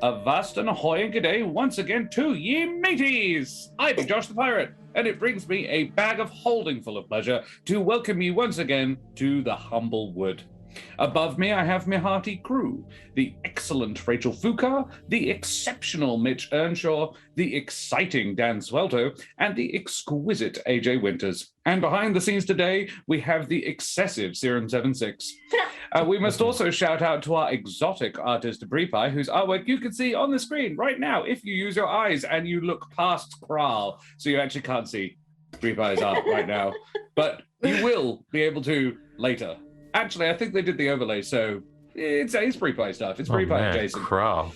Avast and ahoy and g'day once again to ye mateys! I be Josh the Pirate, and it brings me a bag of holding full of pleasure to welcome you once again to the Humblewood. Above me, I have my hearty crew, the excellent Rachel Foucar, the exceptional Mitch Earnshaw, the exciting Dan Suelto, and the exquisite AJ Winters. And behind the scenes today, we have the excessive Serum76. We must also shout out to our exotic artist, Breepie, whose artwork you can see on the screen right now if you use your eyes and you look past Kral, so you actually can't see Breepie's art right now. But you will be able to later. Actually, I think they did the overlay, so it's Breepie stuff. It's Breepie Jason. Kral.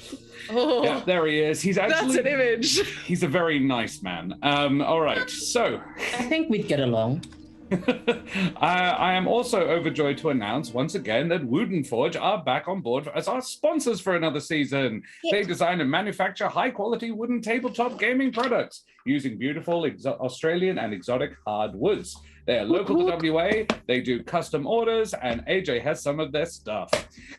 Oh, yeah, there he is. He's actually... That's an image. He's a very nice man. All right, so... I think we'd get along. I am also overjoyed to announce once again that Wood & Forge are back on board as our sponsors for another season. They design and manufacture high-quality wooden tabletop gaming products using beautiful Australian and exotic hardwoods. They are local to WA, they do custom orders, and AJ has some of their stuff.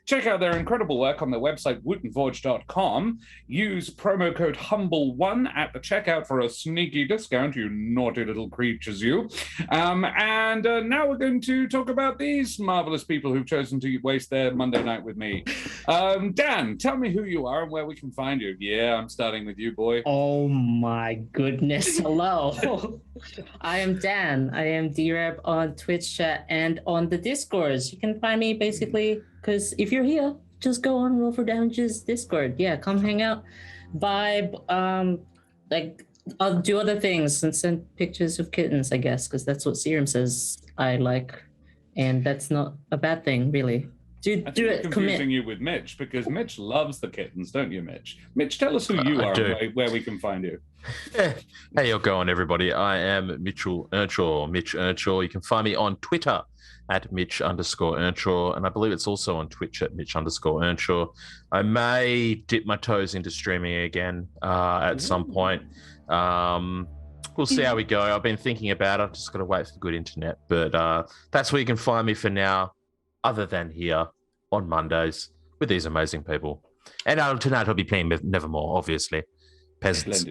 Check out their incredible work on their website, woodandforge.com. Use promo code HUMBLE1 at the checkout for a sneaky discount, you naughty little creatures, you. And now we're going to talk about these marvelous people who've chosen to waste their Monday night with me. Dan, tell me who you are and where we can find you. Yeah, I'm starting with you, boy. Oh my goodness, hello. I am Dan. I am D-Rep on Twitch chat and on the Discords. You can find me basically, because if you're here, just go on Roll for Damage's Discord. Yeah, come hang out, vibe, I'll do other things and send pictures of kittens, I guess, because that's what Serum says I like, and that's not a bad thing, really. Do it. Confusing you with Mitch, because Mitch loves the kittens, don't you, Mitch? Mitch, tell us who you are and where we can find you. Hey, you're going, everybody. I am Mitchell Earnshaw, Mitch Earnshaw. You can find me on Twitter at Mitch_Earnshaw, and I believe it's also on Twitch at Mitch_Earnshaw. I may dip my toes into streaming again at some point. We'll see how we go. I've been thinking about it. I've just got to wait for the good internet, but that's where you can find me for now, other than here on Mondays with these amazing people. And tonight I'll be playing Nevermore, obviously. Peasants.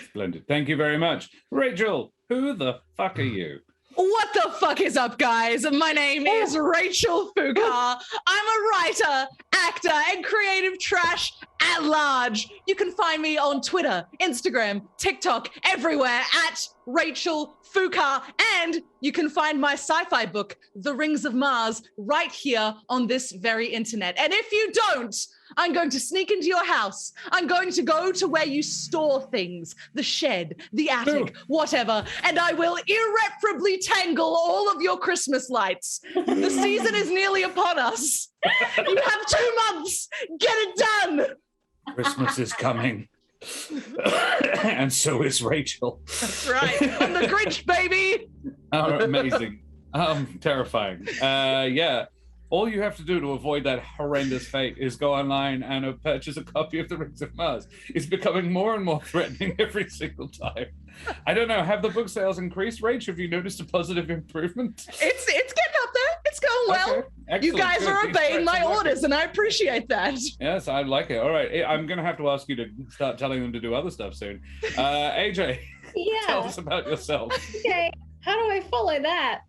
Splendid. Thank you very much. Rachel, who the fuck are you? What the fuck is up, guys? My name is Rachel Foucar. I'm a writer, actor, and creative trash at large. You can find me on Twitter, Instagram, TikTok, everywhere at Rachel Foucar. And you can find my sci-fi book, The Rings of Mars, right here on this very internet. And if you don't, I'm going to sneak into your house. I'm going to go to where you store things, the shed, the attic, whatever, and I will irreparably tangle all of your Christmas lights. The season is nearly upon us. You have 2 months. Get it done. Christmas is coming. And so is Rachel. That's right. I'm the Grinch, baby. Oh, amazing. Terrifying. Yeah. All you have to do to avoid that horrendous fate is go online and purchase a copy of The Rings of Mars. It's becoming more and more threatening every single time. I don't know. Have the book sales increased, Rach? Have you noticed a positive improvement? It's getting up there. It's going well. Okay. You guys are obeying my orders, and I appreciate that. Yes, I like it. All right. I'm going to have to ask you to start telling them to do other stuff soon. AJ, tell us about yourself. Okay. How do I follow that?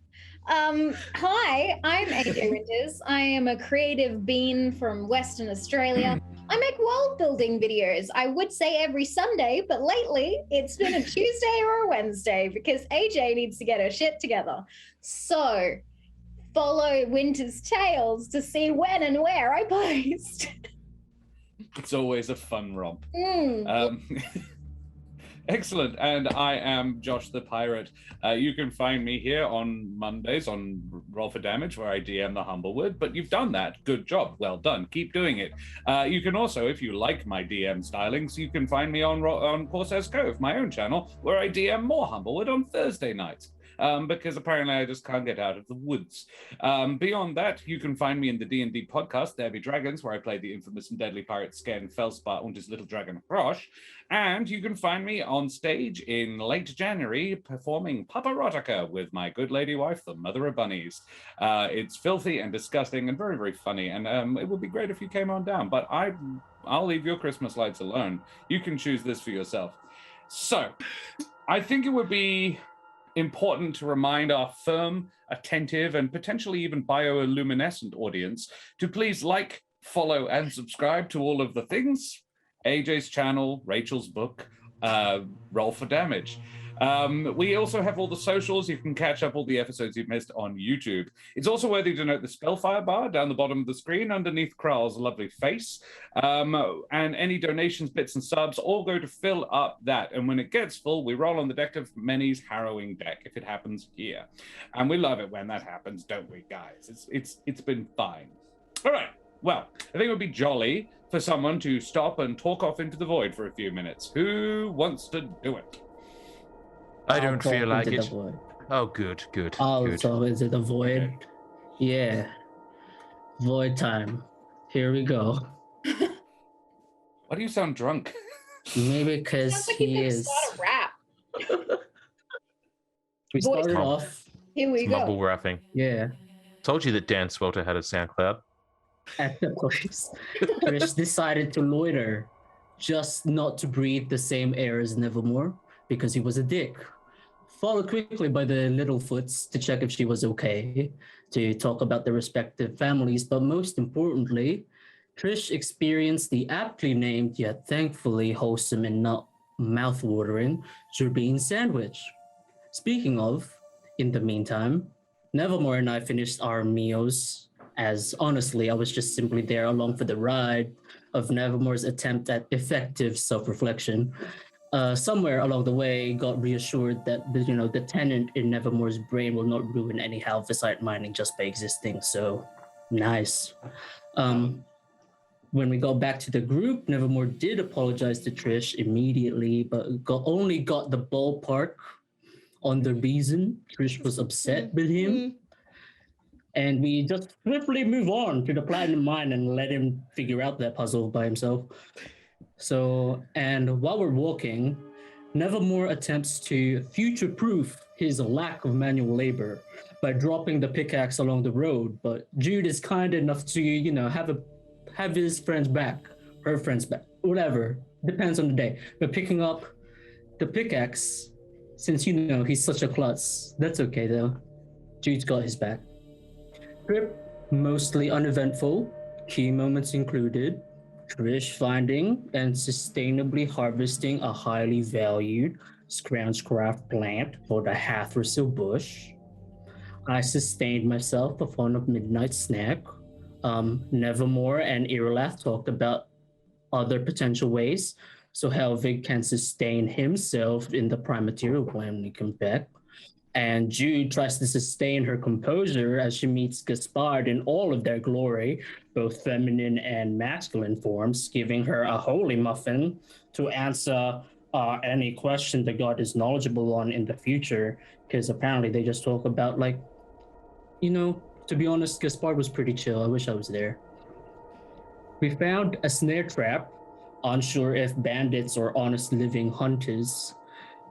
Hi, I'm AJ Winters. I am a creative being from Western Australia. I make world building videos. I would say every Sunday, but lately it's been a Tuesday or a Wednesday because AJ needs to get her shit together. So follow Winter's Tales to see when and where I post. It's always a fun romp. Excellent. And I am Josh the Pirate. You can find me here on Mondays on Roll for Damage, where I DM the Humblewood. But you've done that. Good job. Well done. Keep doing it. You can also, if you like my DM stylings, you can find me on Corsair's Cove, my own channel, where I DM more Humblewood on Thursday nights. because apparently I just can't get out of the woods. Beyond that, you can find me in the D&D podcast, There Be Dragons, where I play the infamous and deadly pirate Sken Felspar und his little dragon Rosh. And you can find me on stage in late January performing Paparotica with my good lady wife, the Mother of Bunnies. It's filthy and disgusting and very, very funny. And it would be great if you came on down, but I'll leave your Christmas lights alone. You can choose this for yourself. So I think it would be important to remind our firm, attentive, and potentially even bioluminescent audience to please like, follow, and subscribe to all of the things. AJ's channel, Rachel's book, Roll for Damage. We also have all the socials. You can catch up all the episodes you've missed on YouTube. It's also worthy to note the Spellfire bar down the bottom of the screen underneath Kral's lovely face. And any donations, bits, and subs all go to fill up that. And when it gets full, we roll on the deck of Many's harrowing deck, if it happens here. And we love it when that happens, don't we, guys? It's been fine. All right. Well, I think it would be jolly for someone to stop and talk off into the void for a few minutes. Who wants to do it? I don't feel like into it. the void. Oh, good. Also into the void. Okay. Yeah. Void time. Here we go. Why do you sound drunk? Maybe because Sounds like he he's gonna is. start a rap. We started Void. off. Here we go. Mumble rapping. Yeah. Told you that Dan Suelto had a SoundCloud. At the place, Trish decided to loiter, just not to breathe the same air as Nevermore, because he was a dick. Followed quickly by the Littlefoots to check if she was okay, to talk about their respective families, but most importantly, Trish experienced the aptly named yet thankfully wholesome and not mouth-watering Jardine sandwich. Speaking of, in the meantime, Nevermore and I finished our meals, as honestly, I was just simply there along for the ride of Nevermore's attempt at effective self-reflection. Somewhere along the way, got reassured that the tenant in Nevermore's brain will not ruin any halvesite mining just by existing. So nice. When we got back to the group, Nevermore did apologize to Trish immediately, but only got the ballpark on the reason Trish was upset with him. And we just swiftly move on to the platinum mine and let him figure out that puzzle by himself. So, and while we're walking, Nevermore attempts to future-proof his lack of manual labor by dropping the pickaxe along the road. But Jude is kind enough to, have his friends back, her friends back, whatever, depends on the day. But picking up the pickaxe, since he's such a klutz, that's okay though. Jude's got his back. Trip mostly uneventful. Key moments included Trish finding and sustainably harvesting a highly valued Scroungecraft plant for the Hathersil bush. I sustained myself upon a midnight snack. Nevermore and Irlath talked about other potential ways, so Helvig can sustain himself in the prime material plan when he comes back. And Jude tries to sustain her composure as she meets Gaspard in all of their glory, both feminine and masculine forms, giving her a holy muffin to answer any question the god is knowledgeable on in the future, because apparently they just talk about, to be honest, Gaspard was pretty chill. I wish I was there. We found a snare trap, unsure if bandits or honest living hunters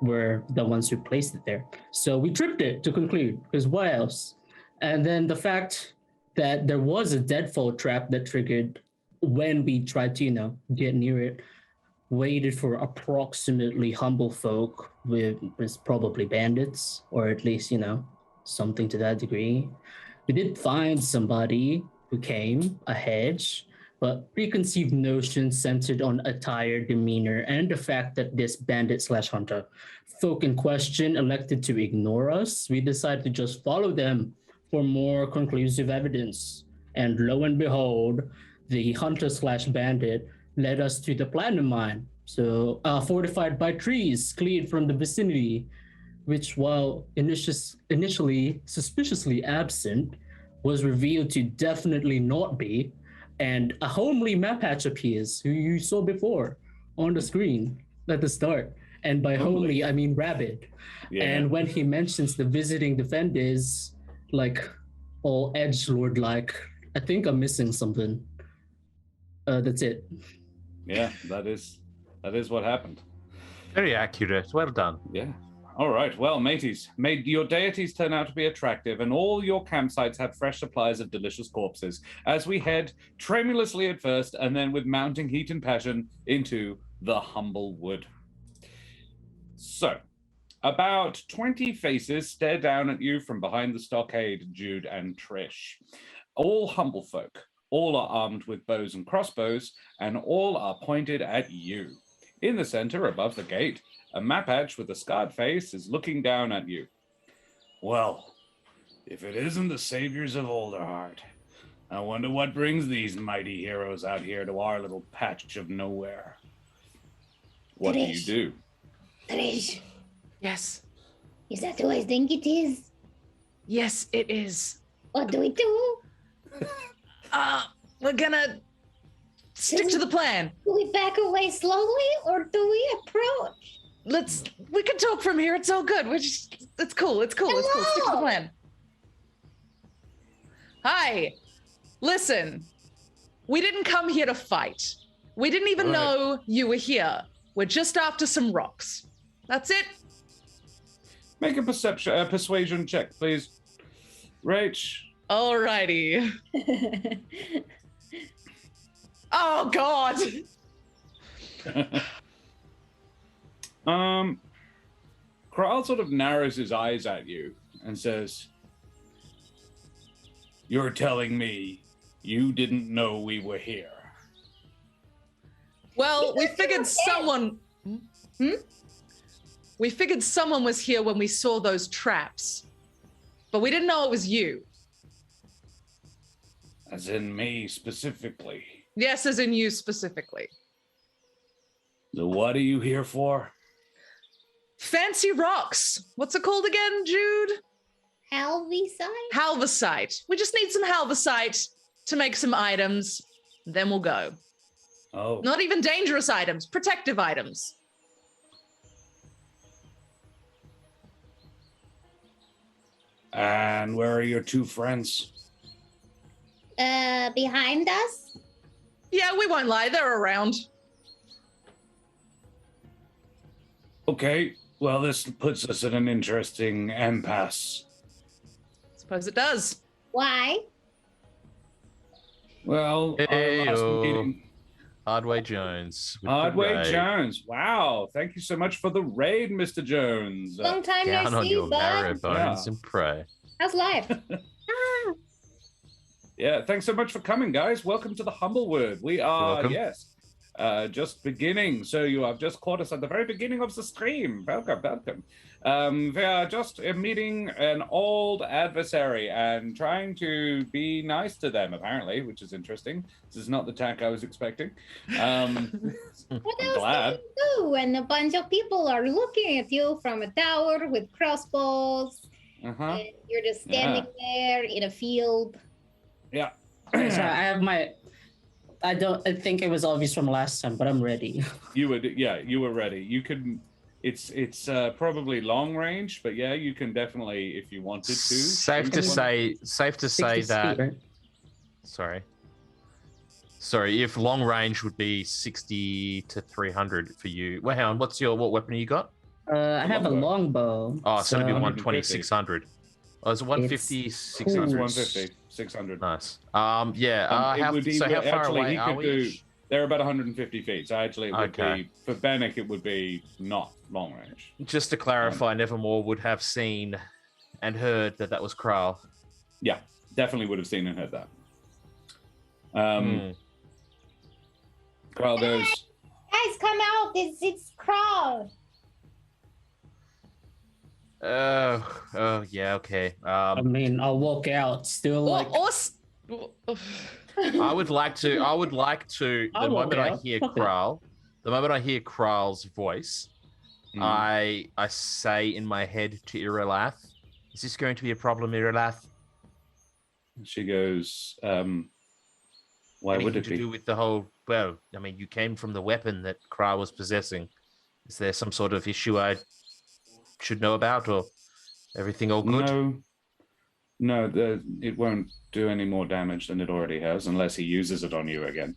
were the ones who placed it there. So we tripped it to conclude, because what else? And then the fact that there was a deadfall trap that triggered when we tried to, get near it, waited for approximately humble folk with probably bandits, or at least, something to that degree. We did find somebody who came, a hedge, but preconceived notions centered on attire, demeanor, and the fact that this bandit/hunter folk in question elected to ignore us, we decided to just follow them for more conclusive evidence. And lo and behold, the hunter/bandit led us to the platinum mine, so fortified by trees cleared from the vicinity, which, while initially suspiciously absent, was revealed to definitely not be. And a homely map hatch appears, who you saw before on the screen at the start. And by homely, I mean rabid. Yeah. And when he mentions the visiting defenders, like all edgelord like, I think I'm missing something. That's it. Yeah, that is what happened. Very accurate. Well done. Yeah. All right. Well, mateys, may your deities turn out to be attractive, and all your campsites have fresh supplies of delicious corpses as we head tremulously at first, and then with mounting heat and passion into the Humblewood. So, about 20 faces stare down at you from behind the stockade, Jude and Trish. All humble folk. All are armed with bows and crossbows, and all are pointed at you. In the center, above the gate, a mapatch with a scarred face is looking down at you. Well, if it isn't the saviors of Olderheart, I wonder what brings these mighty heroes out here to our little patch of nowhere. What do you do? Trish, Yes. is that who I think it is? Yes, it is. What do we do? We're gonna stick to the plan. Do we back away slowly or do we approach? We can talk from here. It's all good. It's cool. It's cool. It's cool. Stick to the plan. Hi. Listen, we didn't come here to fight. We didn't even know you were here. We're just after some rocks. That's it. Make a persuasion check, please. Rach. Alrighty. Oh, God. Kral sort of narrows his eyes at you and says, "You're telling me you didn't know we were here?" Well, we figured someone... We figured someone was here when we saw those traps. But we didn't know it was you. As in me specifically. Yes, as in you specifically. So what are you here for? Fancy rocks. What's it called again, Jude? Halvesite? Halvesite. We just need some halvesite to make some items. Then we'll go. Oh. Not even dangerous items, protective items. And where are your two friends? Behind us? Yeah, we won't lie. They're around. Okay, well, this puts us in an interesting impasse. Suppose it does. Why? Well, our last meeting... Hardway Jones. with the Hardway raid. Jones. Wow. Thank you so much for the raid, Mr. Jones. Long time Down no on see, your marrow bud. bones Yeah. and pray. How's life? Yeah, thanks so much for coming, guys. Welcome to the Humblewood. We are, welcome. just beginning. So you have just caught us at the very beginning of the stream. Welcome, welcome. We are just meeting an old adversary and trying to be nice to them, apparently, which is interesting. This is not the tack I was expecting. What I'm else glad. do you do when a bunch of people are looking at you from a tower with crossbows Uh-huh. and you're just standing there in a field? Yeah. So I have my. I think it was obvious from last time, but I'm ready. You were ready. You can. It's probably long range, but yeah, you can definitely, if you wanted to. Safe to say 60 that. feet, right? Sorry. If long range would be 60 to 300 for you. Well, hang on. What weapon you got? I have a longbow. Oh, so it'd be 150. 120, 600. Oh, is it 150, It's 600? It's cool. 150, 600. Nice. It How would be- so how far actually, away he are could do- we? They're about 150 feet. So actually, it would Okay. be for Benneck. It would be not long range. Just to clarify, Nevermore would have seen and heard that was Kral. Yeah, definitely would have seen and heard that. Hmm. Kral goes. Guys, come out! It's crowd. Oh, yeah, okay. I mean, I'll walk out still like. I would like to. The I'll walk moment I out. hear Fuck it. Kral's voice, Hmm. I say in my head to Irilath, "Is this going to be a problem, Irilath? She goes. Why would Anything it to be? do with the whole? Well, I mean, you came from the weapon that Kral was possessing. Is there some sort of issue I should know about, or everything all good? No, it won't do any more damage than it already has, unless he uses it on you again.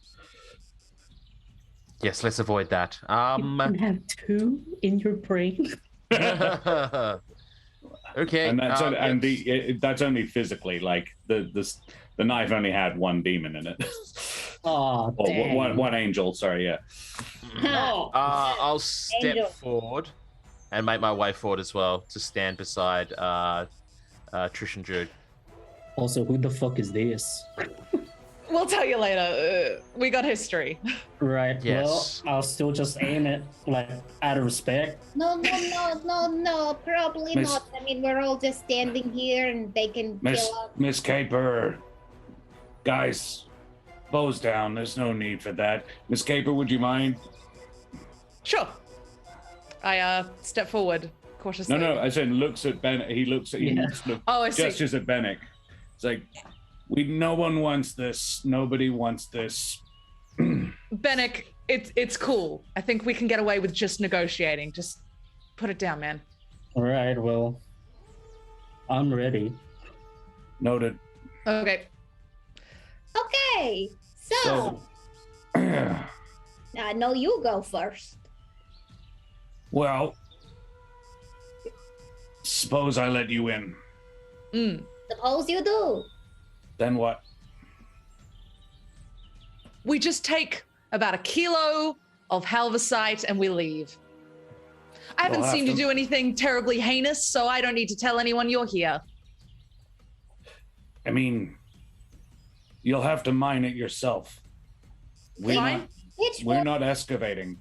Yes, let's avoid that. You can have 2 in your brain. Okay. And that's only physically. Like the knife only had 1 demon in it. Oh, Or dang. one angel. Sorry, yeah. No. I'll step Angel. forward and make my way forward as well to stand beside Trish and Jude. Also, who the fuck is this? We'll tell you later. We got history. Right. Yes. Well, I'll still just aim it, like, out of respect. No, probably Miss- not. I mean, we're all just standing here and they can kill us. Miss Caper, guys, bows down. There's no need for that. Miss Caper, would you mind? Sure. I step forward cautiously. No. I said looks at Ben. He looks at you. Yeah. Oh, I see. Gestures at Benneck. It's like, no one wants this. Nobody wants this. Benneck, it's cool. I think we can get away with just negotiating. Just put it down, man. All right. Well, I'm ready. Noted. Okay. Okay, so no, you go first. Well, suppose I let you in. Suppose you do. Then what? We just take about 1 kilo of halversite and we leave. I haven't We'll have seen you to- do anything terribly heinous, so I don't need to tell anyone you're here. I mean, you'll have to mine it yourself. We're Fine. we're not excavating.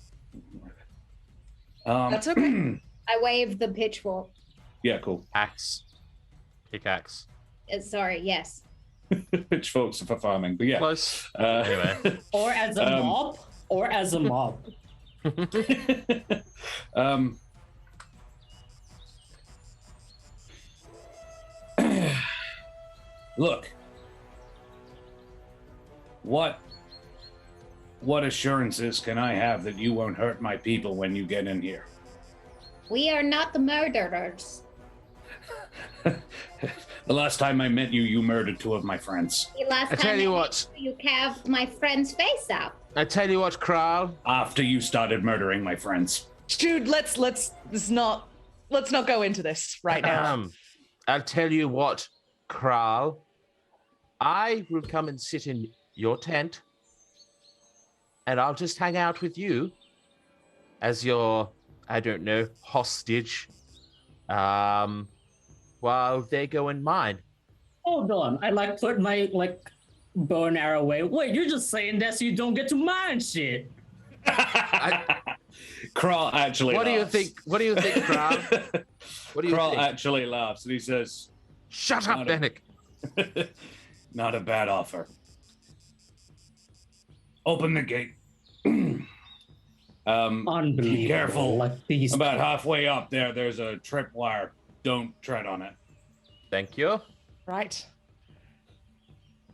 That's okay. I wave the pitchfork. Yeah, cool. Axe. Pickaxe. Sorry, yes. Pitchforks are for farming, but yeah. Close. Anyway. Or as a mob. Or as a mob. Look. What assurances can I have that you won't hurt my people when you get in here? We are not the murderers. The last time I met you, you murdered 2 of my friends. The last I time tell you met what. you carved my friend's face out. I tell you what, Kral. After you started murdering my friends. Dude, let's not go into this right now. I'll tell you what, Kral. I will come and sit in your tent, and I'll just hang out with you as your, I don't know, hostage, while they go in mine. Hold on. I like put my bow and arrow away. Wait, you're just saying that so you don't get to mine shit. Kral actually What do you laughs. think? What do you think, Kral? What do you Kral think? actually laughs and he says, Shut up, Not a- Benneck. not a bad offer. Open the gate. Unbelievable. Be careful. Like these. About halfway up there's a tripwire. Don't tread on it. Thank you. Right.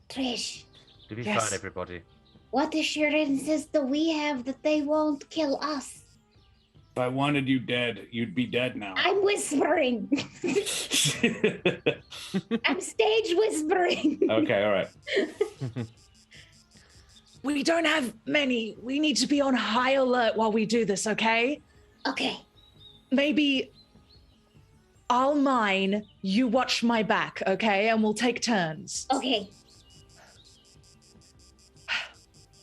Trish, Did we Yes. find everybody? what assurances do we have that they won't kill us? If I wanted you dead, you'd be dead now. I'm whispering. I'm stage whispering. Okay, all right. We don't have many. We need to be on high alert while we do this, okay? Okay. Maybe I'll mine, you watch my back, okay? And we'll take turns. Okay.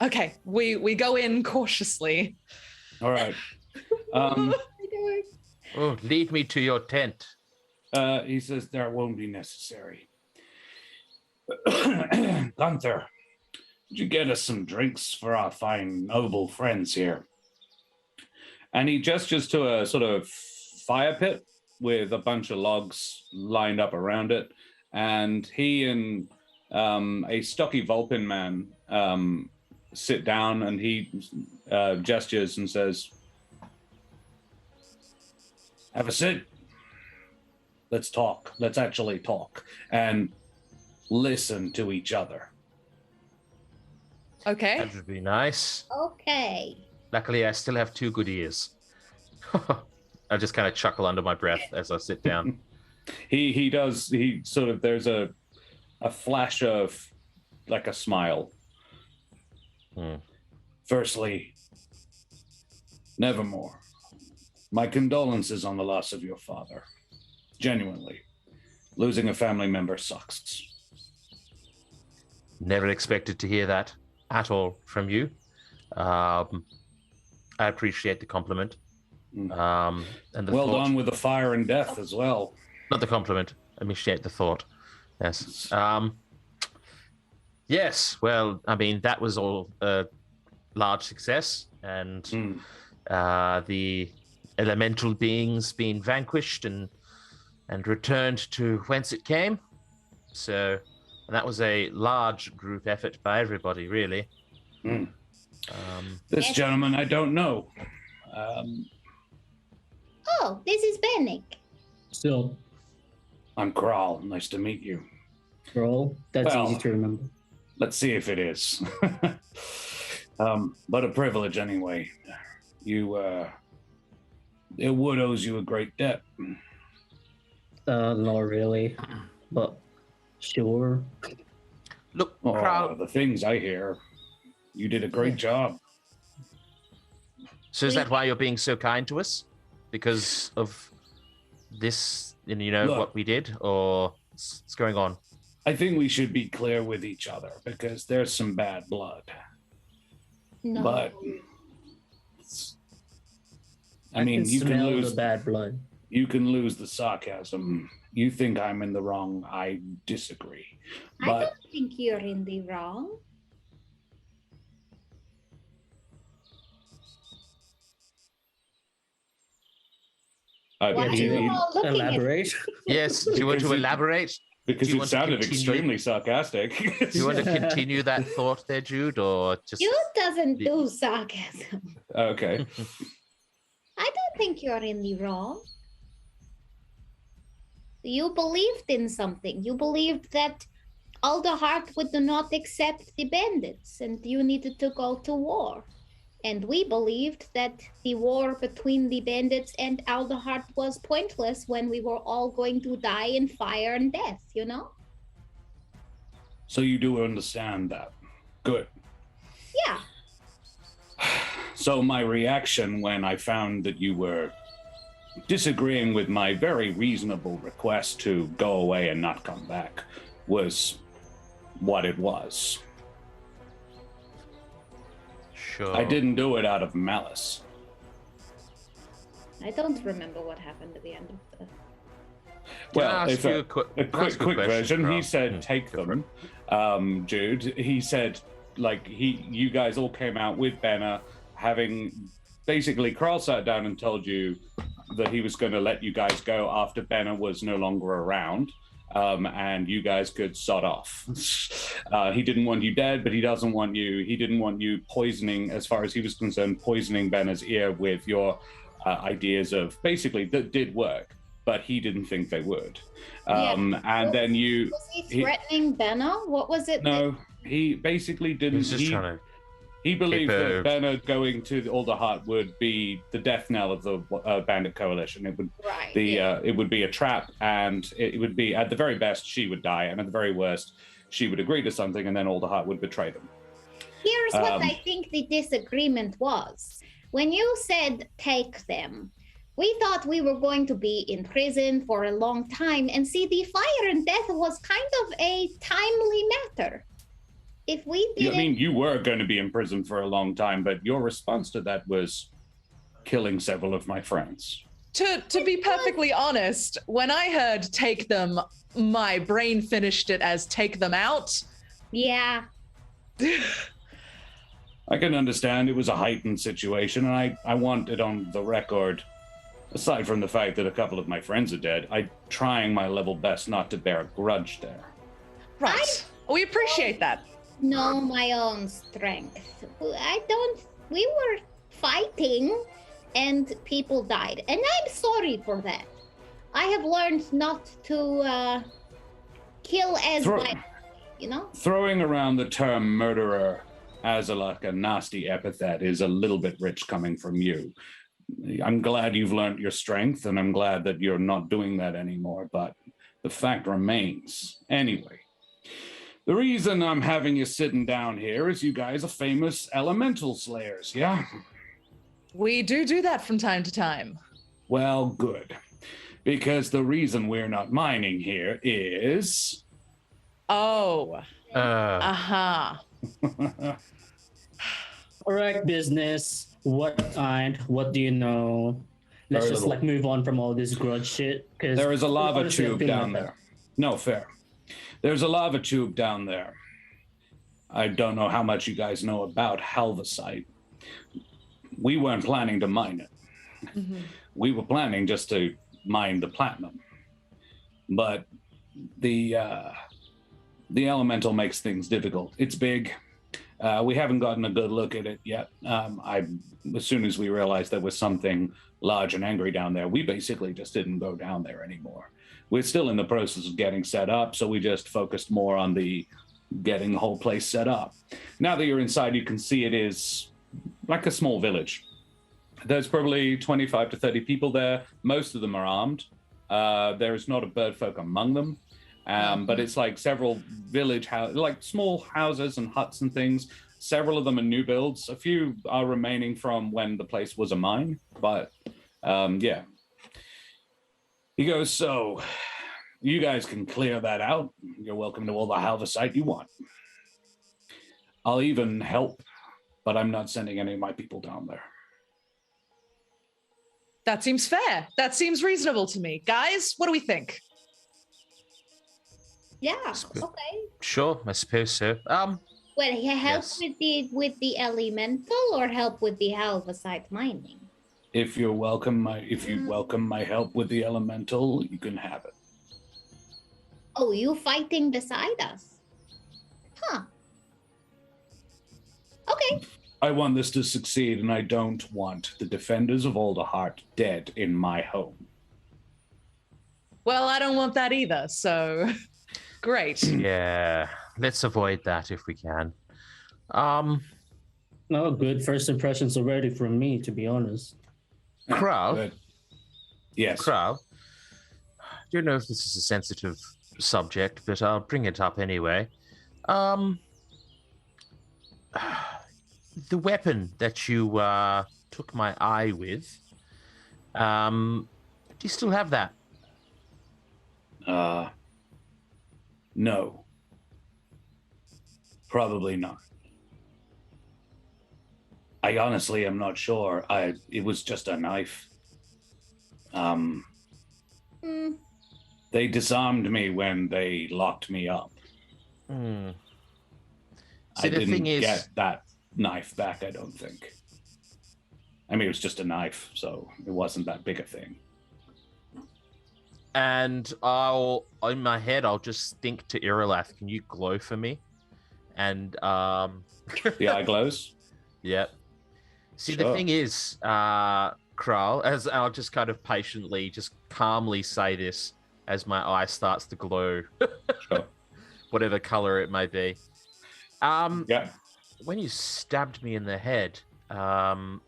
Okay, we go in cautiously. All right. Oh, lead me to your tent. He says that won't be necessary. Gunther, would you get us some drinks for our fine noble friends here? And he gestures to a sort of fire pit with a bunch of logs lined up around it. And he and a stocky Vulpin man sit down, and he gestures and says, have a sit. Let's talk. Let's actually talk and listen to each other. Okay. That would be nice. Okay. Luckily, I still have 2 good ears. I just kind of chuckle under my breath as I sit down. He does. He sort of. There's a flash of like a smile. Firstly, Nevermore, my condolences on the loss of your father. Genuinely, losing a family member sucks. Never expected to hear that at all from you. I appreciate the compliment. And the well thought. done with the fire and death as well. Not the compliment. I appreciate the thought. Yes. Yes. Well, I mean, that was all a large success, and the elemental beings being vanquished and returned to whence it came. So, and that was a large group effort by everybody, really. This gentleman, I don't know. Oh, this is Benneck. Still, I'm Kral. Nice to meet you. roll. That's Well, easy to remember. Let's see if it is. But a privilege anyway. You, it would owes you a great debt. Not really, but sure. Look, Oh, Kral, the things I hear. You did a great job. so is that why you're being so kind to us? Because of this, you know, Look. what we did, or what's going on? I think we should be clear with each other because there's some bad blood. No. But I mean, you can smell lose the bad blood. You can lose the sarcasm. You think I'm in the wrong. I disagree. I But don't think you're in the wrong. Why because are you you- all looking at Elaborate. Yes. Do you want to Because it- elaborate? because Do you it want to sounded continue? extremely sarcastic. Do you want to continue that thought there, Jude, or just? Jude doesn't do sarcasm. Okay. I don't think you're in the wrong. You believed in something. You believed that Alderheart would not accept the bandits and you needed to go to war. And we believed that the war between the bandits and Alderheart was pointless when we were all going to die in fire and death, you know? So you do understand that. Good. Yeah. So my reaction when I found that you were disagreeing with my very reasonable request to go away and not come back was what it was. Sure. I didn't do it out of malice. I don't remember what happened at the end of the... Well, Can I ask if you a a quick quick question, version, he Carl? said take go for them. Jude, he said like you guys all came out with Benner, having basically Carl sat down and told you that he was going to let you guys go after Benner was no longer around. And you guys could sod off. He didn't want you dead, but he didn't want you poisoning, as far as he was concerned, poisoning Benner's ear with your ideas of basically that did work, but he didn't think they would. And then you, Was he threatening Benner? What was it? no, he basically He didn't. was just trying to. He believed that Keep, Benner going to the Alderheart would be the death knell of the bandit coalition. It would Right. it would be a trap, and it would be at the very best she would die, and at the very worst she would agree to something, and then Alderheart would betray them. Here's what I think the disagreement was. When you said take them, we thought we were going to be in prison for a long time, and see, the fire and death was kind of a timely matter. If we I didn't, mean, you were going to be in prison for a long time, but your response to that was killing several of my friends. To be perfectly honest, when I heard take them, my brain finished it as take them out. yeah, I can understand it was a heightened situation, and I want it on the record, aside from the fact that a couple of my friends are dead, I'm trying my level best not to bear a grudge there. Right. We appreciate that. know my own strength. We were fighting and people died. And I'm sorry for that. I have learned not to kill as violently, you know? Throwing around the term murderer as a nasty epithet is a little bit rich coming from you. I'm glad you've learned your strength, and I'm glad that you're not doing that anymore, but the fact remains. Anyway, the reason I'm having you sitting down here is you guys are famous elemental slayers, yeah? We do that from time to time. Well, good. Because the reason we're not mining here is... Oh. Uh-huh. All right, business. What kind? What do you know? Let's Very just little. like move on from all this grudge shit. Because There is a lava tube down there. No, fair. There's a lava tube down there. I don't know how much you guys know about halvesite. We weren't planning to mine it. Mm-hmm. We were planning just to mine the platinum. But the elemental makes things difficult. It's big. We haven't gotten a good look at it yet. As soon as we realized there was something large and angry down there, we basically just didn't go down there anymore. We're still in the process of getting set up, so we just focused more on getting the whole place set up. Now that you're inside, you can see it is like a small village. There's probably 25 to 30 people there. Most of them are armed. There is not a bird folk among them. But it's like several village houses, like small houses and huts and things. Several of them are new builds. A few are remaining from when the place was a mine. But yeah. He goes, so you guys can clear that out. You're welcome to all the halvesite you want. I'll even help, but I'm not sending any of my people down there. That seems fair. That seems reasonable to me. Guys, what do we think? Yeah. Okay. Sure, I suppose so. Well, he help Yes. with the elemental or help with the halvesite mining? If you welcome my help with the elemental, you can have it. Oh, you fighting beside us? Huh. Okay. I want this to succeed, and I don't want the defenders of Alderheart dead in my home. Well, I don't want that either, so great. Yeah, let's avoid that if we can. No, good first impressions already from me, to be honest. Crow? Good. Yes. Crow, I don't know if this is a sensitive subject, but I'll bring it up anyway. The weapon that you took my eye with, do you still have that? No. Probably not. I honestly am not sure. It was just a knife. They disarmed me when they locked me up. Hmm. I See, the didn't thing is, get that knife back, I don't think. I mean, it was just a knife, so it wasn't that big a thing. and in my head, I'll just think to Irilath, can you glow for me? And The eye glows? yeah. See, the Sure. thing is, Kral, as I'll just kind of patiently, just calmly say this as my eye starts to glow, Sure. whatever color it may be. Yeah. When you stabbed me in the head, kind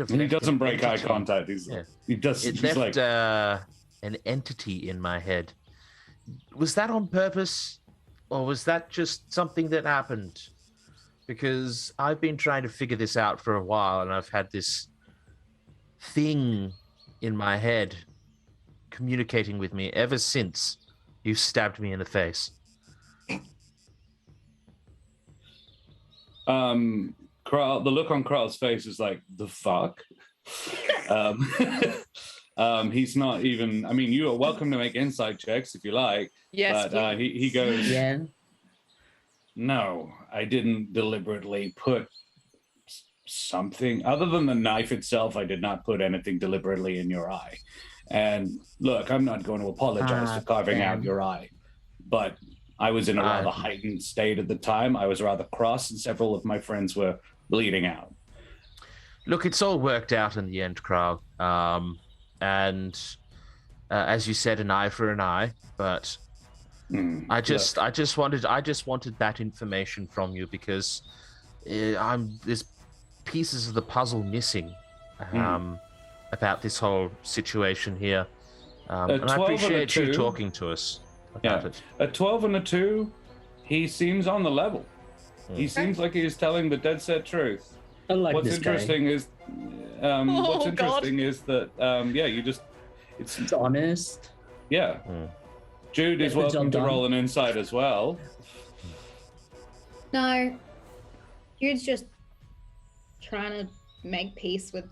of. And he left doesn't an break eye entity- contact. Yeah. He does. It He's left like, an entity in my head. Was that on purpose, or was that just something that happened? Because I've been trying to figure this out for a while, and I've had this thing in my head communicating with me ever since you stabbed me in the face. Kral, the look on Kral's face is like, the fuck? He's not even, I mean, you are welcome to make insight checks if you like. Yes, But he goes, Yeah. no, I didn't deliberately put something, other than the knife itself, I did not put anything deliberately in your eye. And look, I'm not going to apologize for carving out damn. your eye, but I was in a rather Ah. heightened state at the time. I was rather cross, and several of my friends were bleeding out. Look, it's all worked out in the end, Kral. And as you said, an eye for an eye. But I just wanted that information from you because there's pieces of the puzzle missing. about this whole situation here. And I 12 and a appreciate you 2. talking to us about Yeah. it. A 12 and a 2, he seems on the level. He seems like he's telling the dead set truth. I like What's this guy. interesting is, what's interesting is that, It's honest. yeah. Jude is Get the welcome job to done. roll an insight as well. No. Jude's just trying to make peace with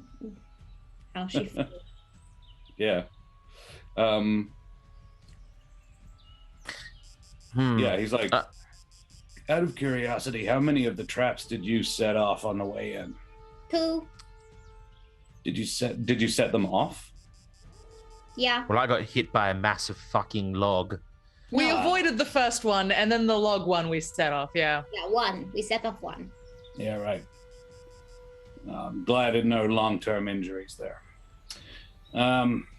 how she feels. Yeah. Yeah, he's like, out of curiosity, how many of the traps did you set off on the way in? 2. Did you set them off? Yeah. Well, I got hit by a massive fucking log. We No. avoided the first one, and then the log one we set off. Yeah. Yeah, 1. We set off 1. Yeah, right. I'm glad there no long-term injuries there.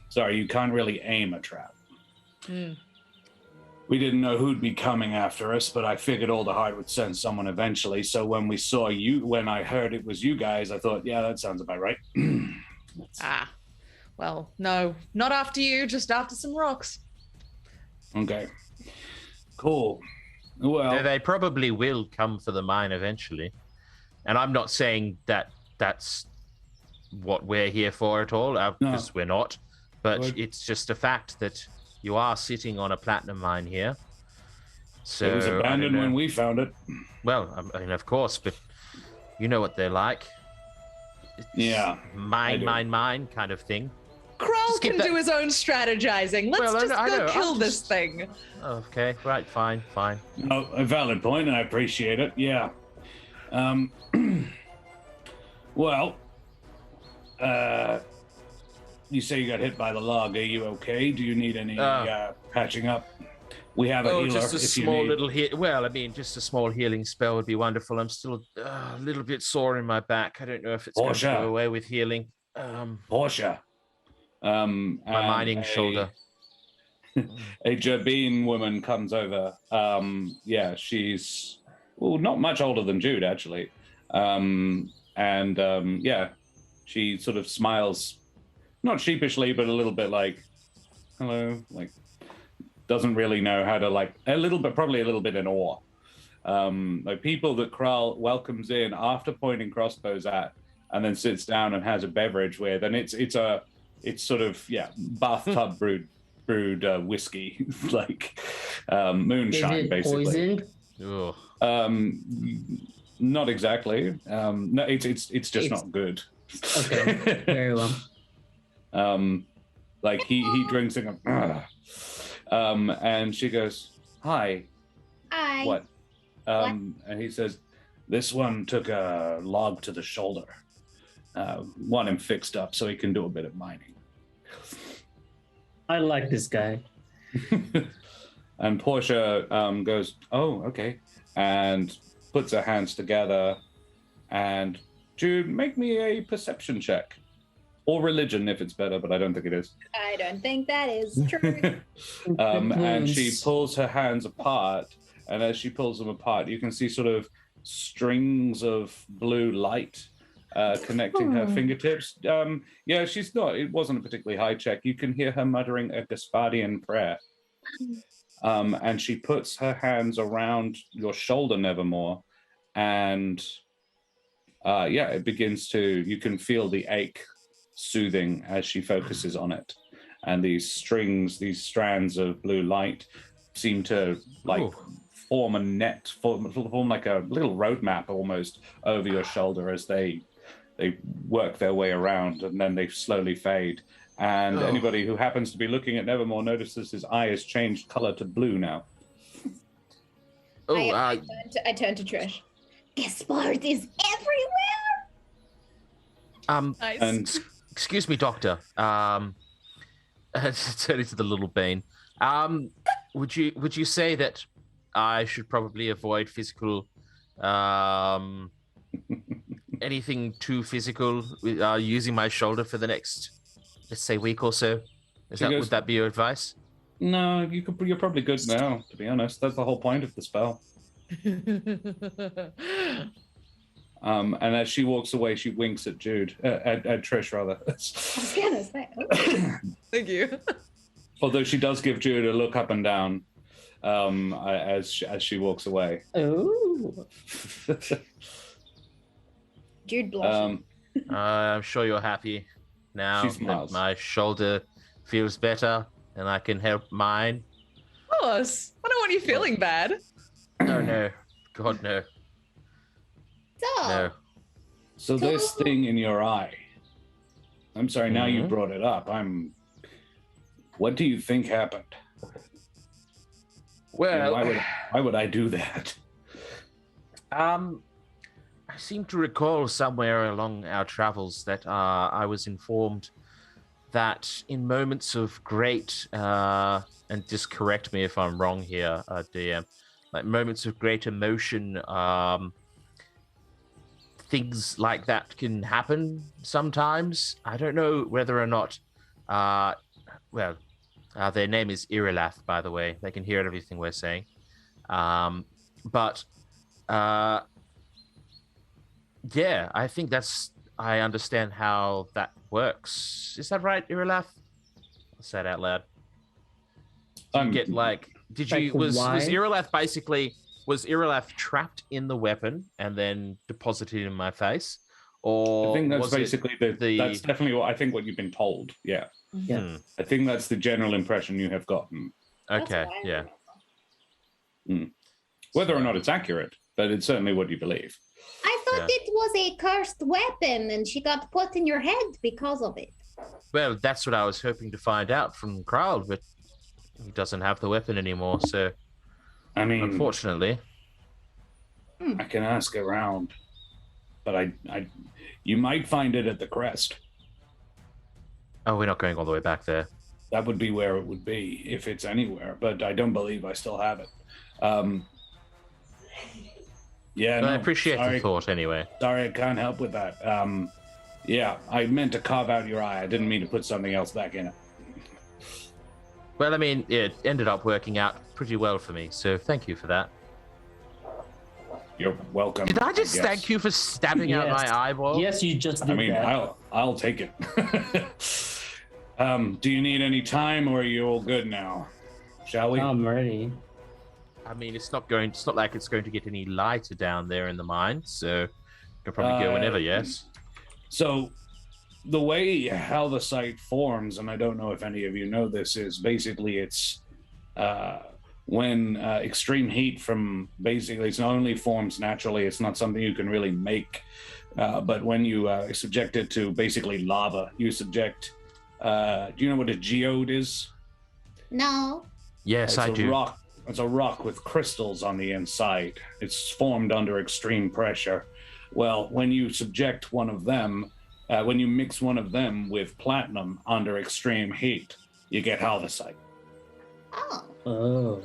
Sorry, you can't really aim a trap. We didn't know who'd be coming after us, but I figured Alderheart would send someone eventually. So when I heard it was you guys, I thought, yeah, that sounds about right. Well, no, not after you, just after some rocks. Okay. Cool. Well, They probably will come for the mine eventually. And I'm not saying that that's what we're here for at all, because we're not. But Good. it's just a fact that you are sitting on a platinum mine here. So it was I don't abandoned when know. we found it. Well, I mean, of course, but you know what they're like. It's Yeah, I mine, do. mine kind of thing. Kroll Just can keep that- do his own strategizing. Let's Well, I just know- I go know, kill I'm this just- thing. Okay, right, fine. No, a valid point, and I appreciate it. Yeah. Well, you say you got hit by the log. Are you okay? Do you need any patching up? We have a Oh, healer just a if you small need. little hit. Well, I mean, just a small healing spell would be wonderful. I'm still a little bit sore in my back. I don't know if it's going to sure. go away with healing. Portia. My And mining shoulder. A Jabine woman comes over. Yeah, she's not much older than Jude actually. Yeah, she sort of smiles, not sheepishly, but a little bit like, hello, like doesn't really know how to probably a little bit in awe. Like people that Kral welcomes in after pointing crossbows at, and then sits down and has a beverage with, and it's sort of bathtub brewed whiskey, like moonshine, Is it basically. poisoned? Ugh. Not exactly. No, it's just not good. Okay, very well. Like he drinks and goes, and she goes, "Hi, Hi. what?" And he says, "This one took a log to the shoulder. Want him fixed up so he can do a bit of mining." I like this guy. And Portia goes, "Oh, okay," and puts her hands together. And Jude, make me a perception check, or religion if it's better, but I don't think it is. I don't think that is true. And she pulls her hands apart, and as she pulls them apart, you can see sort of strings of blue light connecting her fingertips. Yeah, she's not. It wasn't a particularly high check. You can hear her muttering a Gaspadian prayer. And she puts her hands around your shoulder, Nevermore, and it begins to. You can feel the ache soothing as she focuses on it, and these strands of blue light seem to form a net, form like a little roadmap almost over your shoulder as they work their way around, and then they slowly fade. And anybody who happens to be looking at Nevermore notices his eye has changed color to blue now. I turn to Trish. Gaspard is everywhere. Nice. And Excuse me, doctor. Turning to the little bean. Would you say that I should probably avoid physical, anything too physical, using my shoulder for the next, let's say, week or so? Would that be your advice? no, you're probably good now, to be honest. That's the whole point of the spell. And as she walks away, she winks at Jude, at Trish rather. I was gonna say. Oh. Thank you. Although she does give Jude a look up and down as she walks away. Oh. Jude blushing. I'm sure you're happy now She that smiles. my shoulder feels better and I can help mine. Of course. I don't want you feeling bad. No. God, no. So, No. So this thing in your eye. I'm sorry. Now you Mhm. brought it up. What do you think happened? Well, Why would I do that? I seem to recall somewhere along our travels that I was informed that in moments of great, and just correct me if I'm wrong here, DM, like moments of great emotion, things like that can happen sometimes. I don't know whether or not, their name is Irilath, by the way. They can hear everything we're saying. Yeah, I think I understand how that works. Is that right, Irilath? I'll say it out loud. Did you Like was why? Irilath trapped in the weapon and then deposited in my face? Or I think that's was it basically that's definitely what you've been told. Yeah. Yeah. I think that's the general impression you have gotten. that's Okay, what I yeah. remember. Whether or not it's accurate, but it's certainly what you believe. I thought it was a cursed weapon and she got put in your head because of it. Well, that's what I was hoping to find out from Kral, but he doesn't have the weapon anymore, so I mean, unfortunately. I can ask around, but you might find it at the crest. Oh, we're not going all the way back there. That would be where it would be if it's anywhere, but I don't believe I still have it. Yeah, But I no, appreciate sorry, the thought anyway. Sorry, I can't help with that. Yeah, I meant to carve out your eye. I didn't mean to put something else back in it. Well, I mean, it ended up working out pretty well for me, so thank you for that. You're welcome. Did I just guess. thank you for stabbing out Yes. my eyeball? Yes, you just did I mean, that. I'll take it. Do you need any time, or are you all good now? Shall we? I'm ready. I mean, it's not like it's going to get any lighter down there in the mine, so you can probably go whenever, yes? So, the way how the site forms, and I don't know if any of you know this, is basically it's when extreme heat from basically it's not only forms naturally, it's not something you can really make, but when you subject it to basically lava, you subject. Do you know what a geode is? No. Yes, I do. Rock. It's a rock with crystals on the inside. It's formed under extreme pressure. Well, when you subject one of them, when you mix one of them with platinum under extreme heat, you get halvesite. Oh. Oh.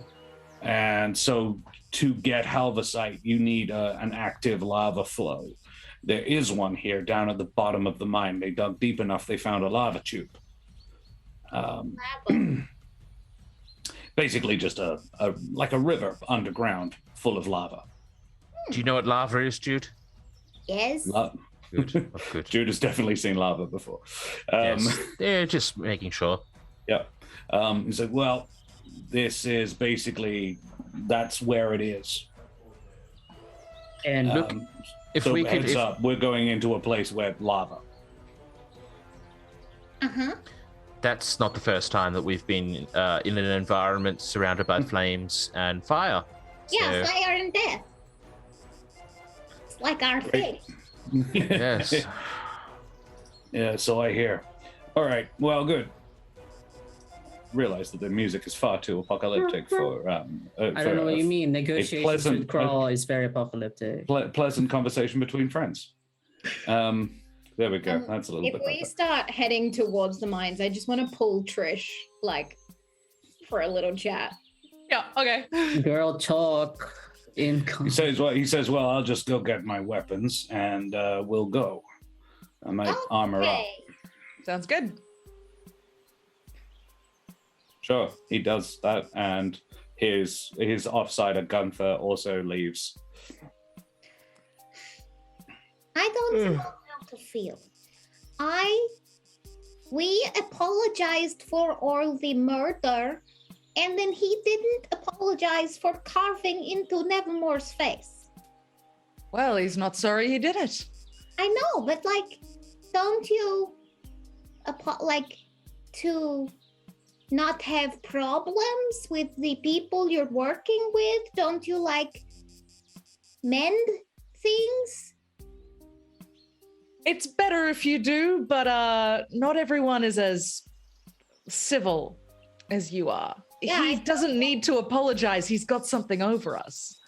And so to get halvesite, you need an active lava flow. There is one here down at the bottom of the mine. They dug deep enough, they found a lava tube. Lava. Basically just a river underground full of lava. Do you know what lava is, Jude? Yes. Good. Oh, good. Jude has definitely seen lava before. Yes. Yeah, just making sure. Yeah. He said, well, this is basically, that's where it is. And Look, if so we could, heads up, we're going into a place where lava. Uh-huh. that's not the first time that we've been in an environment surrounded by flames and fire. Yeah, So, fire and death. It's like our thing. yes. Yeah, so I hear. All right, well, good. Realize that the music is far too apocalyptic for. I don't know what you mean. Negotiations pleasant- with Crawl is very apocalyptic. Pleasant conversation between friends. There we go. That's a little If bit we better. start heading towards the mines, I just want to pull Trish, like, for a little chat. Yeah, okay. Girl talk in. He says, well, I'll just go get my weapons and we'll go. I might armor up. Okay. Sounds good. Sure, he does that, and his offsider Gunther also leaves. I don't know how to feel. We apologized for all the murder, and then he didn't apologize for carving into Nevermore's face. Well, he's not sorry he did it. I know, but like, don't you to not have problems with the people you're working with? Don't you like mend things? It's better if you do, but not everyone is as civil as you are. Yeah, He doesn't need to apologize. He's got something over us.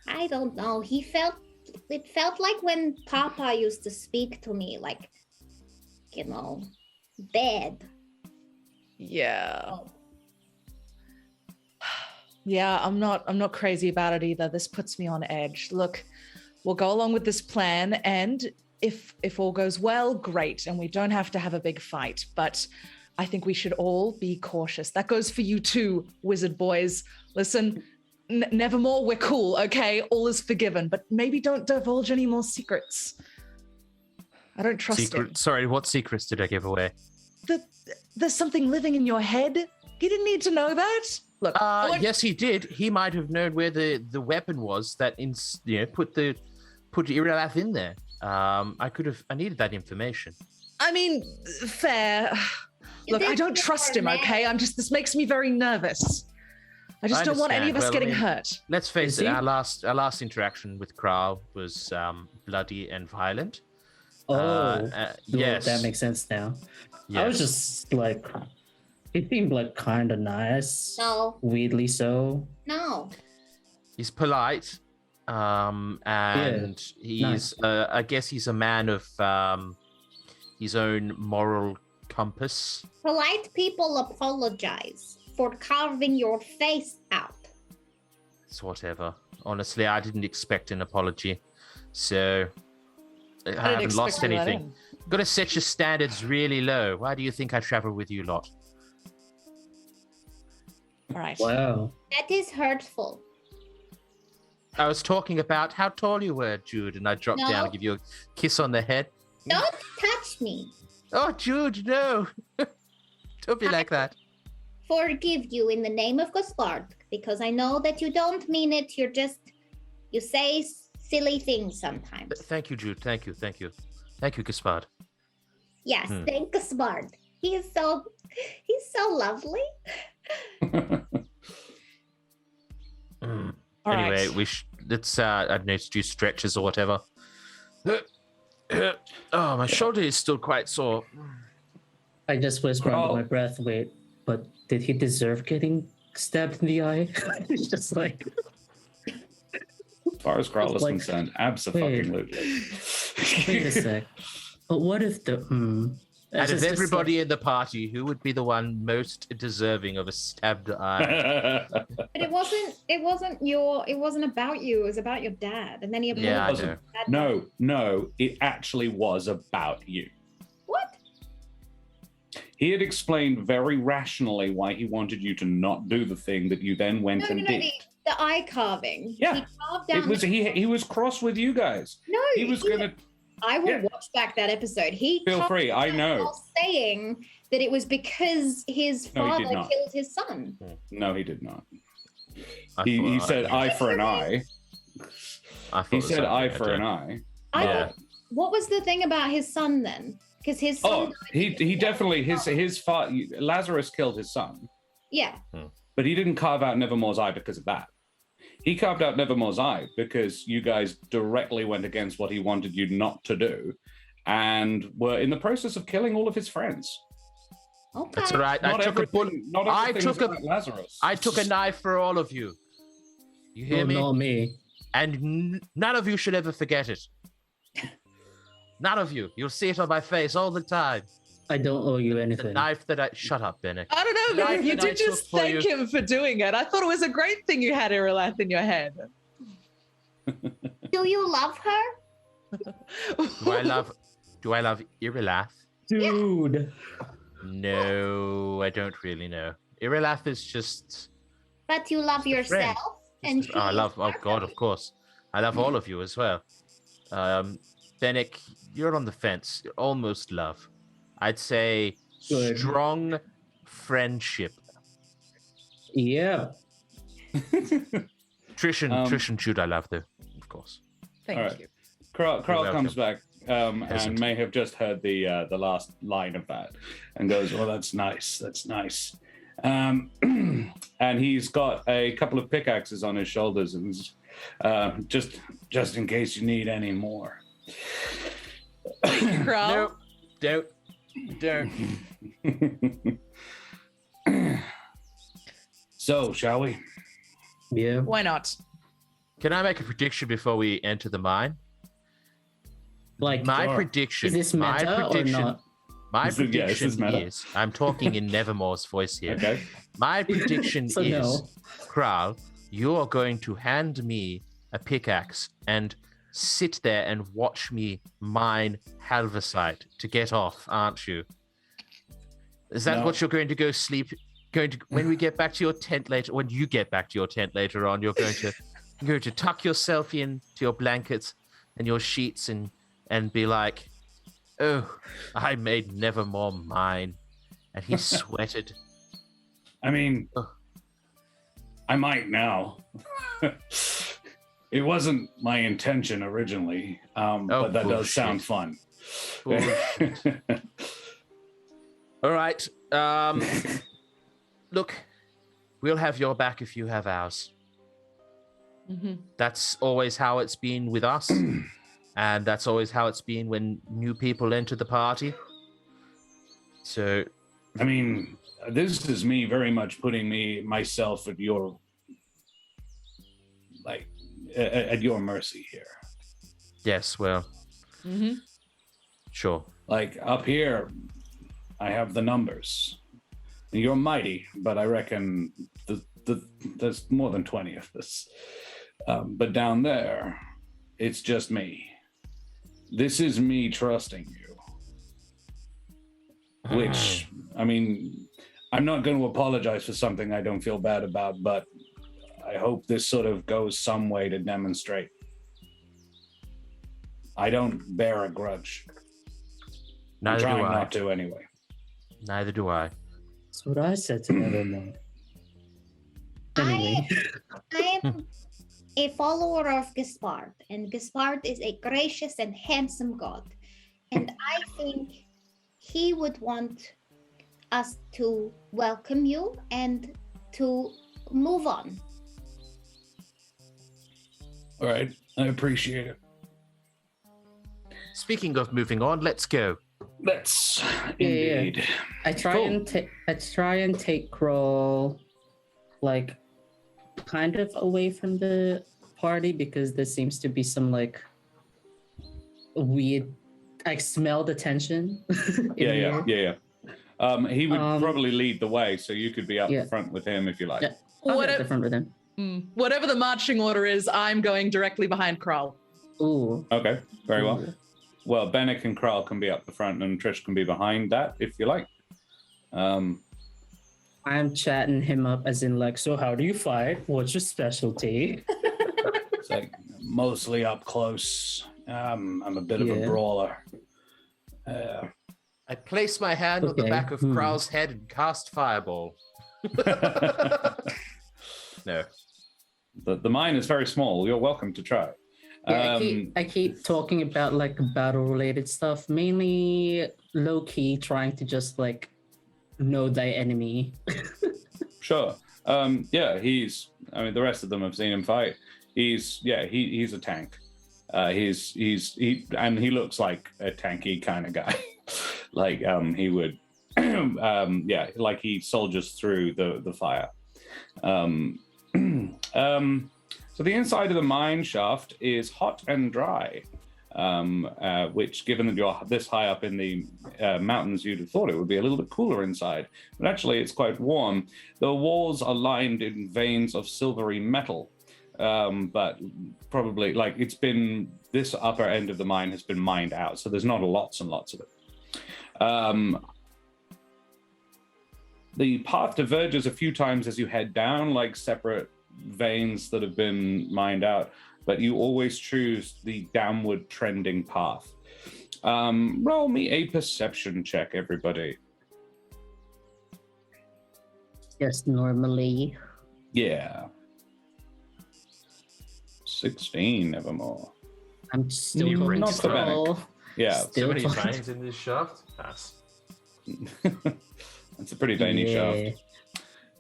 I don't know. It felt like when Papa used to speak to me, like, bad. Yeah. Yeah, I'm not crazy about it either. This puts me on edge. Look, we'll go along with this plan, and if all goes well, great, and we don't have to have a big fight. But I think we should all be cautious. That goes for you too, wizard boys. Listen, Nevermore, we're cool, okay? All is forgiven, but maybe don't divulge any more secrets. I don't trust him. Sorry, what secrets did I give away? There's something living in your head. He didn't need to know that. Look. Yes, he did. He might have known where the weapon was that put Irelath in there. I needed that information. I mean, fair. Look, I don't trust him, okay? This makes me very nervous. I just don't want any of us getting hurt. Let's face it, our last interaction with Kral was bloody and violent. Yes. That makes sense now. Yes. I was just like, he seemed like kind of nice. No. Weirdly so. No. He's polite. And he's, nice. I guess he's a man of his own moral compass. Polite people apologize for carving your face out. It's whatever. Honestly, I didn't expect an apology. So I haven't lost anything. Got to set your standards really low. Why do you think I travel with you lot? All right. Wow. That is hurtful. I was talking about how tall you were, Jude, and I dropped down and give you a kiss on the head. Don't touch me. Oh, Jude, no. Don't be like that. Forgive you in the name of Gaspard, because I know that you don't mean it. You say silly things sometimes. Thank you, Jude. Thank you, Gaspard. Yes, thank Gaspard. He's so lovely. Anyway, let's I don't know, do stretches or whatever. Oh, my shoulder is still quite sore. I just whispered under my breath, wait, but did he deserve getting stabbed in the eye? It's just like... As far as Kral is concerned, absolutely. Wait a sec. But what if out of everybody in the party, who would be the one most deserving of a stabbed eye? But it wasn't about you. It was about your dad. And then he apologized. Yeah, I know. No, it actually was about you. What? He had explained very rationally why he wanted you to not do the thing that you then went and did. The eye carving. Yeah. He carved down he was cross with you guys. No, he was gonna. I will watch back that episode. Feel free. I know. Saying that it was because his father killed his son. No, he did not. He said eye for an eye. He said eye for an eye. What was the thing about his son then? Because his son. He definitely his father Lazarus killed his son. Yeah. But he didn't carve out Nevermore's eye because of that. He carved out Nevermore's eye because you guys directly went against what he wanted you not to do and were in the process of killing all of his friends. Okay. That's right. I took Lazarus. I took a knife for all of you. You hear me? Not me. And none of you should ever forget it. None of you. You'll see it on my face all the time. I don't owe you anything. The knife that I... Shut up, Benneck. I don't know, but you did just thank him for doing it. I thought it was a great thing you had Irelath in your head. Do you love her? Do I love Irelath? Dude. No, I don't really know. Irelath is just... But you love yourself. And I love... Oh, God, of course. I love all of you as well. Benneck, you're on the fence. You're almost love. I'd say Good. strong friendship. Yeah. Trish and Jude, I love though, of course. Thank All right. you. Carl comes back and Peasant. may have just heard the last line of that and goes, "Well, that's nice. That's nice." And he's got a couple of pickaxes on his shoulders, and just in case you need any more. Crow. Nope. Don't. So, shall we? Yeah. Why not? Can I make a prediction before we enter the mine? Like, My Sure. prediction. is this my meta or prediction. not? My This is- yeah, this prediction is meta. is. I'm talking in Nevermore's voice here. Okay. My prediction So is, no. Kral, you are going to hand me a pickaxe and sit there and watch me mine halversite to get off, aren't you? Is that No. what you're going to go sleep? When we get back to your tent later, when you get back to your tent later on, you're going to tuck yourself in to your blankets and your sheets and be like, "Oh, I made Nevermore mine," and he sweated. I mean, Ugh. I might now. It wasn't my intention originally, but that does bullshit. sound fun. Bullshit. All right. Look, we'll have your back if you have ours. Mhm. That's always how it's been with us. And that's always how it's been when new people enter the party. So, I mean, this is me very much putting myself at your at your mercy here. yes, well, Mhm. sure. Like up here, I have the numbers. You're mighty, but I reckon there's more than 20 of us. But down there, it's just me. This is me trusting you. Which, I mean, I'm not going to apologize for something I don't feel bad about, but I hope this sort of goes some way to demonstrate I don't bear a grudge. I'm Neither do trying I. not to anyway. Neither do I. That's what I said to Nevermore. Anyway. I am a follower of Gaspard, and Gaspard is a gracious and handsome god. And I think he would want us to welcome you and to move on. All right, I appreciate it. Speaking of moving on, let's go. Let's Yeah. indeed. I try and take Kroll like kind of away from the party because there seems to be some like weird I smell the tension. in the air. Yeah. He would Um, probably lead the way, so you could be up yeah. front with him if you like. Yeah. I'll What get if- the front with him. Whatever the marching order is, I'm going directly behind Kral. Ooh. Okay, very well. Ooh. Well, Benneck and Kral can be up the front, and Trish can be behind that if you like. I'm chatting him up as in like, so how do you fight? What's your specialty? It's like mostly up close. I'm a bit of a Yeah. brawler. I place my hand on the Okay, back of Kral's head and cast Fireball. No. The mine is very small. You're welcome to try. Yeah, I keep talking about like battle related stuff, mainly low key trying to just like know thy enemy. Sure. The rest of them have seen him fight. He's a tank. He looks like a tanky kind of guy. Like he would like he soldiers through the fire. So the inside of the mine shaft is hot and dry, which, given that you're this high up in the mountains, you'd have thought it would be a little bit cooler inside. But actually, it's quite warm. The walls are lined in veins of silvery metal, but probably like it's been this upper end of the mine has been mined out, so there's not lots and lots of it. The path diverges a few times as you head down, like separate veins that have been mined out. but you always choose the downward trending path. Roll me a perception check, everybody. Just normally. Yeah. 16, Nevermore. I'm still You going knocked to the Benneck. roll. Yeah. So many Still- veins in this shaft. That's It's a pretty veiny shaft.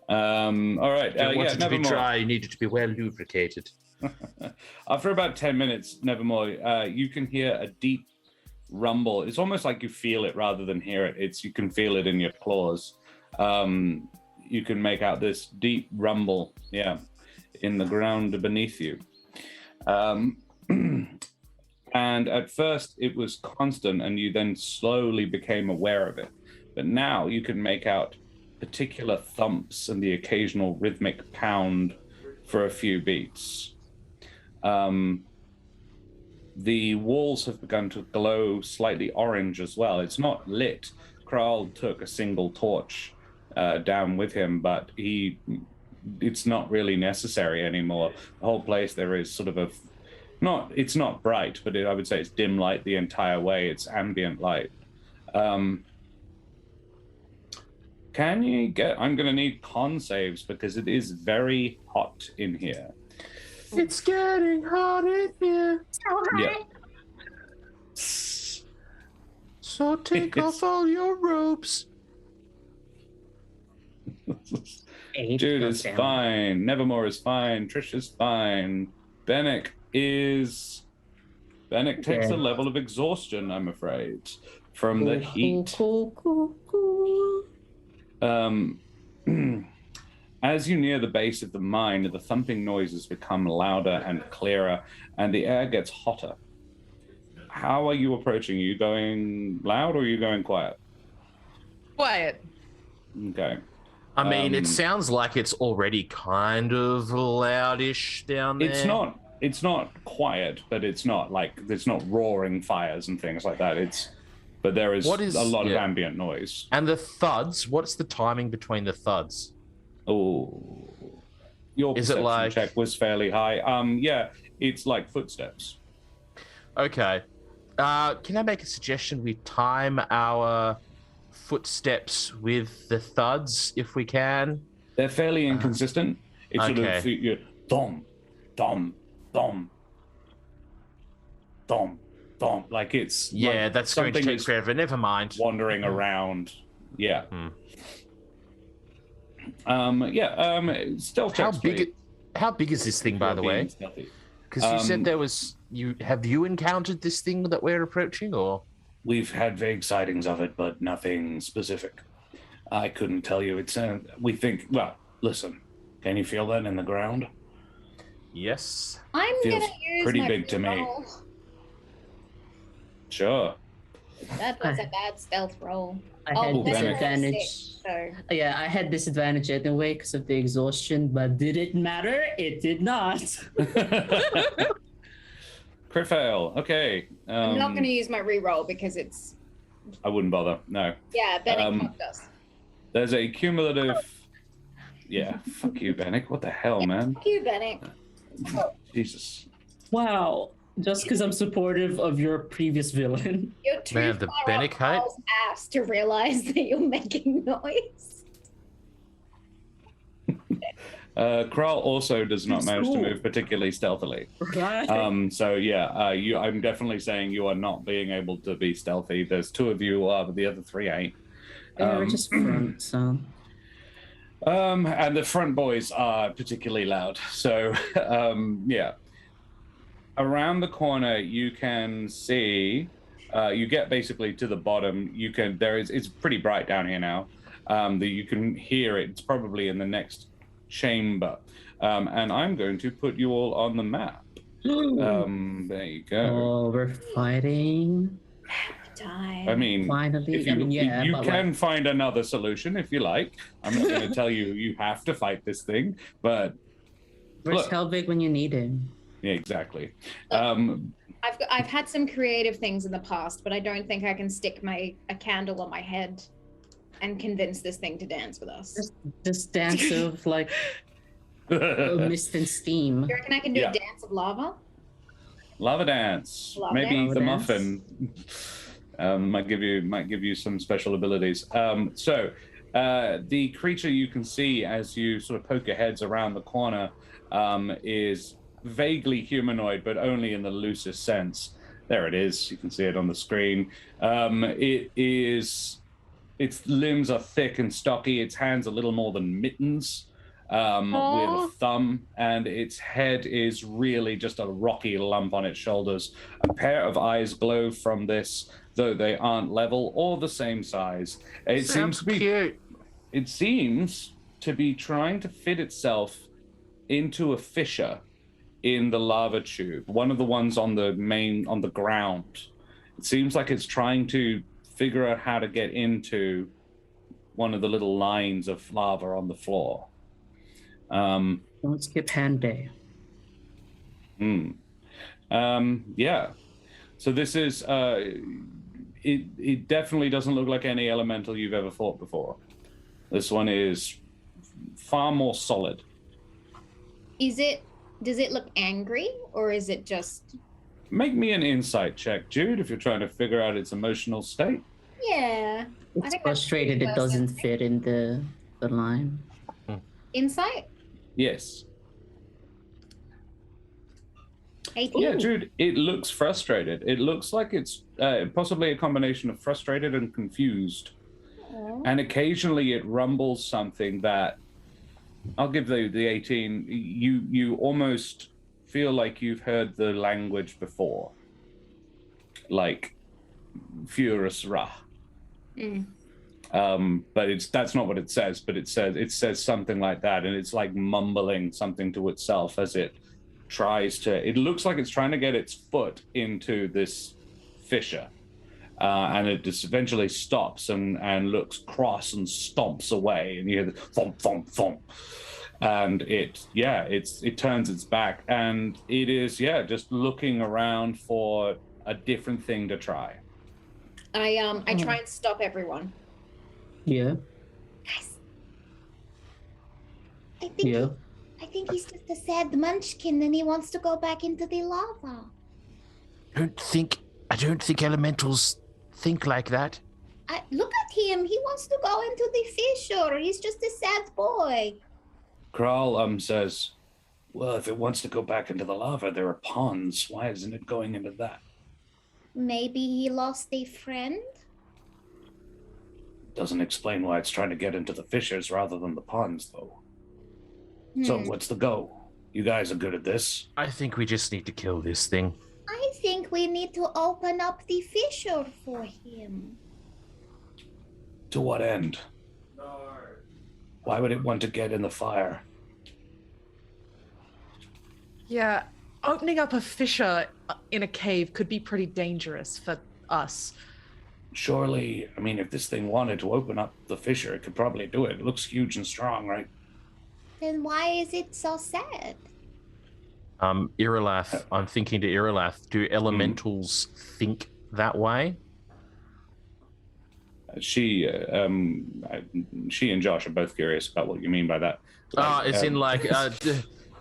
All right. If you want it to be Nevermore. dry, you need it to be well lubricated. After about 10 minutes, Nevermore, you can hear a deep rumble. It's almost like you feel it rather than hear it. You can feel it in your claws. You can make out this deep rumble, in the ground beneath you. And at first it was constant, and you then slowly became aware of it. But now you can make out particular thumps and the occasional rhythmic pound for a few beats. The walls have begun to glow slightly orange as well. It's not lit. Kral took a single torch down with him, but it's not really necessary anymore. The whole place, there is sort of it's not bright, but I would say it's dim light the entire way. It's ambient light. Can you get, I'm going to need con saves because it is very hot in here. It's getting hot in here. Yeah. So take off all your robes. Jude is Damn. fine. Nevermore is fine. Trish is fine. Benneck takes a level of exhaustion, I'm afraid, from the heat. Cool. As you near the base of the mine, the thumping noises become louder and clearer, and the air gets hotter. How are you approaching? Are you going loud or are you going quiet? Quiet. Okay. I mean, it sounds like it's already kind of loudish down there. It's not quiet, but it's not roaring fires and things like that. But there is a lot of ambient noise. And the thuds, what's the timing between the thuds? Oh, your Is it perception like- check was fairly high. Yeah, it's like footsteps. Okay. Can I make a suggestion? We time our footsteps with the thuds if we can. They're fairly inconsistent. It's sort of you dom, dom, dom, dom, dom. Like it's like that's going to something take is forever. Never mind. wandering around. Yeah. Stealth How checks, big? please. How big is this thing, by You're the being way? stealthy. Because you said there was. Have you encountered this thing that we're approaching, or? We've had vague sightings of it, but nothing specific. I couldn't tell you. It's we think. Well, listen. Can you feel that in the ground? Yes. I'm Feels gonna use pretty my big to me. reroll. Sure. That was a bad stealth roll. I Oh, had that's a disadvantage. 6, so Yeah, I had disadvantage anyway because of the exhaustion, but did it matter? It did not. Crit fail. Okay. I'm not going to use my reroll because it's I wouldn't bother. No. Benneck fucked us. There's a cumulative. Yeah. Fuck you, Benneck. What the hell, man? Fuck you, Benneck. Jesus. Wow. Just because I'm supportive of your previous villain. You're too Man, the far Benneck up height? Carl's ass to realize that you're making noise. Kral also does not That's manage cool. to move particularly stealthily. Right. I'm definitely saying you are not being able to be stealthy. There's 2 of you, but the other 3 ain't. Yeah, we're just front, so. And the front boys are particularly loud. So, around the corner, you can see. You get basically to the bottom. It's pretty bright down here now. That you can hear it. It's probably in the next chamber. And I'm going to put you all on the map. There you go. Oh, we're fighting. Time. I mean, Finally. if you, you but can find another solution if you like. I'm not going to tell you have to fight this thing, but where's look. Helvig when you need him? Yeah, exactly. I've had some creative things in the past, but I don't think I can stick a candle on my head and convince this thing to dance with us. This dance of like mist and steam. You reckon I can do Yeah. a dance of lava? Lava dance. Lava Maybe dance. the Lava muffin might give you some special abilities. The creature you can see as you sort of poke your heads around the corner is vaguely humanoid, but only in the loosest sense. There it is. You can see it on the screen. Its limbs are thick and stocky. Its hands a little more than mittens, with a thumb, and its head is really just a rocky lump on its shoulders. A pair of eyes glow from this, though they aren't level or the same size. It seems to be cute. It seems to be trying to fit itself into a fissure in the lava tube, one of the ones on the ground. It seems like it's trying to figure out how to get into one of the little lines of lava on the floor. Don't skip hand day. Yeah. So this is it definitely doesn't look like any elemental you've ever fought before. This one is far more solid. Does it look angry, or is it just... Make me an insight check, Jude, if you're trying to figure out its emotional state. Yeah. I It's think that's frustrated pretty it close, doesn't isn't it? fit in the line. Insight? Yes. 18. Yeah, Jude, it looks frustrated. It looks like it's possibly a combination of frustrated and confused. Aw. And occasionally it rumbles something that, I'll give the 18, you almost feel like you've heard the language before. Like, Furus Ra. But that's not what it says, but it says something like that, and it's like mumbling something to itself as it tries to, it looks like it's trying to get its foot into this fissure. And it just eventually stops and looks cross and stomps away, and you hear the thump, thump, thump. And it turns its back, and it is, just looking around for a different thing to try. I try and stop everyone. Yeah. Guys, Yeah. I think he's just a sad munchkin and he wants to go back into the lava. I don't think elementals think like that. Look at him. He wants to go into the fissure. He's just a sad boy. Kral says, well, if it wants to go back into the lava, there are ponds. Why isn't it going into that? Maybe he lost a friend? Doesn't explain why it's trying to get into the fissures rather than the ponds, though. So what's the go? You guys are good at this. I think we just need to kill this thing. I think we need to open up the fissure for him. To what end? Why would it want to get in the fire? Yeah, opening up a fissure in a cave could be pretty dangerous for us. Surely, I mean, if this thing wanted to open up the fissure, it could probably do it. It looks huge and strong, right? Then why is it so sad? Irilath, I'm thinking to Irilath, do elementals think that way? She and Josh are both curious about what you mean by that. It's in like,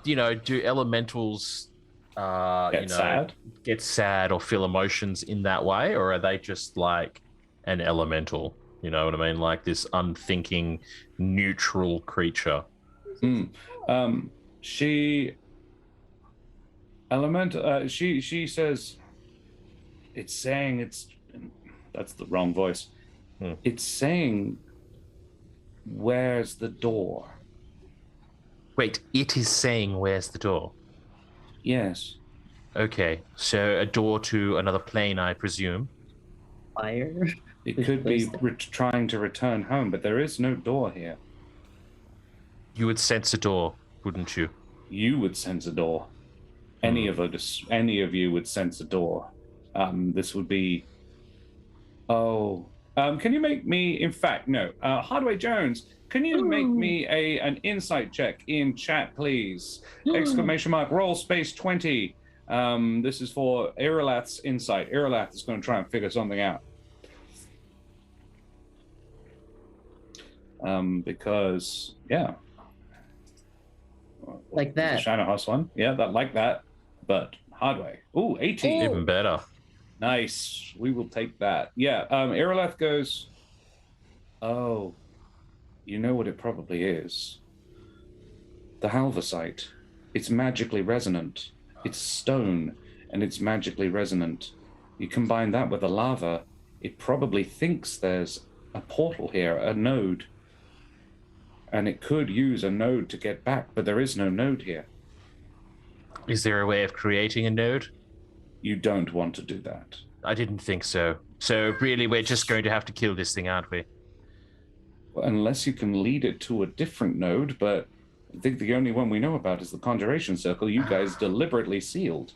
do elementals, sad? get sad or feel emotions in that way, or are they just like an elemental? You know what I mean? Like this unthinking, neutral creature. She says, it's saying that's the wrong voice. It's saying, where's the door? Wait, it is saying, where's the door? Yes. Okay, so a door to another plane, I presume. Fire. It could be trying to return home, but there is no door here. You would sense a door, wouldn't you? You would sense a door. Any of you would sense a door. This would be... can you make me... In fact, no. Hardway Jones, can you make me an insight check in chat, please? Exclamation mark, roll space 20. This is for Irilath's insight. Irilath is going to try and figure something out. Because, Like that. Shiner House one. Yeah, like that. But Hard way. Ooh, 18. Even better. Nice. We will take that. Yeah. Irileth goes, oh, you know what it probably is. The halversite. It's magically resonant. It's stone, and it's magically resonant. You combine that with the lava, it probably thinks there's a portal here, a node. And it could use a node to get back, but there is no node here. Is there a way of creating a node? You don't want to do that. I didn't think so. So really, we're just going to have to kill this thing, aren't we? Well, unless you can lead it to a different node, but I think the only one we know about is the Conjuration Circle you guys deliberately sealed.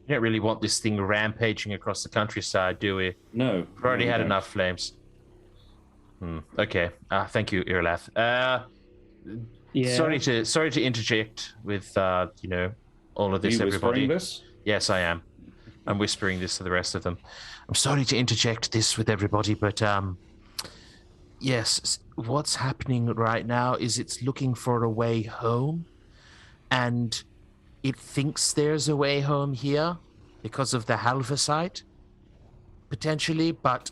We don't really want this thing rampaging across the countryside, do we? No. We've already no, had we don't. enough flames. Okay. Thank you, Irlath. Yeah. Sorry to interject with all of this, Are you everybody. whispering this? Yes, I am. I'm whispering this to the rest of them. I'm sorry to interject this with everybody, but yes, what's happening right now is it's looking for a way home, and it thinks there's a way home here because of the halversite, potentially, but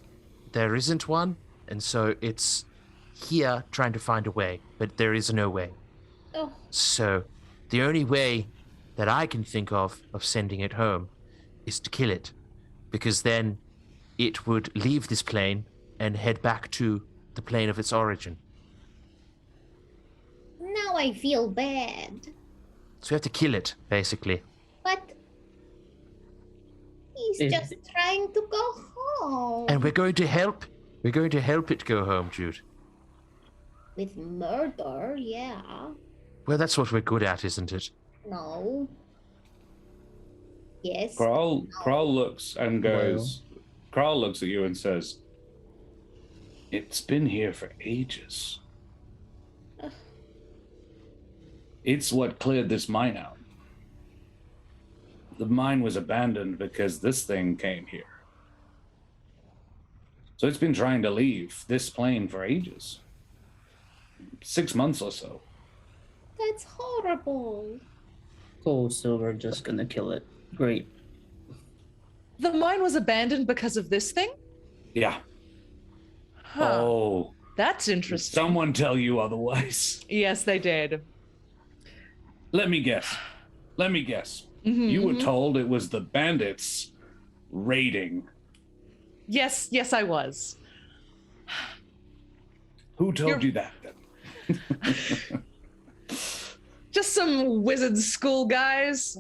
there isn't one, and so it's here trying to find a way, but there is no way. Oh. So the only way that I can think of sending it home is to kill it, because then it would leave this plane and head back to the plane of its origin. Now I feel bad. So we have to kill it, basically. But he's just trying to go home. And we're going to help it go home, Jude. With murder, yeah. Well, that's what we're good at, isn't it? No. Yes. Kral looks and goes, Kral looks at you and says, it's been here for ages. Ugh. It's what cleared this mine out. The mine was abandoned because this thing came here. So it's been trying to leave this plane for ages. 6 months or so. That's horrible. Cool, so we're just gonna kill it. Great. The mine was abandoned because of this thing? Yeah. Huh. Oh, That's interesting. someone tell you otherwise. Yes, they did. Let me guess. Mhm, You were mhm. told it was the bandits raiding. Yes, I was. Who told You're- you that then? Just some wizard school guys.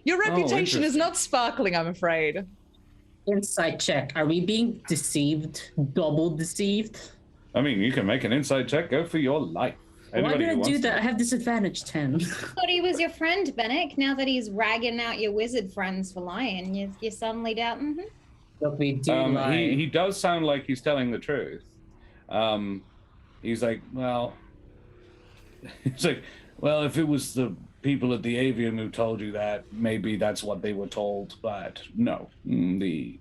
Your reputation is interesting. not sparkling, I'm afraid. Insight check. Are we being deceived? Double deceived? I mean, you can make an inside check. Go for your life. Why Anybody did who I wants do to. that? I have disadvantage 10. Thought he was your friend, Benneck. Now that he's ragging out your wizard friends for lying, you're suddenly doubting him? But we do lie. He does sound like he's telling the truth. He's like, well, if it was the people at the Avium who told you that, maybe that's what they were told. But no, the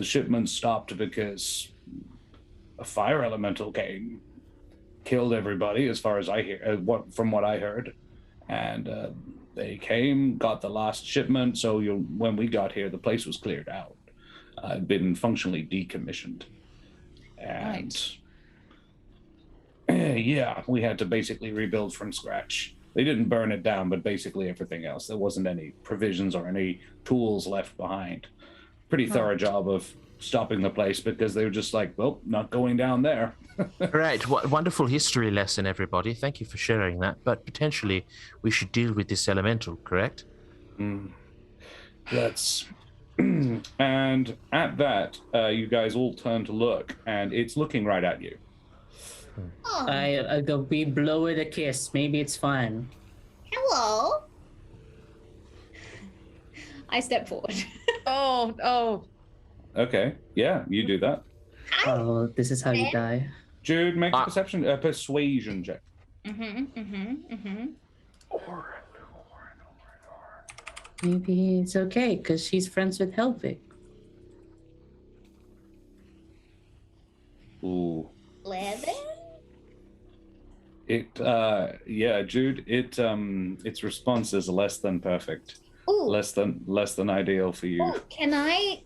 shipment stopped because a fire elemental came, killed everybody, as far as I hear, from what I heard, and they came, got the last shipment. So when we got here, the place was cleared out, been functionally decommissioned, and yeah, we had to basically rebuild from scratch. They didn't burn it down, but basically everything else. There wasn't any provisions or any tools left behind. Pretty thorough job of stopping the place, because they were just like, well, not going down there. Right. Wonderful history lesson, everybody. Thank you for sharing that. But potentially, we should deal with this elemental, correct? Let's. And at that, you guys all turn to look, and it's looking right at you. Oh, I go, we blow it a kiss. Maybe it's fine. hello. I step forward. Oh. Okay, yeah, you do that. Oh, this is how you die. Jude, make a persuasion check. Maybe it's okay because she's friends with Helvig. Ooh. 11? Yeah, Jude. Its response is less than perfect. Ooh, Less than ideal for you. ooh, can I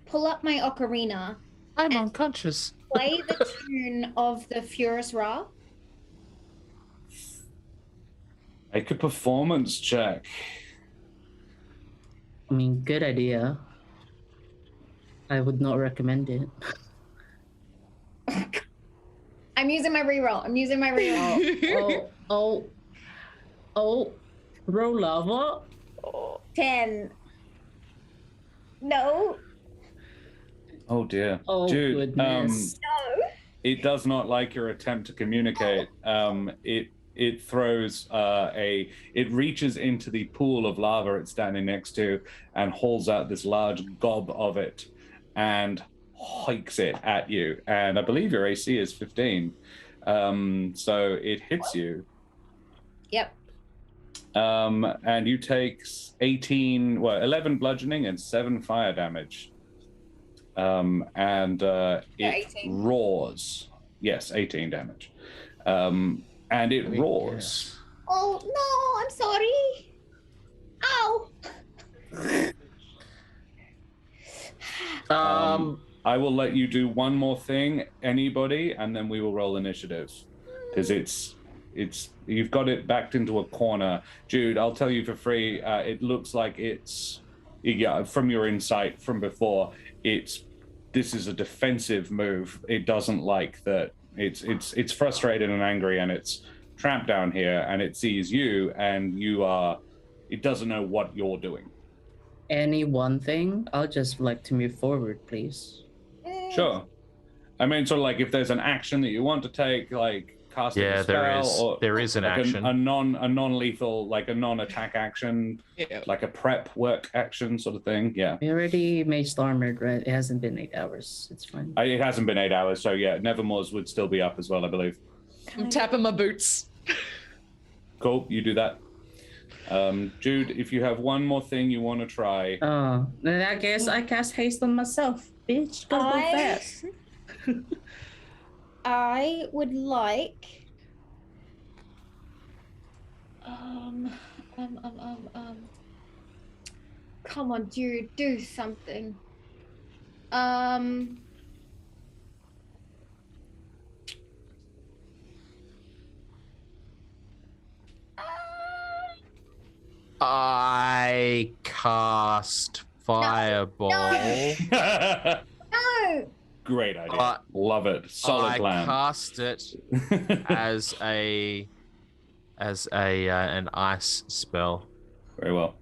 pull up my ocarina, I'm unconscious. play the tune of the Furious Ra? Make a performance check. I mean, good idea. I would not recommend it. I'm using my reroll. Oh, throw lava? 10. No. Oh dear. Oh, Jude, goodness. No. it does not like your attempt to communicate. It throws it reaches into the pool of lava it's standing next to and hauls out this large gob of it and hikes it at you. And I believe your AC is 15. So it hits you. Yep. And you take 11 bludgeoning and 7 fire damage. And it 18. roars. Yes, 18 damage. And it roars. Oh no, I'm sorry. Ow. I will let you do one more thing, anybody, and then we will roll initiative. Because you've got it backed into a corner. Jude, I'll tell you for free, it looks like from your insight from before, this is a defensive move. It doesn't like that. It's frustrated and angry, and it's trapped down here, and it sees you, and it doesn't know what you're doing. Any one thing? I'll just like to move forward, please. Sure. I mean, sort of like if there's an action that you want to take, like casting a spell, there is an like action. a non-lethal, like a non-attack action, like a prep work action sort of thing. Yeah. We already made armored, right? It hasn't been 8 hours. It's fine. It hasn't been 8 hours, so yeah, Nevermore's would still be up as well, I believe. I'm tapping my boots. Cool, you do that. Jude, if you have one more thing you want to try. Oh, then I guess I cast haste on myself. Bitch, go fast. I would like come on, dude, do something. I cast fireball. No. Great idea. Love it. Solid plan. I cast it as an ice spell. Very well.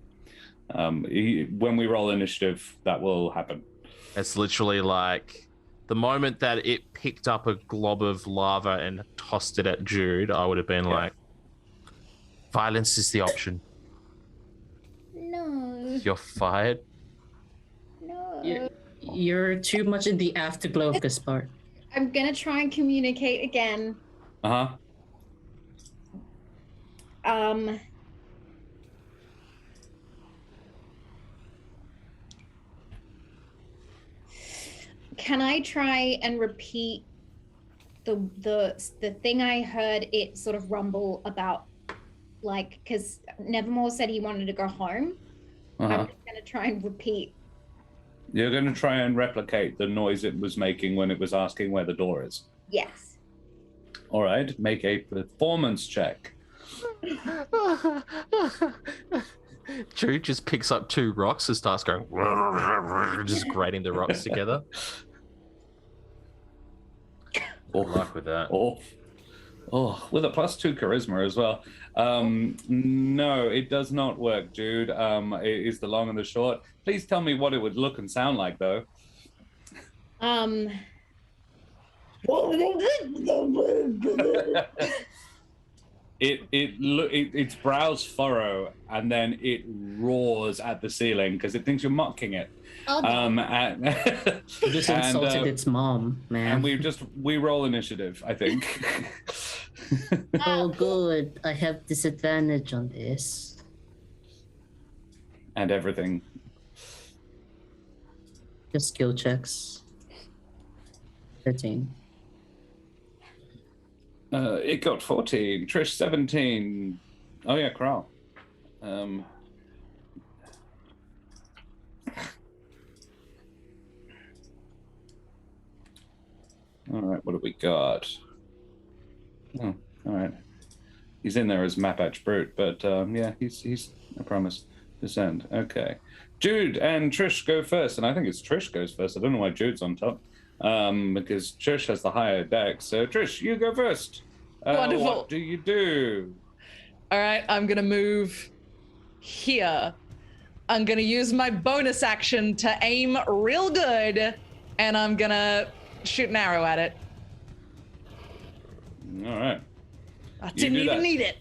When we roll initiative, that will happen. It's literally like the moment that it picked up a glob of lava and tossed it at Jude, I would have been like, violence is the option. No. You're fired. No. You're too much in the afterglow, Gaspar. I'm gonna try and communicate again. Uh-huh. Can I try and repeat the thing I heard it sort of rumble about, like, because Nevermore said he wanted to go home. Uh-huh. I'm just gonna try and repeat. You're going to try and replicate the noise it was making when it was asking where the door is. Yes. All right, make a performance check. Jude just picks up 2 rocks and starts going, just grating the rocks together. Good luck with that. Oh, with a +2 charisma as well. No, it does not work, Jude. It is the long and the short. Please tell me what it would look and sound like, though. Its brows furrow, and then it roars at the ceiling because it thinks you're mocking it. Oh, You just insulted its mom, man. And we roll initiative, I think. Oh, good. I have disadvantage on this. And everything. Just skill checks. 13. It got 14. Trish 17. Oh yeah, Kral. All right, what do we got? Oh, all right. He's in there as Mapatch Brute, but yeah, he's. I promise. Descend. Okay. Jude and Trish go first, and I think it's Trish goes first. I don't know why Jude's on top, because Trish has the higher dex. So Trish, you go first. Wonderful. What do you do? All right, I'm gonna move here. I'm gonna use my bonus action to aim real good, and I'm gonna shoot an arrow at it. All right. I didn't even need it.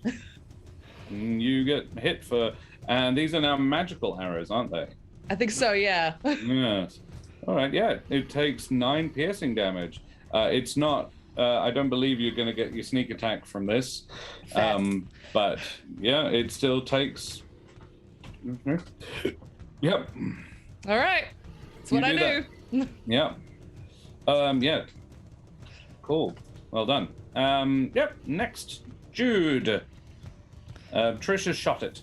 You get hit for, and these are now magical arrows, aren't they? I think so, yeah. Yes. All right. Yeah. It takes 9 piercing damage. It's not. I don't believe you're going to get your sneak attack from this. But yeah, it still takes. Yep. All right. That's what I do. Yeah. Yeah. Cool. Well done. Yep. Next, Jude. Trish has shot it.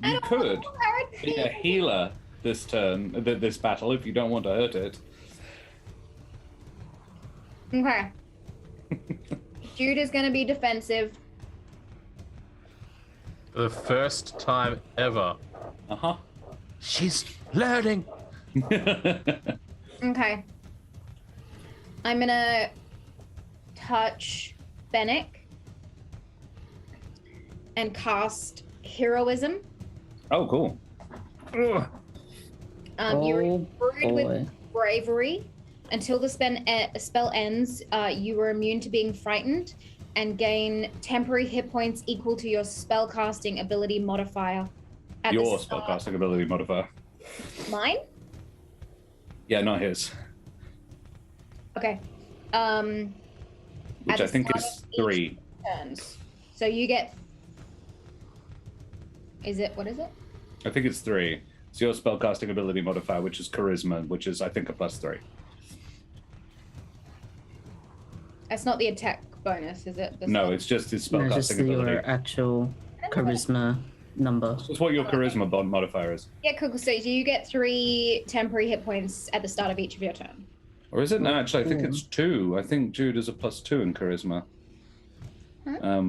You could be a healer this turn, this battle, if you don't want to hurt it. Okay. Jude is going to be defensive. For the first time ever. Uh-huh. She's learning. Okay. I'm going to touch Benneck and cast Heroism. Oh, cool. Ugh. You're imbued with bravery. Until the spell ends, you are immune to being frightened and gain temporary hit points equal to your spellcasting ability modifier. Your spellcasting ability modifier. Mine? Yeah, not his. Okay. Which I think is 3. Turns. So you get. What is it? I think it's 3. It's your spellcasting ability modifier, which is charisma, which is, I think, a +3. That's not the attack bonus, is it? No, it's just his spellcasting No, just ability. your actual charisma number. That's what your charisma modifier is. Yeah, cool. So you get 3 temporary hit points at the start of each of your turn. Or is it? No, actually, I think it's 2. I think Jude is a +2 in charisma. Huh?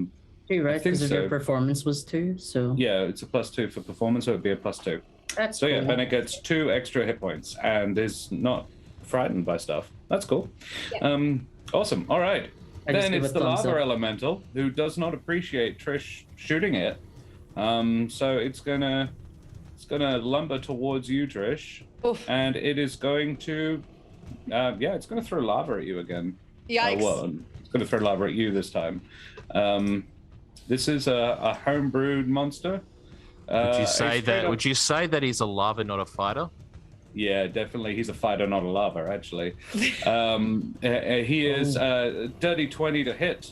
2, right? I think Because so. your performance was 2, so. Yeah, it's a +2 for performance, so it'd be a +2. That's So yeah, cool. Benneck gets 2 extra hit points and is not frightened by stuff. That's cool. Yeah. Awesome. All right. I just Then give it's a the thumbs lava up. elemental who does not appreciate Trish shooting it. So it's gonna lumber towards you, Trish, Oof. and it is going to, it's gonna throw lava at you again. Yikes. Well, it's gonna throw lava at you this time. This is a homebrewed monster. Would you a say straight that? up- Would you say that he's a lava, not a fighter? Yeah, definitely. He's a fighter, not a lava, actually. He is dirty 20 to hit.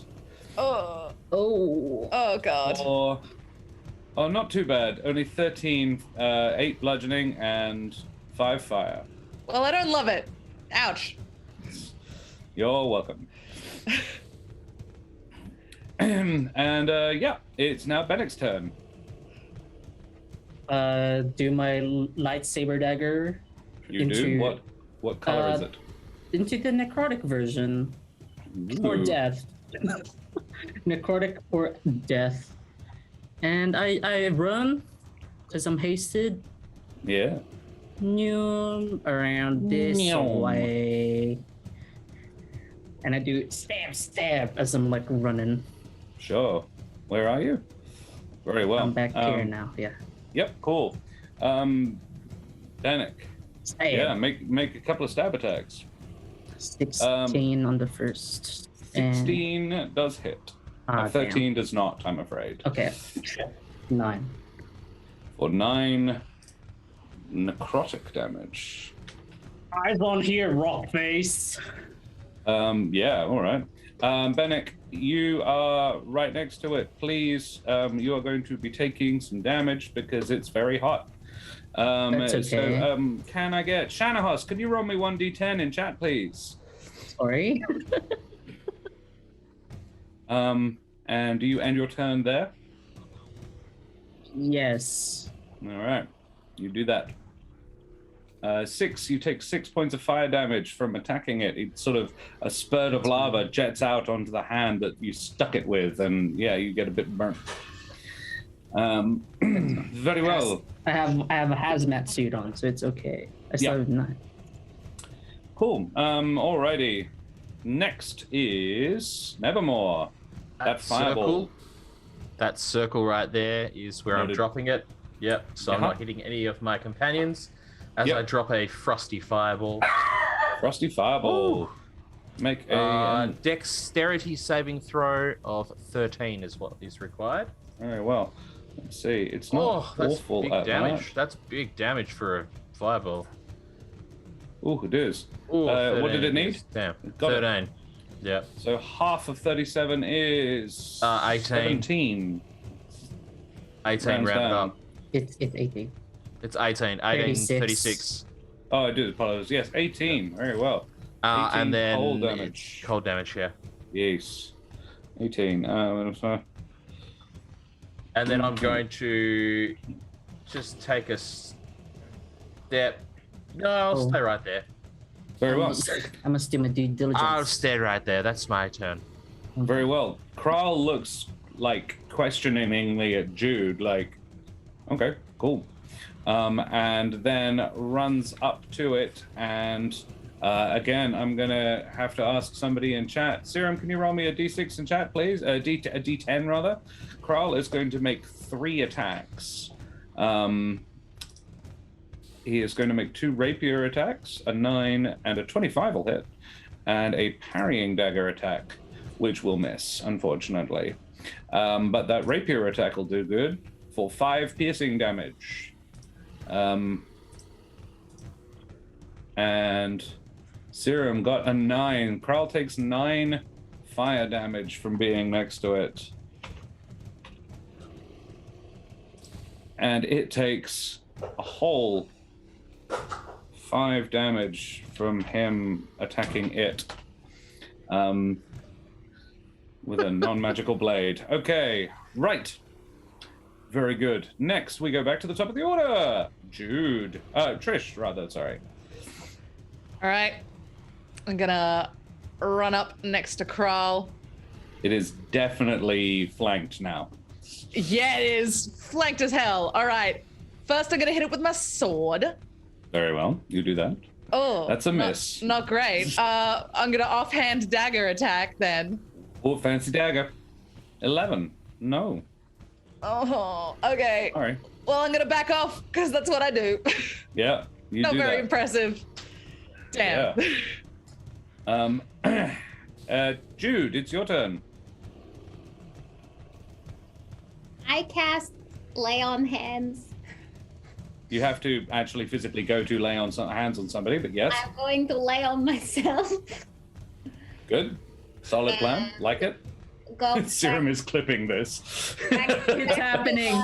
Oh, Oh. God. Or not too bad. Only 13, 8 bludgeoning, and 5 fire. Well, I don't love it. Ouch. You're welcome. And yeah, it's now Benneck's turn. Do my lightsaber dagger You do? Into- What color is it? into the necrotic version. Or Ooh. death. Necrotic or death. And I run because I'm hasted. Yeah. Around this Nyum. way. And I do stab as I'm like running. Sure. Where are you? Very well. I'm back here now, yeah. Yep, cool. Benneck. Stab. Yeah, make a couple of stab attacks. 16 on the first. And- 16 does hit. Ah, 13 does not, I'm afraid. damn. Okay. 9. For 9 necrotic damage. Eyes on here, rock face. Yeah, all right. Benneck, you are right next to it. Please, you are going to be taking some damage because it's very hot. That's okay. So, can I get Shanahos? Could you roll me 1d10 in chat, please? Sorry. And do you end your turn there? Yes. All right, you do that. 6, you take 6 points of fire damage from attacking it. It's sort of a spurt of lava jets out onto the hand that you stuck it with, and yeah, you get a bit burnt. Very well. I have a hazmat suit on, so it's okay. I still have 9. Cool. Alrighty. Next is Nevermore. That fireball. That circle right there is where I'm dropping it. Yep. So I'm Uh-huh. not hitting any of my companions as I drop a frosty fireball. Frosty fireball. Ooh. Make a dexterity saving throw of 13 is what is required. very well. Let's see. It's not that's awful big at damage. that. That's big damage for a fireball. Oh, it is. Ooh, What did 13 it need? is- Damn. Got it. 13. Yeah. So half of 37 is 18. 17. 18 Rounds rounded down. up. It's 18. It's 18. 36. Oh, I do apologize. Yes, 18. Very well. 18 And then cold damage. Cold damage, yeah. Yes. 18. And then I'm going to just take a step. No, I'll stay right there. Very well. I must do my due diligence. I'll stay right there. That's my turn. Very well. Kral looks like questioningly at Jude, like, okay, cool. And then runs up to it. And again, I'm going to have to ask somebody in chat. Serum, can you roll me a d6 in chat, please? A d10, rather. Kral is going to make 3 attacks. He is going to make 2 rapier attacks, a 9 and a 25 will hit, and a parrying dagger attack, which will miss, unfortunately. But that rapier attack will do good for 5 piercing damage. And Serum got a 9. Kral takes 9 fire damage from being next to it. And it takes a whole 5 damage from him attacking it with a non-magical blade. Okay, right. Very good. Next, we go back to the top of the order. Jude. Trish, rather, sorry. All right. I'm gonna run up next to Kral. It is definitely flanked now. Yeah, it is flanked as hell. All right. First, I'm gonna hit it with my sword. Very well, you do that. Oh, That's a miss. Not great. I'm gonna offhand dagger attack then. Oh, fancy dagger. 11. No. Oh, okay. All right. Well, I'm gonna back off because that's what I do. Yeah, you Not do very that. impressive. Damn. Yeah. Jude, it's your turn. I cast Lay on Hands. You have to actually physically go to lay on some hands on somebody, but yes, I'm going to lay on myself. good. Solid plan. Like it. Go Serum is clipping this. It's happening.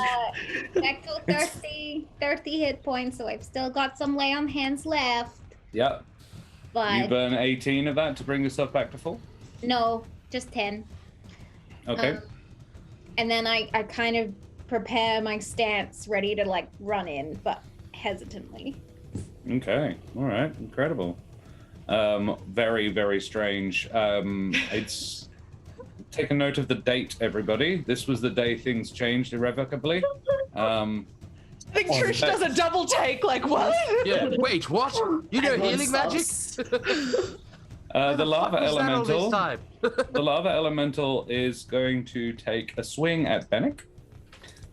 Back to 30 hit points, so I've still got some Lay on Hands left. Yeah. You But burn 18 of that to bring yourself back to full. no, just 10. Okay. And then I kind of prepare my stance, ready to like run in, but hesitantly. Okay. All right. Incredible. Very, very strange. It's take a note of the date, everybody. This was the day things changed irrevocably. I think Trish does a double take. Like what? Yeah. Wait, what? You know healing magic? The lava What was that all this elemental. time? The lava elemental is going to take a swing at Benneck.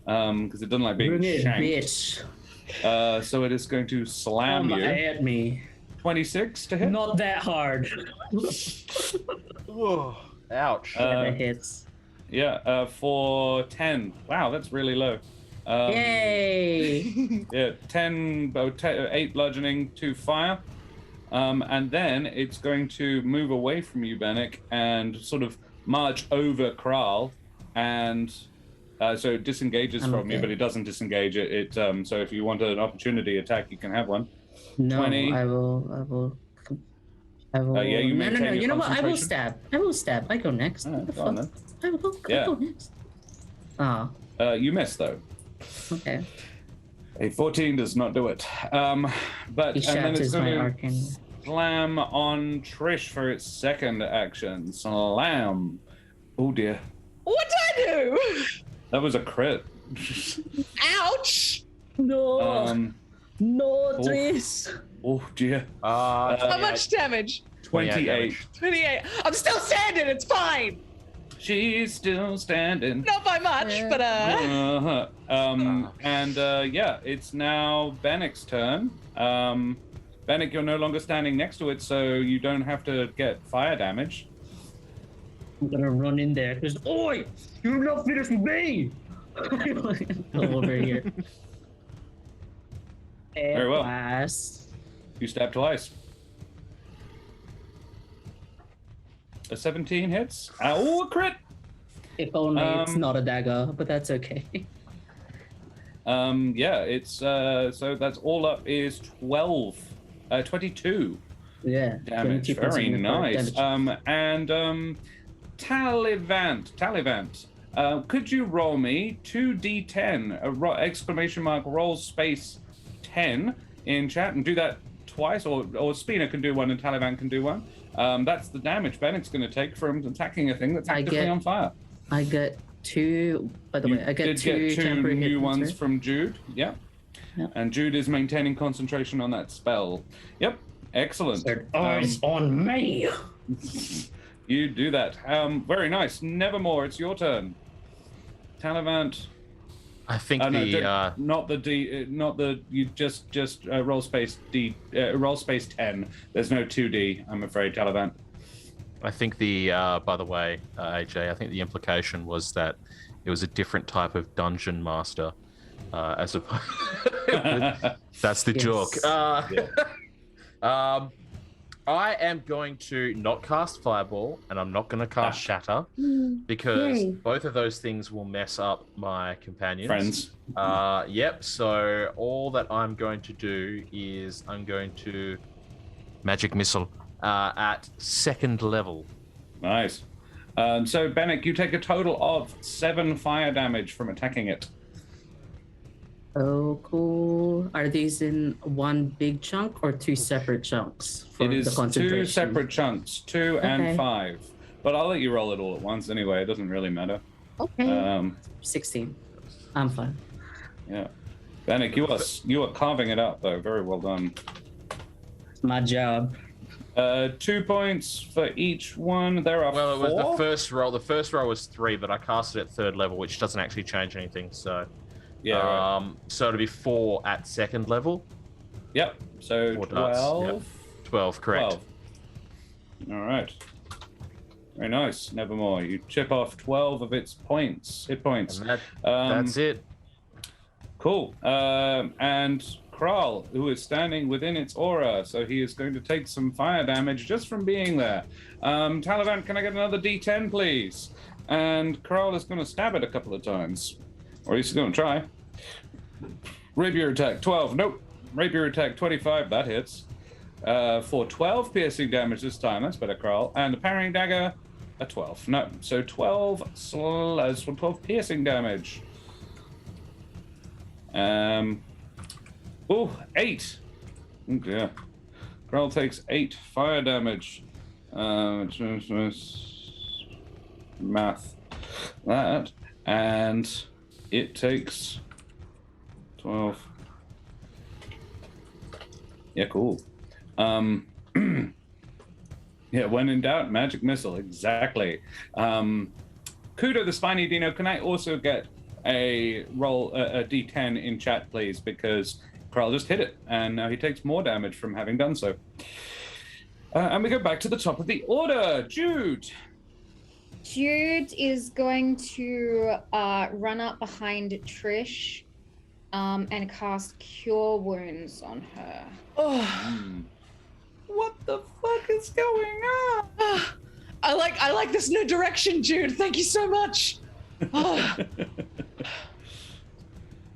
Because it doesn't like being Bring it, shanked. bitch. So it is going to slam Come you. at me. 26 to hit. Not that hard. Ouch. That hits. Yeah, for 10. Wow, that's really low. Yay! Yeah, 8 bludgeoning, 2 fire. And then it's going to move away from you, Benneck, and sort of march over Kral and So it disengages from you, okay. but it doesn't disengage it. So if you want an opportunity attack, you can have one. No, 20. I will. Yeah, you no. maintain your You know what? I will concentration. stab. I go next. Alright, What the go on fuck? then. I will Yeah. go next. Oh, You miss though. okay. A 14 does not do it. But He and then it's shatters my going to arcane. slam on Trish for its second action. Slam. Oh dear, What did I do? that was a crit. Ouch! No, no, oh. Trish. Oh dear. How much damage? 28. 28. I'm still standing. It's fine. She's still standing. Not by much, but Uh-huh. And yeah, it's now Benneck's turn. Benneck, you're no longer standing next to it, so you don't have to get fire damage. I'm gonna run in there. Because, oi, you're not finished with me. Go over here. Very well. Last. You stab twice. A 17 hits. Oh, a crit! If only it's Um, not a dagger, but that's okay. Yeah, it's so that's all up is 22 Yeah. damage. 22 Very consecutive nice. damage. And Talivant, could you roll me 2d10 exclamation mark roll space 10 in chat and do that twice, or Spina can do one and Talivant can do one. That's the damage Benneck's going to take from attacking a thing that's actively on fire. I get 2. By the way, I get did 2 get 2 temporary hit new points, ones right? from Jude. Yeah. Yep. And Jude is maintaining concentration on that spell. Yep. Excellent. Eyes on me. You do that. Very nice. Nevermore, it's your turn. Talivant. I think No, the not the D. Not the. You just roll space D. Roll space 10. There's no 2D. I'm afraid, Talivant. by the way, AJ, I think the implication was that it was a different type of dungeon master, as opposed. That's the Yes. joke. Yeah. I am going to not cast Fireball, and I'm not going to cast Shatter, because Yay. both of those things will mess up my companions. Friends. Yep. So all that I'm going to do is I'm going to Magic Missile at 2nd level. Nice. So Benneck, you take a total of 7 fire damage from attacking it. Oh, cool. Are these in one big chunk or 2 separate chunks? For It is the 2 concentration? separate chunks, 2 Okay. and 5. But I'll let you roll it all at once anyway. It doesn't really matter. Okay. 16. I'm fine. Yeah. Benneck, you are carving it out though. Very well done. It's my job. 2 points for each one. There are Well, it 4. was the first roll. The first roll was 3, but I cast it at 3rd level, which doesn't actually change anything. So, Yeah. Right. so it'll be 4 at 2nd level. Yep. So 4 darts, 12. yep. 12, correct. 12. All right. Very nice. Nevermore. You chip off 12 of its hit points. And that's it. Cool. And Kral, who is standing within its aura, so he is going to take some fire damage just from being there. Talivant, can I get another D10, please? And Kral is going to stab it a couple of times. Or he's going to try. Rapier attack, 12. Nope. Rapier attack, 25. That hits. For 12 piercing damage this time. That's better, Kral. And the parrying dagger, a 12. No. So 12 piercing damage. 8. Oh dear. Kral takes 8 fire damage. Math. That. And it takes 12. Yeah, cool. Yeah, when in doubt, magic missile. Exactly. Kudo the Spiny Dino, can I also get a roll, a D10 in chat, please? Because Kral just hit it, and now he takes more damage from having done so. And we go back to the top of the order. Jude. Jude is going to run up behind Trish and cast Cure Wounds on her. Oh, What the fuck is going on? I like this new direction, Jude. Thank you so much. Oh,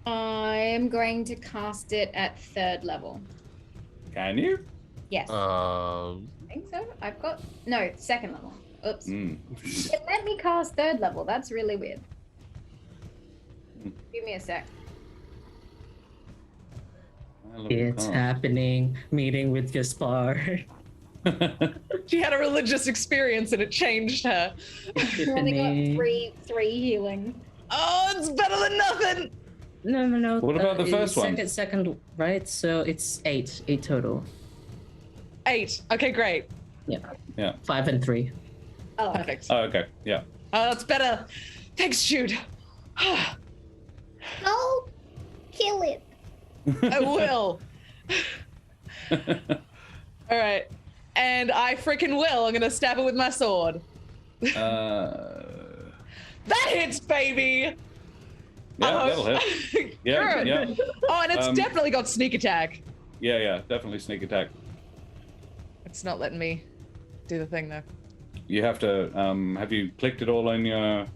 I'm going to cast it at 3rd level. Can you? Yes. I think so. I've got no 2nd level. Oops. It let me cast 3rd level. That's really weird. Give me a sec. It's happening. Meeting with Gaspar. She had a religious experience and it changed her. You only got three healing. Oh, it's better than nothing. No. What about the first one? Second, right? So it's 8 total. 8. Okay, great. Yeah. 5 and 3. Oh, Perfect. Oh, okay. Yeah. Oh, that's better. Thanks, Jude. I'll kill it. I will. All right. And I freaking will. I'm going to stab it with my sword. That hits, baby. Yeah, that'll hit. Yeah, Good. yeah. Oh, and it's definitely got sneak attack. Yeah, definitely sneak attack. It's not letting me do the thing, though. You have to, have you clicked it all on your...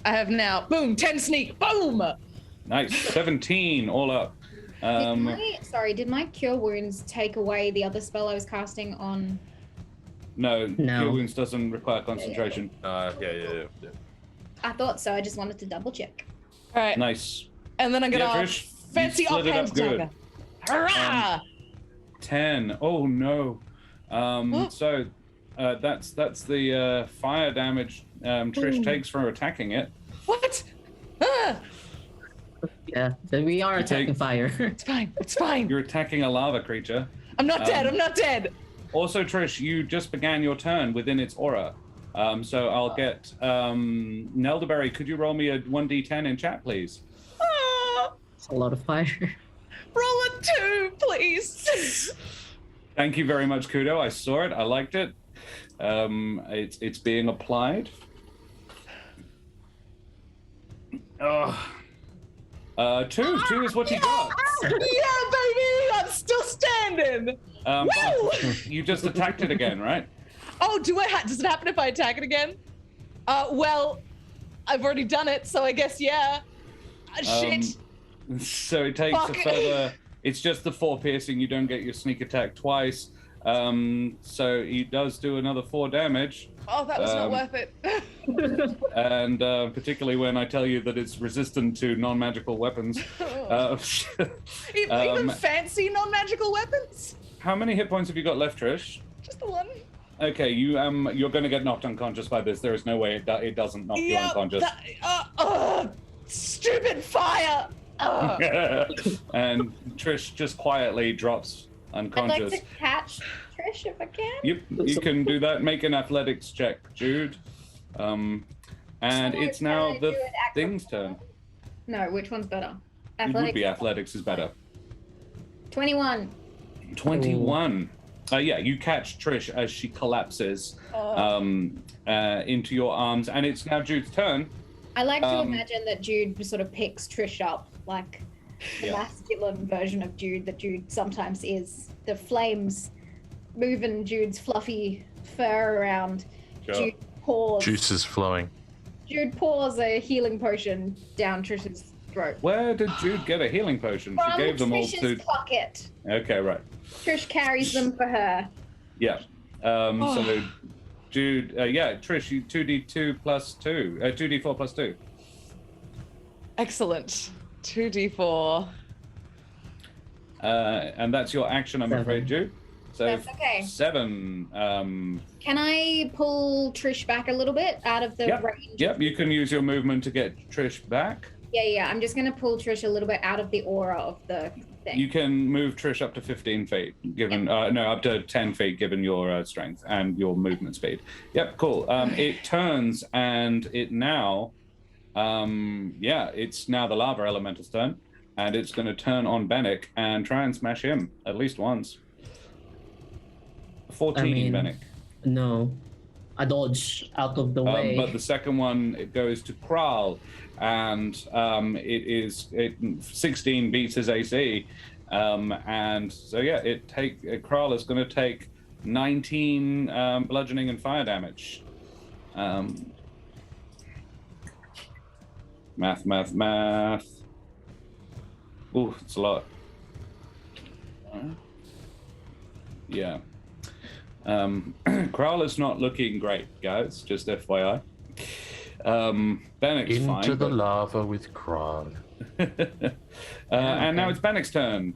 I have now. Boom, 10 sneak. Boom. Nice. 17 all up. Did my cure wounds take away the other spell I was casting on? No. Cure wounds doesn't require concentration. Yeah. I thought so. I just wanted to double check. All right. Nice. And then I'm going to Trish, fancy you split it offhand up good. dagger. Hurrah! 10. Oh no. So that's the fire damage Trish takes from attacking it. What? Ah! Yeah, so we are attacking fire. It's fine. It's fine. You're attacking a lava creature. I'm not dead. I'm not dead. Also, Trish, you just began your turn within its aura. So I'll get Nelderberry. Could you roll me a 1d10 in chat, please? It's a lot of fire. Roll a 2, please. Thank you very much, Kudo. I saw it. I liked it. It's being applied. Two is what you got. Yeah, baby. I'm still standing. You just attacked it again, right? Oh, does it happen if I attack it again? Well, I've already done it, so I guess yeah. Shit. So it takes a further. It's just the 4 piercing. You don't get your sneak attack twice. So he does do another 4 damage. Oh, that was not worth it. And particularly when I tell you that it's resistant to non-magical weapons. Even fancy non-magical weapons? How many hit points have you got left, Trish? Just the 1. Okay, you're going to get knocked unconscious by this. There is no way it doesn't knock you unconscious. Stupid fire! And Trish just quietly drops unconscious. I'd like to catch Trish if I can. You can do that. Make an athletics check, Jude. And it's now the thing's turn. No, which one's better? It would be athletics is better. 21. 21. Yeah, you catch Trish as she collapses into your arms, and it's now Jude's turn. I like to imagine that Jude sort of picks Trish up, like the masculine version of Jude that Jude sometimes is. The flames moving Jude's fluffy fur around. Sure. Jude pours. Juices flowing. Jude pours a healing potion down Trish's throat. Where did Jude get a healing potion? From She gave them all Trish's to. pocket. Okay, right. Trish carries them for her. Yeah. So Jude, Trish, you 2d2 plus 2, 2d4 plus 2. Excellent. 2d4. And that's your action, I'm afraid, Jude. So That's okay. 7. Can I pull Trish back a little bit out of the range? Yep, you can use your movement to get Trish back. Yeah. I'm just going to pull Trish a little bit out of the aura of the thing. You can move Trish up to 15 feet, given up to 10 feet, given your strength and your movement speed. Yep, cool. It turns, and it now, it's now the lava elemental's turn, and it's going to turn on Benneck and try and smash him at least once. 14, Benneck. No, I dodge out of the way. But the second one, it goes to Kral, and 16 beats his AC, and so Kral is going to take 19 bludgeoning and fire damage. Math. Ooh, it's a lot. Yeah. Kral is not looking great, guys. Just FYI. Benneck's fine. Into the lava with Kral. And now it's Benneck's turn.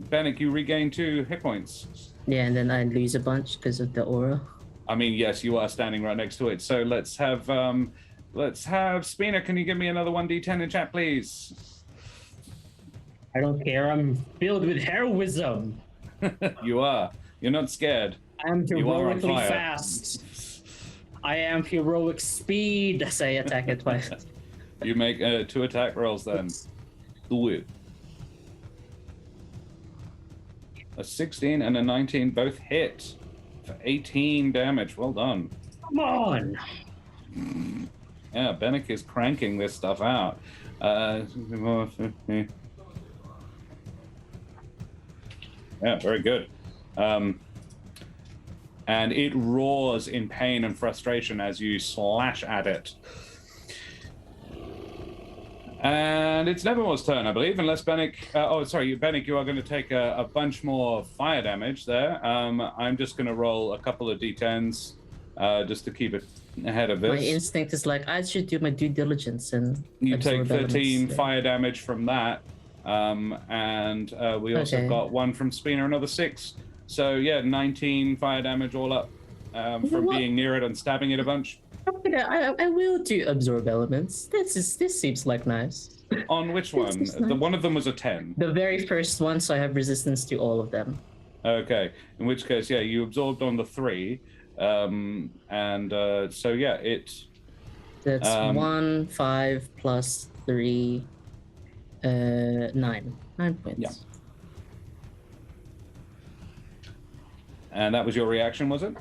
Benneck, you regain 2 hit points. Yeah, and then I lose a bunch because of the aura. I mean, yes, you are standing right next to it. So let's have Spina. Can you give me another 1d10 in chat, please? I don't care. I'm filled with heroism. You are. You're not scared. I'm You are on heroically fire. fast. I am heroic speed. So I attack it twice. You make 2 attack rolls then. Do it. A 16 and a 19 both hit for 18 damage. Well done. Come on. Yeah, Benneck is cranking this stuff out. Yeah, very good. And it roars in pain and frustration as you slash at it. And it's Nevermore's turn, I believe, unless Benneck... Benneck, you are going to take a bunch more fire damage there. I'm just going to roll a couple of d10s just to keep it ahead of this. My instinct is like, I should do my due diligence and... You take absorb 13 elements. fire damage from that. And we also Okay. got 1 from Spina, another 6. So, yeah, 19 fire damage all up from what? being near it and stabbing it a bunch. I will do absorb elements. This seems like nice. On which one? This is nice. One of them was a 10. The very first one, so I have resistance to all of them. Okay. In which case, yeah, you absorbed on the 3. So, yeah, it... That's 1, 5 plus 3, 9. 9 points. Yeah. And that was your reaction, was it?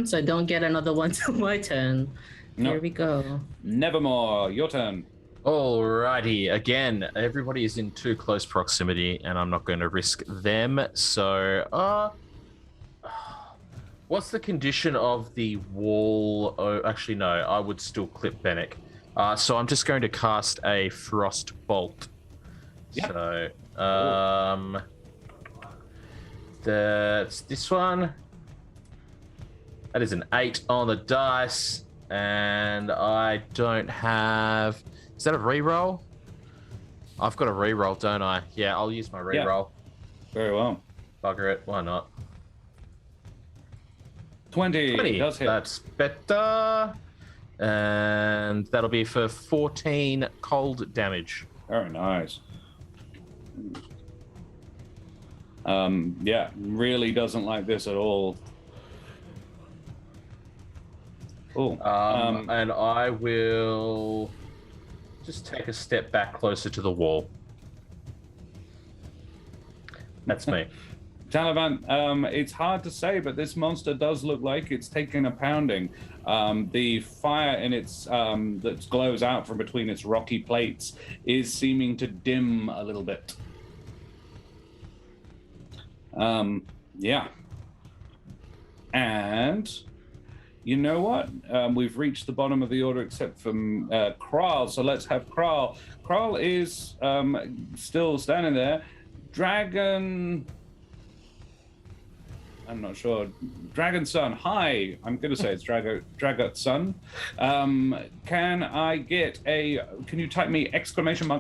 So I don't get another one till my turn. No. Here we go. Nevermore, your turn. Alrighty, again, everybody is in too close proximity, and I'm not going to risk them. So, what's the condition of the wall? Oh, actually, no, I would still clip Benneck. So I'm just going to cast a frost bolt. Yeah. So, that's this one. That is an 8 on the dice, and I don't have... Is that a reroll? I've got a reroll, don't I? Yeah, I'll use my reroll. Very well. Bugger it, why not? 20. 20, Does hit. that's better. And that'll be for 14 cold damage. Very nice. Yeah, really doesn't like this at all. Oh, And I will just take a step back closer to the wall. That's me. Taliban, it's hard to say, but this monster does look like it's taking a pounding. The fire in its that glows out from between its rocky plates is seeming to dim a little bit. Yeah. And you know what? We've reached the bottom of the order except for Kral, so let's have Kral. Kral is still standing there. Dragon... I'm not sure. Dragon Son, hi. I'm going to say it's Dragot Son. Can I get can you type me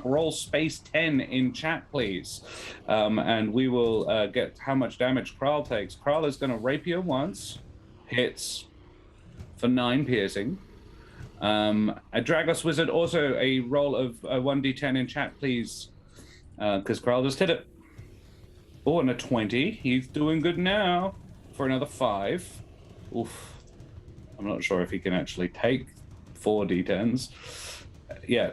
!roll space 10 in chat, please? And we will get how much damage Kral takes. Kral is going to rapier once, hits for 9 piercing. A Dragos Wizard, also a roll of 1d10 in chat, please. Because Kral just hit it. Oh, and a 20. He's doing good now for another 5. Oof. I'm not sure if he can actually take 4 d10s. Yeah,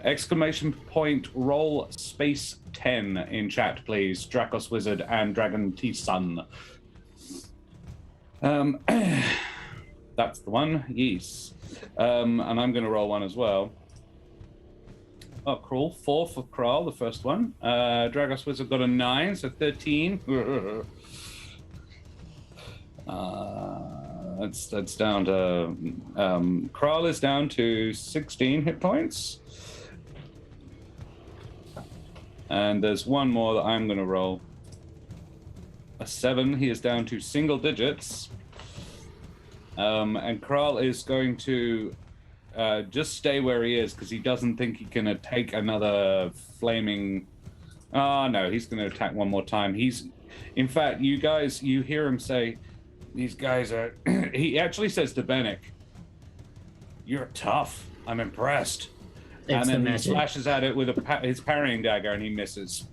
!roll space 10 in chat, please. Dracos Wizard and Dragon T Sun. That's the one. Yes. And I'm going to roll one as well. Oh, Kral. 4 for Kral, the first one. Dragos Wizard got a 9, so 13. That's down to... Kral is down to 16 hit points. And there's one more that I'm going to roll. A 7. He is down to single digits. And Kral is going to just stay where he is because he doesn't think he can take another flaming... Oh, no, he's going to attack one more time. In fact, you guys, you hear him say, these guys are... He actually says to Benneck, "You're tough. I'm impressed." It's and then the he magic. slashes at it with his parrying dagger, and he misses,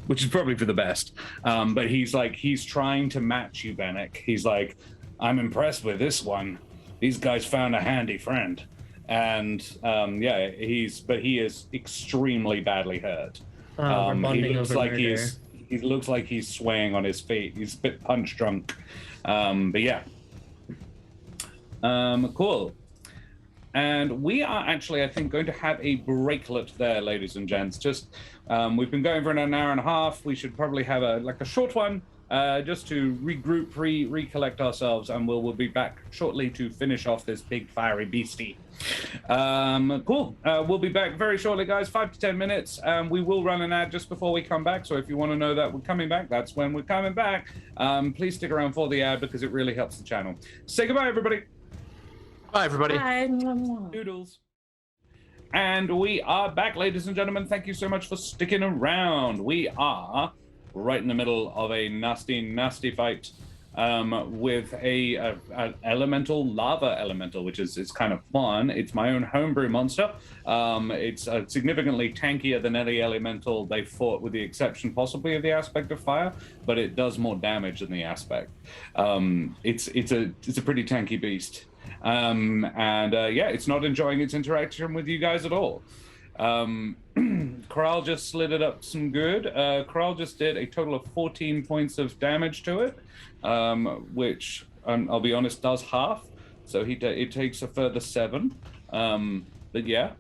which is probably for the best. But he's trying to match you, Benneck. He's like, "I'm impressed with this one. These guys found a handy friend." And he is extremely badly hurt. We're bonding over murder. He looks like he's swaying on his feet. He's a bit punch drunk. But yeah. Cool. And we are actually, I think, going to have a breaklet there, ladies and gents. Just, we've been going for an hour and a half. We should probably have a short one, just to regroup, recollect ourselves, and we'll be back shortly to finish off this big fiery beastie. Cool. We'll be back very shortly, guys. 5 to 10 minutes. We will run an ad just before we come back. So if you want to know that we're coming back, that's when we're coming back. Please stick around for the ad because it really helps the channel. Say goodbye, everybody. Bye, everybody. Bye. Doodles. And we are back, ladies and gentlemen. Thank you so much for sticking around. We are right in the middle of a nasty fight with a elemental lava elemental, which is kind of fun. It's my own homebrew monster. It's significantly tankier than any elemental they fought, with the exception possibly of the aspect of fire, but it does more damage than the aspect. It's a pretty tanky beast. It's not enjoying its interaction with you guys at all. Kral just slid it up some good. Kral just did a total of 14 points of damage to it, which I'll be honest does half. So it takes a further 7. But yeah,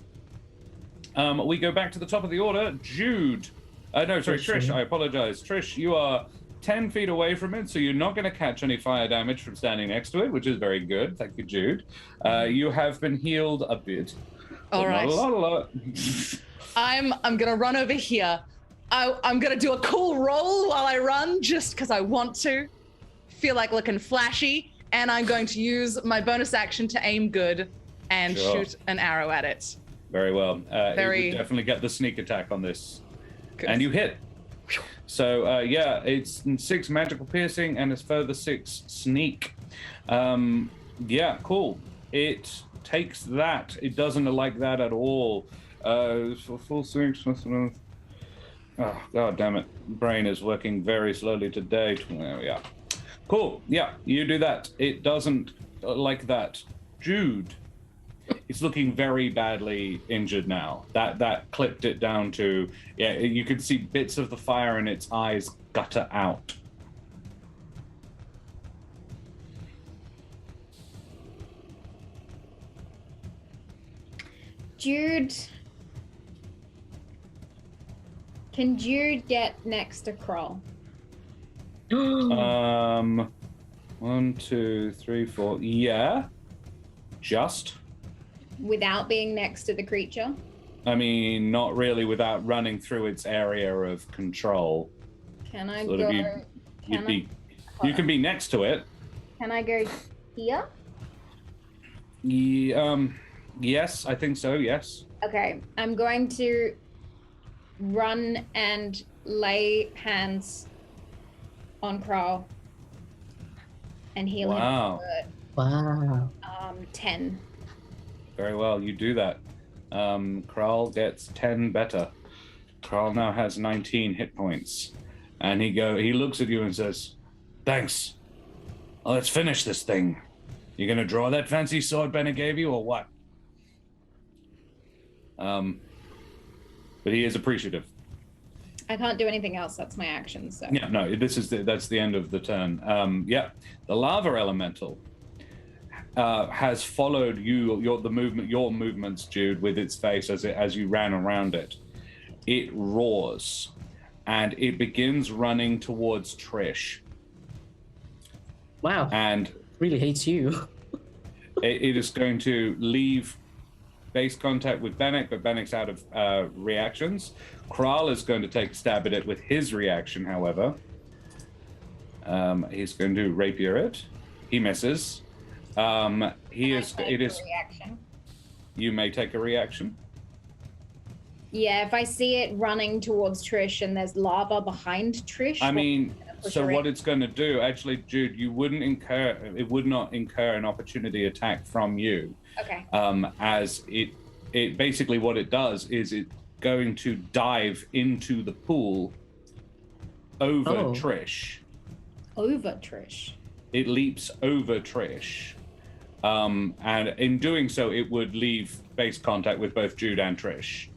we go back to the top of the order. Jude, Trish. I apologize. Trish, you are 10 feet away from it, so you're not going to catch any fire damage from standing next to it, which is very good. Thank you, Jude. You have been healed a bit. All right. Not a lot. I'm gonna run over here. I'm gonna do a cool roll while I run, just because I want to. Feel like looking flashy, and I'm going to use my bonus action to aim good and shoot an arrow at it. Very well. Very- You would definitely get the sneak attack on this. Good. And you hit. So, it's 6 magical piercing and it's further 6 sneak. Cool. It takes that. It doesn't like that at all. For full 6. Oh, god damn it. Brain is working very slowly today. There we are. Cool. Yeah, you do that. It doesn't like that. Jude. It's looking very badly injured now. That clipped it down to, you could see bits of the fire in its eyes gutter out. Jude. Can Jude get next to Kral? 1, 2, 3, 4. Yeah. Just. Without being next to the creature? I mean, not really without running through its area of control. Can I So go? you can be next to it. Can I go here? Yes, I think so, yes. Okay, I'm going to run and lay hands on Kral and heal Wow. him Wow. for 10. Very well, you do that. Kral gets 10 better. Kral now has 19 hit points. And he looks at you and says, "Thanks. Well, let's finish this thing. You gonna draw that fancy sword Benneck gave you, or what?" But he is appreciative. I can't do anything else. That's my action. So Yeah, no, that's the end of the turn. The lava elemental has followed your movements, Jude, with its face as you ran around it. It roars, and it begins running towards Trish. Wow. And Really hates you. it is going to leave base contact with Benneck, but Benneck's out of reactions. Kral is going to take a stab at it with his reaction, however. He's going to rapier it. He misses. Reaction. You may take a reaction. Yeah, if I see it running towards Trish and there's lava behind Trish. I mean, so what it's going to do, actually, Jude, it would not incur an opportunity attack from you. Okay. As it basically what it does is it's going to dive into the pool over Trish. Over Trish. It leaps over Trish. And in doing so, it would leave base contact with both Jude and Trish.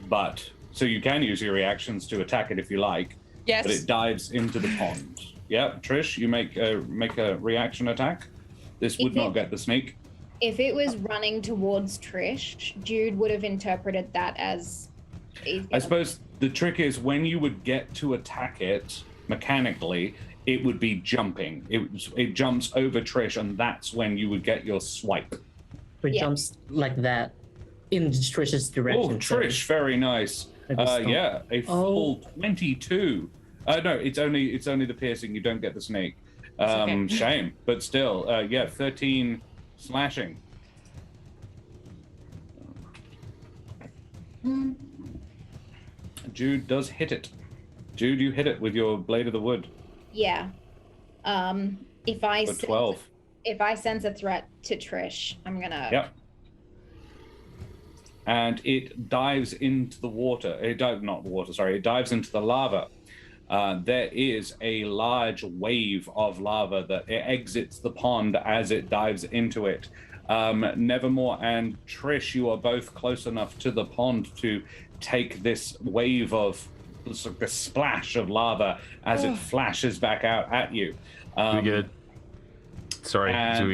But so you can use your reactions to attack it if you like. Yes. But it dives into the pond. Yep, Trish, you make a reaction attack. This would not get the sneak. If it was running towards Trish, Jude would have interpreted that as. I suppose the trick is when you would get to attack it mechanically, it would be jumping. It jumps over Trish, and that's when you would get your swipe. It jumps like that in Trish's direction. Oh, Trish, very nice. Yeah, a full 22. No, it's only the piercing. You don't get the snake. Okay. Shame, but still, 13 slashing. Jude does hit it. Jude, you hit it with your blade of the wood. Yeah. If I For 12. If I sense a threat to Trish, I'm gonna. Yep. And it dives into the water. It dives into the lava. There is a large wave of lava that exits the pond as it dives into it. Nevermore and Trish, you are both close enough to the pond to take this wave of the splash of lava as it flashes back out at you. Do we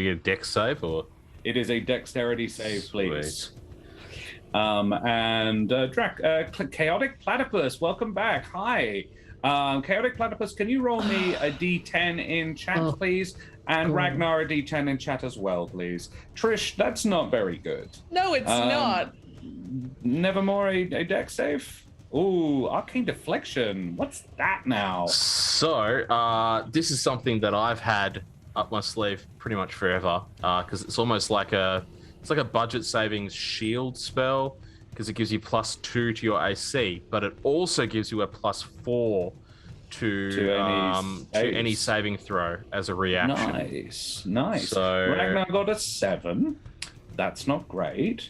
get a dex save or? It is a dexterity save, please. Sweet. Chaotic Platypus, welcome back. Hi. Chaotic Platypus, can you roll me a d10 in chat, please? And Ragnar, a d10 in chat as well, please. Trish, that's not very good. No, it's not. Nevermore, a dex save? Ooh, Arcane Deflection. What's that now? So, this is something that I've had up my sleeve pretty much forever, because it's almost like a budget savings shield spell, because it gives you +2 to your AC, but it also gives you a +4 to any saving throw as a reaction. Nice. So Ragnar got a 7. That's not great.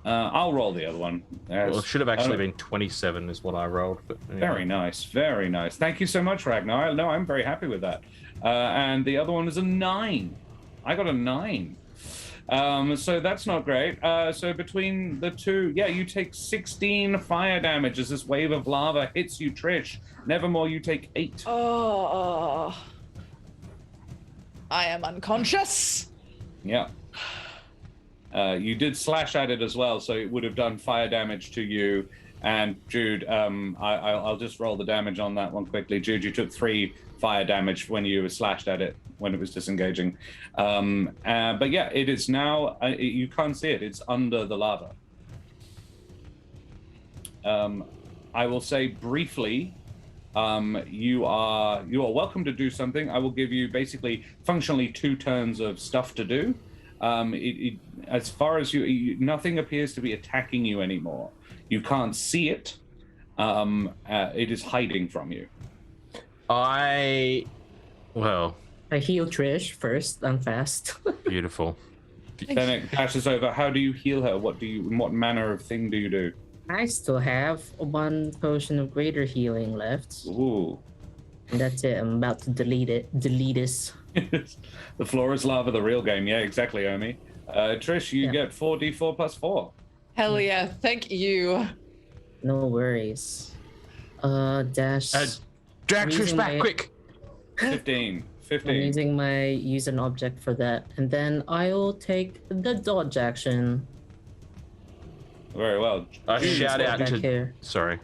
I'll roll the other one. Well, it should have actually been 27 is what I rolled. But anyway. Very nice. Thank you so much, Ragnar. No, I'm very happy with that. And the other one is a 9. I got a 9. So that's not great. So between the two, you take 16 fire damage as this wave of lava hits you, Trish. Nevermore, you take 8. Oh. I am unconscious. Yeah. You did slash at it as well, so it would have done fire damage to you. And Jude, I'll just roll the damage on that one quickly. Jude, you took 3 fire damage when you were slashed at it when it was disengaging. But yeah, it is now. You can't see it. It's under the lava. I will say briefly. You are welcome to do something. I will give you basically functionally 2 turns of stuff to do. As far as nothing appears to be attacking you anymore. You can't see it. It is hiding from you. I heal Trish first. I'm fast. Beautiful. Then it dashes over. How do you heal her? What manner of thing do you do? I still have 1 potion of greater healing left. Ooh. And that's it. I'm about to delete this. The floor is lava, the real game. Yeah, exactly, Omi. Trish, you get 4d4 plus 4. Hell yeah, thank you. No worries. Dash. Drag Trish back, quick. 15. I'm using my use an object for that. And then I'll take the dodge action. Very well. Shout out to... Here. Sorry.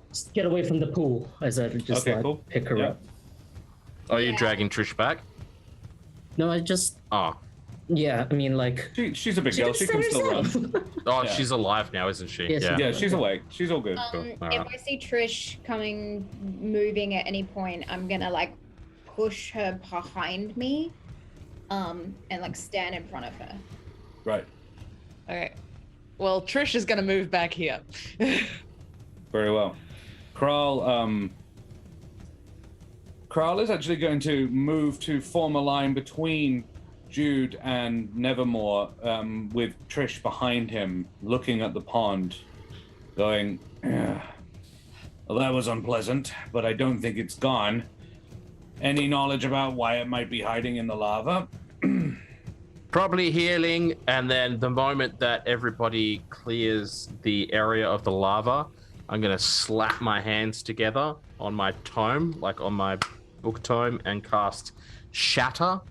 Just get away from the pool as I just pick her up. Are you dragging Trish back? No, I just... Oh. Yeah, I mean, like, She's a big girl. She can still run. Oh, Yeah. she's alive now, isn't she? Yes, Yeah, she's awake. She's all good. Cool. If Alright. I see Trish moving at any point, I'm gonna like push her behind me, and like stand in front of her. Right. Okay. Well, Trish is gonna move back here. Very well. Kral is actually going to move to form a line between Jude and Nevermore, with Trish behind him, looking at the pond, going, "Yeah. Well, that was unpleasant, but I don't think it's gone. Any knowledge about why it might be hiding in the lava?" Probably healing, and then the moment that everybody clears the area of the lava, I'm gonna slap my hands together on my tome, like on my book tome, and cast Shatter.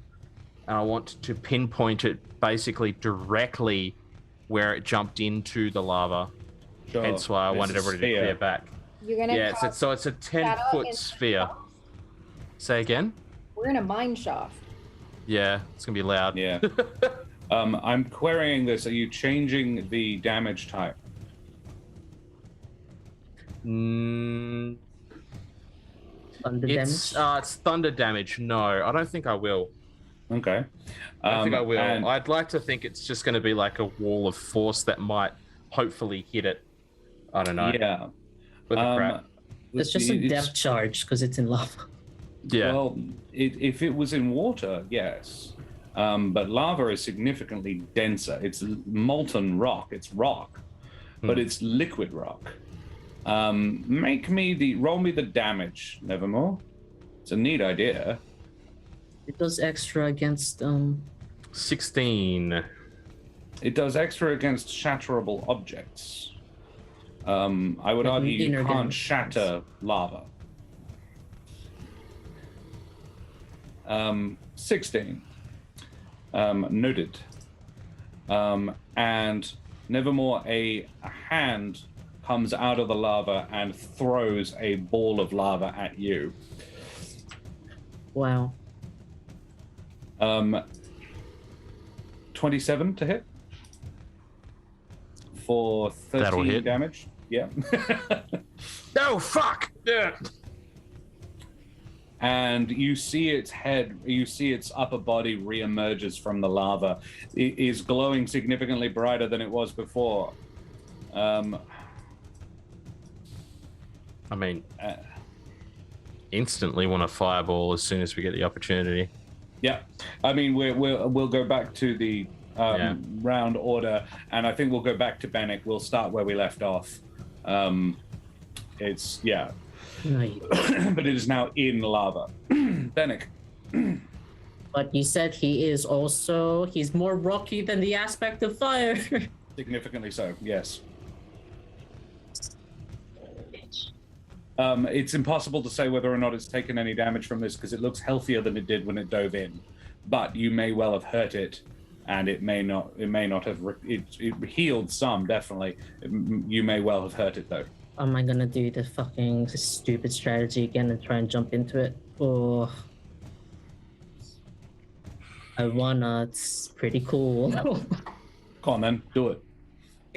And I want to pinpoint it basically directly where it jumped into the lava. Sure. Hence why I It's wanted a everybody to sphere. clear back. You're gonna. Yeah, cast so it's a shadow 10-foot in- sphere. Say again? We're in a mine shaft. Yeah, it's gonna be loud. Yeah. I'm querying this. Are you changing the damage type? Mm, Thunder it's damage. it's thunder damage. No, I don't think I will. Okay. I don't think I will. and- I'd like to think it's just going to be like a wall of force that might hopefully hit it. I don't know. Yeah. With the crap. It's just a depth charge because it's in lava. Yeah. Well, if it was in water, yes. But lava is significantly denser. It's molten rock. It's rock, but it's liquid rock. Roll me the damage, Nevermore. It's a neat idea. It does extra against 16. It does extra against shatterable objects. I would Like argue you inner can't damage. shatter lava. 16. Noted. And Nevermore, a hand comes out of the lava and throws a ball of lava at you. wow. 27 to hit for That'll 13 hit. damage. Yeah. No, fuck! Yeah. And you see its head, you see its upper body re-emerges from the lava. It is glowing significantly brighter than it was before. I mean, Uh, instantly want a fireball as soon as we get the opportunity. yeah, I mean we'll go back to the round order, and I think we'll go back to Benneck. We'll start where we left off. It's yeah, No, but it is now in lava. Benneck. but you said he's more rocky than the aspect of fire. Significantly so, yes. It's impossible to say whether or not it's taken any damage from this because it looks healthier than it did when it dove in. But you may well have hurt it, and it may not have. It healed some, definitely. You may well have hurt it though. Am I gonna do the fucking stupid strategy again and try and jump into it? Or I wanna. It's pretty cool. Come on then, do it.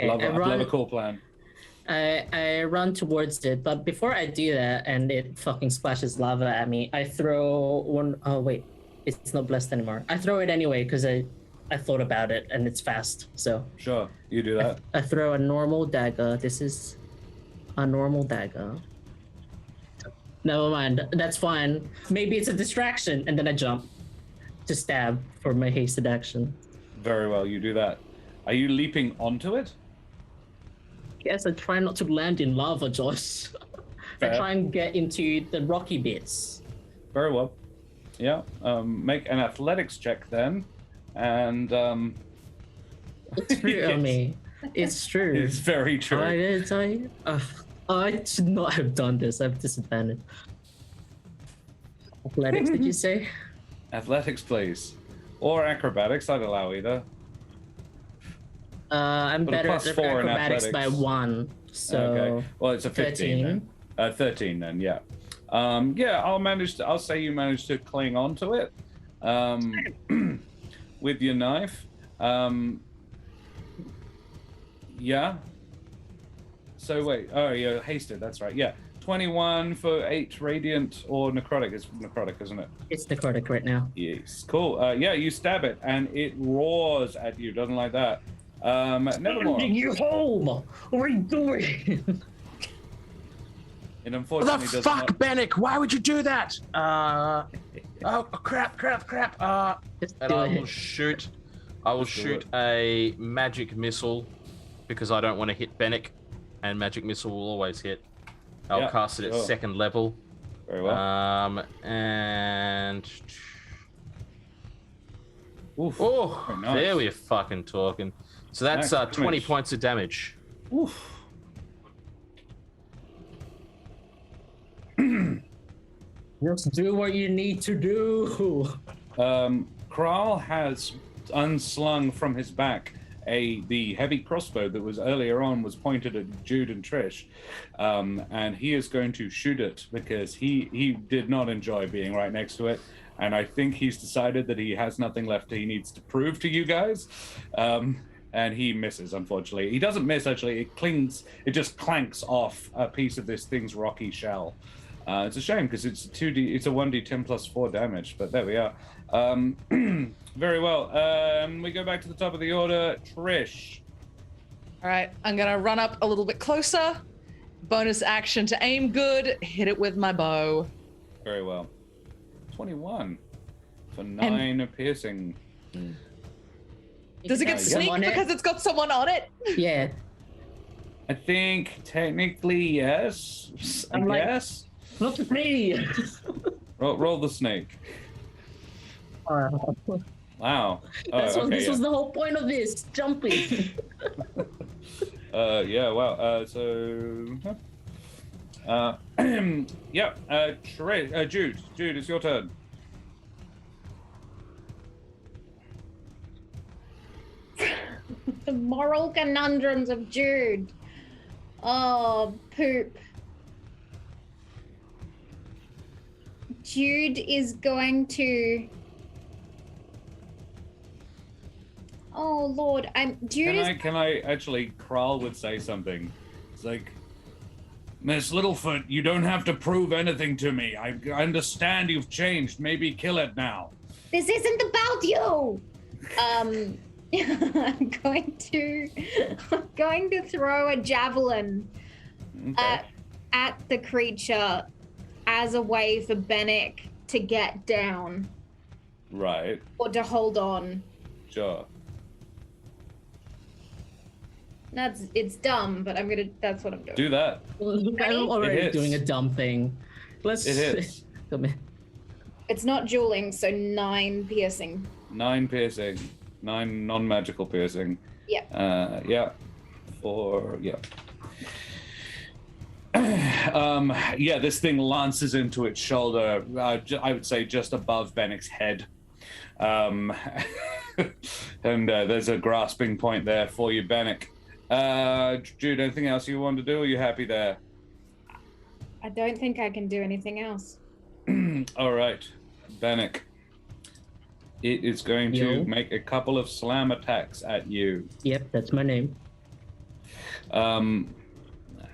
I love a cool plan. I run towards it, but before I do that and it fucking splashes lava at me, I throw one. Oh wait, it's not blessed anymore. I throw it anyway because I thought about it and it's fast. So Sure, you do that. I throw a normal dagger. This is a normal dagger. Never mind, that's fine. Maybe it's a distraction, and then I jump to stab for my hasted action. Very well, you do that. Are you leaping onto it? Yes, I try not to land in lava, Josh. I Fair. try and get into the rocky bits. Very well. Yeah. Make an athletics check then, and It's true, Yes. Ami. It's true. it's very true. I did tell you. I should not have done this. I have disadvantage. Athletics, did you say? Athletics, please, or acrobatics. I'd allow either. I'm But a better plus at 4 in acrobatics by athletics. 1. So Okay. Well, it's a 15 then. 13 then. Yeah. Yeah. I'll say you managed to cling onto it. with your knife. Yeah. So wait. Oh, you're hasted. That's right. Yeah. 21 for 8 radiant or necrotic. It's necrotic, isn't it? It's necrotic right now. Yes. Cool. Yeah, you stab it and it roars at you. Doesn't like that. Nevermore. Sending you home. What are you doing? It What unfortunately the does fuck, not. Benneck? Why would you do that? Oh, crap. Just And do I it. will shoot. I will Just do shoot a magic missile because I don't want to hit Benneck, and magic missile will always hit. I'll Yeah, cast it at sure. 2nd level. Very well. And Oof. oh, Very nice. there we're fucking talking. So that's Nice 20 damage. points of damage. Oof. Just do what you need to do. Kral has unslung from his back the heavy crossbow that was earlier on was pointed at Jude and Trish, and he is going to shoot it because he did not enjoy being right next to it, and I think he's decided that he has nothing left he needs to prove to you guys, and he misses. Unfortunately, he doesn't miss. Actually, it just clanks off a piece of this thing's rocky shell. It's a shame because it's a 1d10 plus 4 damage, but there we are. Very well. We go back to the top of the order. Trish. All right, I'm gonna run up a little bit closer. Bonus action to aim good. Hit it with my bow. Very well. 21 for 9 piercing. Does it get yeah. sneak On it? because it's got someone on it? Yeah. I think technically yes. I I'm like- guess. Look at me. Roll the snake. Wow. Oh, This okay, was the whole point of this. Jumping. yeah. Wow. Yeah. Jude. Jude, it's your turn. The moral conundrums of Jude. Oh, poop. Jude is going to. Oh Lord, Can I actually? Kral would say something. It's like, Miss Littlefoot, you don't have to prove anything to me. I understand you've changed. Maybe kill it now. This isn't about you. I'm going to throw a javelin Okay. at the creature as a way for Benneck to get down Right. or to hold on. Sure. It's dumb, but that's what I'm doing. Do that. I'm already hits. doing a dumb thing. Let's. It hits. Come in. It's not dueling, so 9 piercing. 9 piercing. 9 non-magical piercing. Yep. Yeah. 4. Yeah. Yeah, this thing lances into its shoulder. I would say just above Benneck's head. And there's a grasping point there for you, Benneck. Jude, anything else you want to do? Or are you happy there? I don't think I can do anything else. All right, Benneck. It is going to Yo. make a couple of slam attacks at you. Yep, that's my name.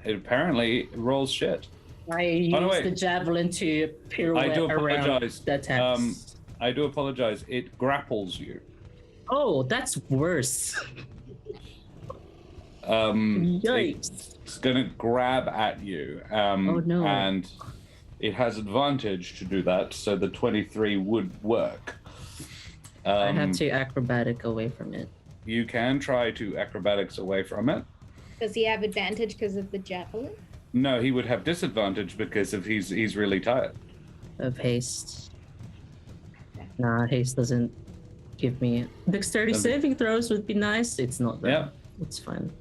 It apparently rolls shit. I use way, the javelin to pirouette I do around apologize. the attacks. I do apologize. It grapples you. Oh, that's worse. Yikes. It's gonna grab at you. Oh, no. And it has advantage to do that, so the 23 would work. I have to acrobatic away from it. You can try to acrobatics away from it. Does he have advantage because of the javelin? No, he would have disadvantage because of he's really tired. Of haste. Nah, haste doesn't give me dexterity Doesn't- saving throws would be nice. It's not that. Yeah. It's fine.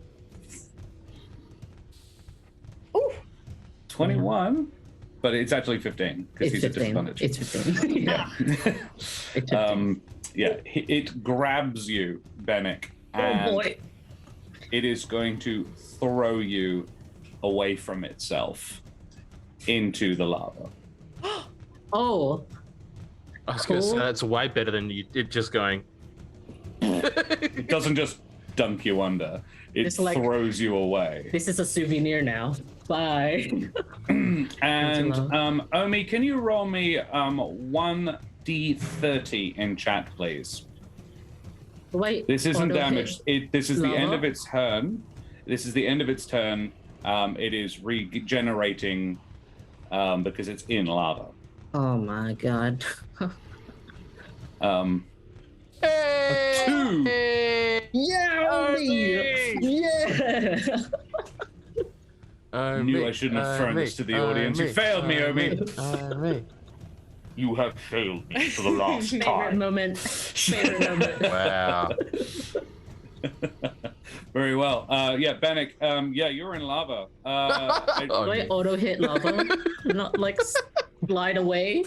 Ooh, 21, but it's actually 15 because It's he's at 15. disadvantage. It's 15. Yeah. It's 15. Yeah, it grabs you, Benneck, Oh and boy. it is going to throw you away from itself into the lava. Oh, I was going to say Cool. that's way better than you did just going. It doesn't just dunk you under. It It's like- throws you away. This is a souvenir now. Bye. And Omi, can you roll me 1d30 in chat, please? Wait. This isn't auto damage. hit. This is the end Lava? of its turn. This is the end of its turn. It is regenerating because it's in lava. Oh my god. A 2. Yeah, Omi! Yeah. I knew I shouldn't have thrown this to the audience. You failed me, Omi. You have failed me for the last Favorite time. moment. Favorite moment. Wow. Very well. Yeah, Benneck. Yeah, you're in lava. Oh, Wait, auto hit lava? Not like glide away?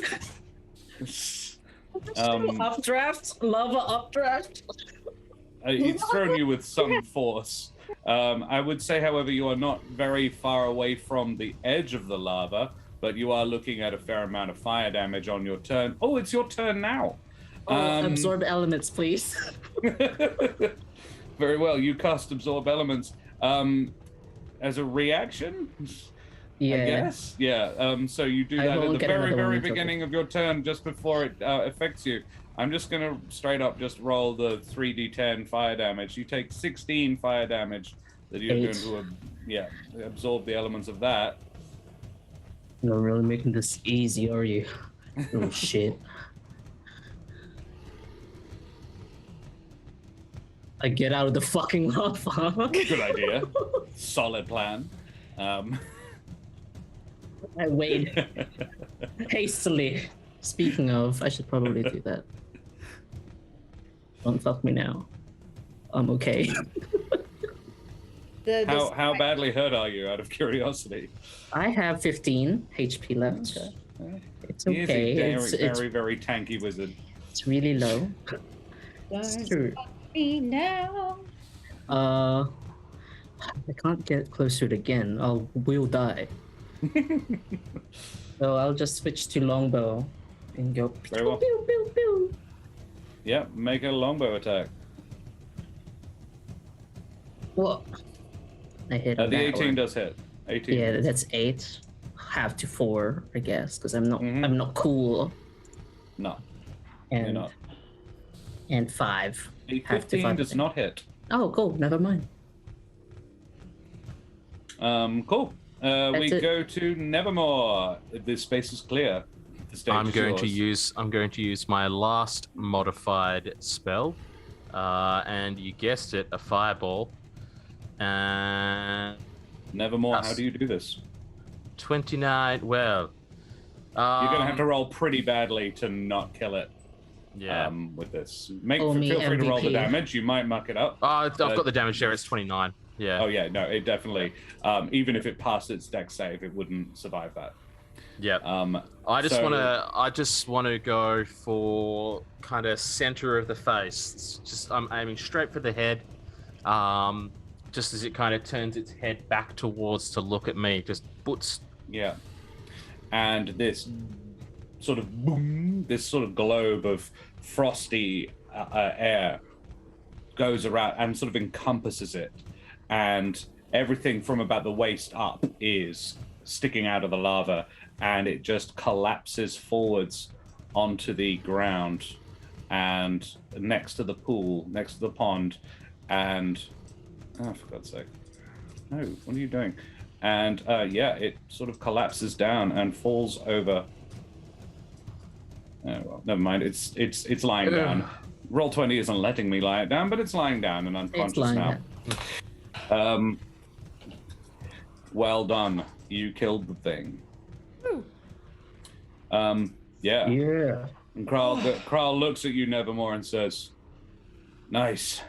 Updraft? Lava updraft? It's thrown you with some force. I would say, however, you are not very far away from the edge of the lava, but you are looking at a fair amount of fire damage on your turn. Oh, it's your turn now. Absorb elements, please. Very well. You cast Absorb Elements as a reaction, Yeah. I guess. Yeah. So you do I that at won't the get very, another one very until beginning of your turn, just before it affects you. I'm just going to straight up just roll the 3d10 fire damage. You take 16 fire damage that you're going to absorb the elements of that. You're really making this easy, are you? Oh, shit. I get out of the fucking lava. Good idea. Solid plan. I wait hastily. Speaking of, I should probably do that. Don't fuck me now. I'm okay. How badly hurt are you, out of curiosity? I have 15 HP left. It's He is a okay. very, very tanky wizard. It's really low. It's true. Me now. I can't get close to it again. We'll die. So I'll just switch to longbow and go. Very well. Pew, pew, pew. Yeah, make a longbow attack. What? I hit on The that 18 one. does hit. 18. Yeah, that's 8. Half to 4, I guess, because I'm not. Mhm. I'm not cool. No, And you're not. and 5. A Half to 15 5, I does think. not hit. Oh, cool. Never mind. Cool. We That's it. go to Nevermore. The space is clear. The stage I'm is going to yours. use my last modified spell, and you guessed it, a fireball. And Nevermore. How Yes. do you do this? 29. Well, You're going to have to roll pretty badly to not kill it. Yeah. With this, Call me feel free to roll the MVP. damage. You might muck it up. I've got the damage there. It's 29. Yeah. Oh yeah, no, it definitely. Even if it passed its dex save, it wouldn't survive that. Yeah. I just want to go for kind of center of the face. It's just I'm aiming straight for the head. Just as it kind of turns its head back towards to look at me, just boots. Yeah, and this sort of boom, this sort of globe of frosty air goes around and sort of encompasses it, and everything from about the waist up is sticking out of the lava, and it just collapses forwards onto the ground and next to the pool, next to the pond, and oh, for God's sake, no, what are you doing? And yeah, it sort of collapses down and falls over. Oh, well, never mind. It's lying down. Roll20 isn't letting me lie it down, but it's lying down and unconscious lying now. down. Well done. You killed the thing. Yeah. Yeah. And Kral looks at you, Nevermore, and says, "Nice.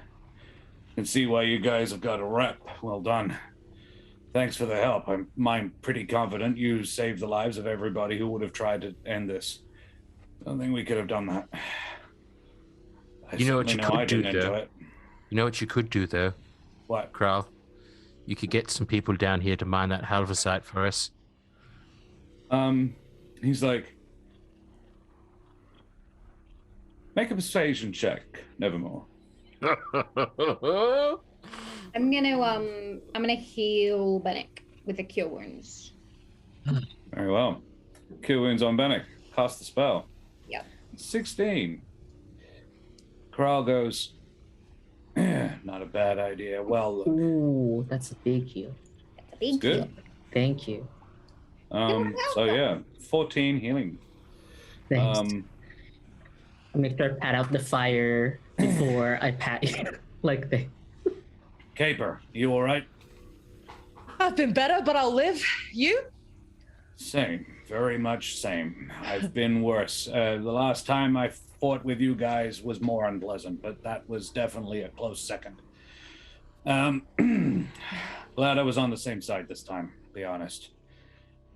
Can see why you guys have got a rep. Well done. Thanks for the help. I'm pretty confident you saved the lives of everybody who would have tried to end this. Don't think we could have done that. You know what you I could do, didn't enjoy though? it. You know what you could do, though, What? Kral? You could get some people down here to mine that halvesite for us. He's like, make a persuasion check, Nevermore. I'm gonna heal Benneck with a cure wounds. Very well. Cure wounds on Benneck. Cast the spell. Yep. 16. Kral goes, not a bad idea. Well, look. Ooh, that's a big heal. That's a big It's good. heal. Thank you. So yeah, 14 healing. Thanks. I make sure I pat out the fire before I pat you. Like the Caper, you all right? I've been better, but I'll live. You? Same, very much same. I've been worse. The last time I fought with you guys was more unpleasant, but that was definitely a close second. Glad I was on the same side this time, to be honest.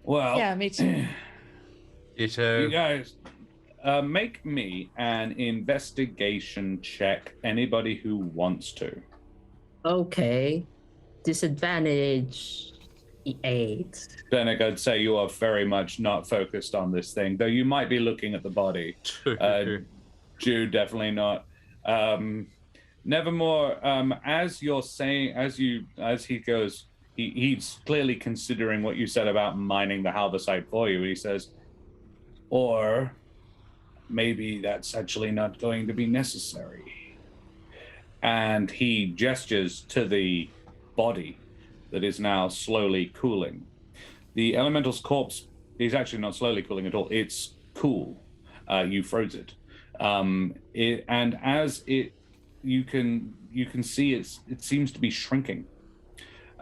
Well, Yeah, me too. you guys, make me an investigation check. Anybody who wants to. okay. Disadvantage 8. Benneck, I'd say you are very much not focused on this thing, though you might be looking at the body. Jude, definitely not. Nevermore, as you're saying, as he goes, he's clearly considering what you said about mining the Halversite for you. He says, or maybe that's actually not going to be necessary. And he gestures to the body that is now slowly cooling. The elemental's corpse is actually not slowly cooling at all. It's cool. You froze it. And as it, you can see it seems to be shrinking.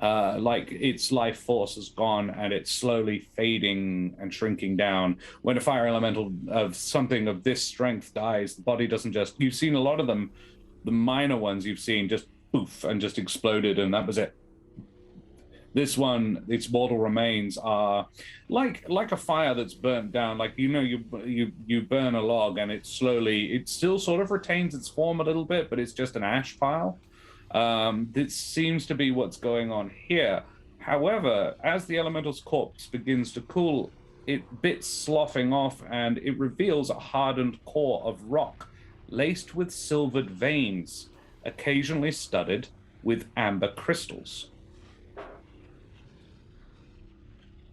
Like its life force has gone and it's slowly fading and shrinking down. When a fire elemental of something of this strength dies, the body doesn't just, you've seen a lot of them, the minor ones you've seen just poof and just exploded and that was it. This one, its mortal remains are like a fire that's burnt down. Like, you know, you burn a log and it still sort of retains its form a little bit, but it's just an ash pile. This seems to be what's going on here. However, as the elemental's corpse begins to cool, it bits sloughing off and it reveals a hardened core of rock laced with silvered veins, occasionally studded with amber crystals.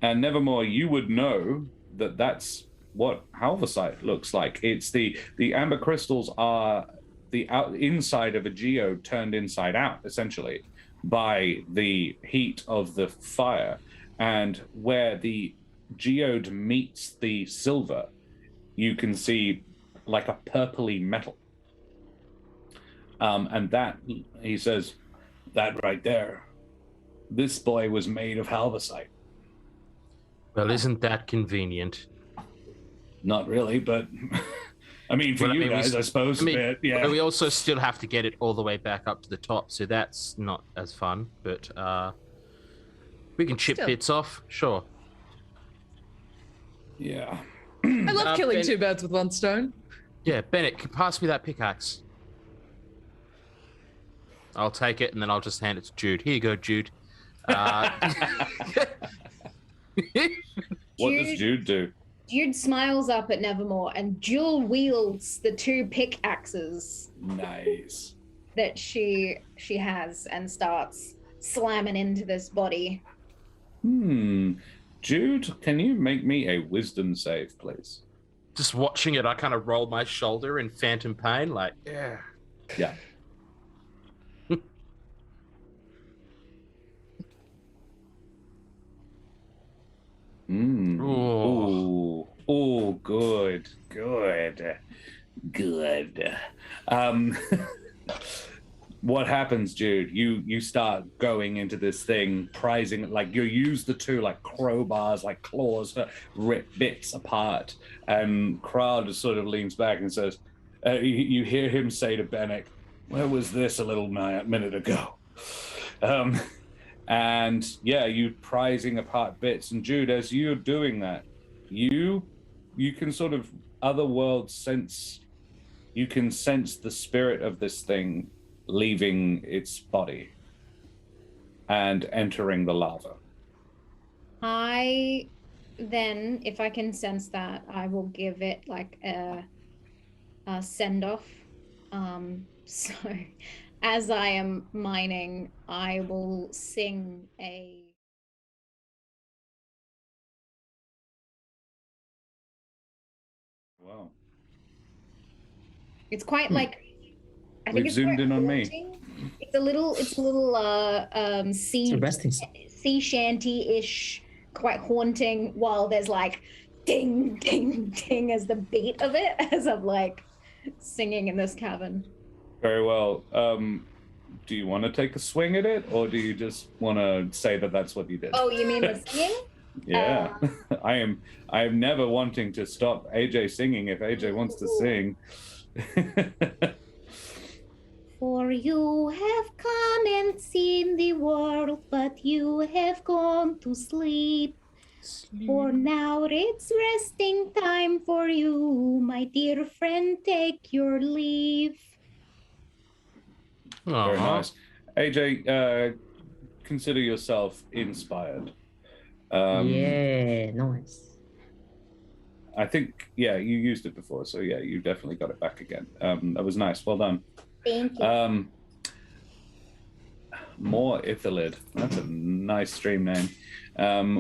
And Nevermore, you would know that that's what Halversite looks like. It's the amber crystals are the inside of a geode turned inside out, essentially, by the heat of the fire. And where the geode meets the silver, you can see like a purpley metal. And that, he says, that right there, this boy was made of Halversite. Well, isn't that convenient? Not really, but I mean, for you guys, I suppose. Yeah. But we also still have to get it all the way back up to the top, so that's not as fun. But we can chip bits off, sure. Yeah. I love killing Ben- two birds with one stone. Yeah, Benneck, pass me that pickaxe. I'll take it, and then I'll just hand it to Jude. Here you go, Jude. What does Jude do? Jude smiles up at Nevermore and dual wields the two pickaxes Nice. that she has and starts slamming into this body. Jude, can you make me a wisdom save, please? Just watching it, I kind of roll my shoulder in phantom pain, like, yeah. Yeah. Ooh. Ooh, good. What happens, Jude? You start going into this thing, prizing it, like you use the two like crowbars, like claws, to rip bits apart. And Kral just sort of leans back and says, you hear him say to Benneck, "Where was this a little minute ago?" And yeah, you prizing apart bits. And Jude, as you're doing that, you can sort of otherworld sense. You can sense the spirit of this thing leaving its body and entering the lava. I then, if I can sense that, I will give it like a send off. So, as I am mining, I will sing a. Wow. It's quite like. I think We've it's zoomed quite in on me. haunting. It's a little sea shanty-ish, quite haunting. While there's like ding, ding, ding as the beat of it, as I'm like singing in this cavern. Very well. Do you want to take a swing at it, or do you just want to say that that's what you did? Oh, you mean the singing? Yeah. I am never wanting to stop AJ singing if AJ wants to sing. For you have come and seen the world, but you have gone to sleep. For now it's resting time for you, my dear friend, take your leave. Very Aw. nice. AJ, consider yourself inspired. Yeah, nice. I think, yeah, you used it before, so yeah, you definitely got it back again. That was nice. Well done. Thank you. More Ithalid. That's a nice stream name.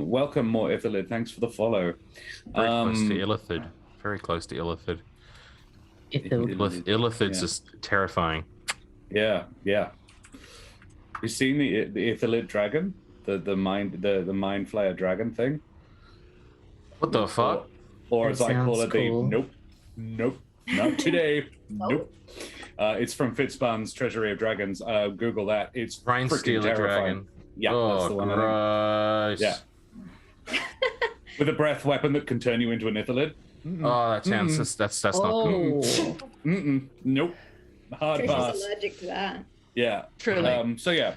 Welcome, More Ithalid. Thanks for the follow. Very close to Illithid. Very close to Illithid. Illithid's just terrifying. Yeah, yeah. You seen the Ithalid dragon? The mind flayer dragon thing? What the fuck? Or That as I call it, sounds cool. nope, not today. Nope. It's from Fitzband's Treasury of Dragons. Google that. It's Brain freaking Stealer terrifying. Dragon. Yeah, Oh, that's the one. I think. gross. Yeah. With a breath weapon that can turn you into an Ithalid. Oh, that sounds that's not cool. Oh, Nope. Hard Trish pass. is allergic to that. Yeah. Truly. So yeah,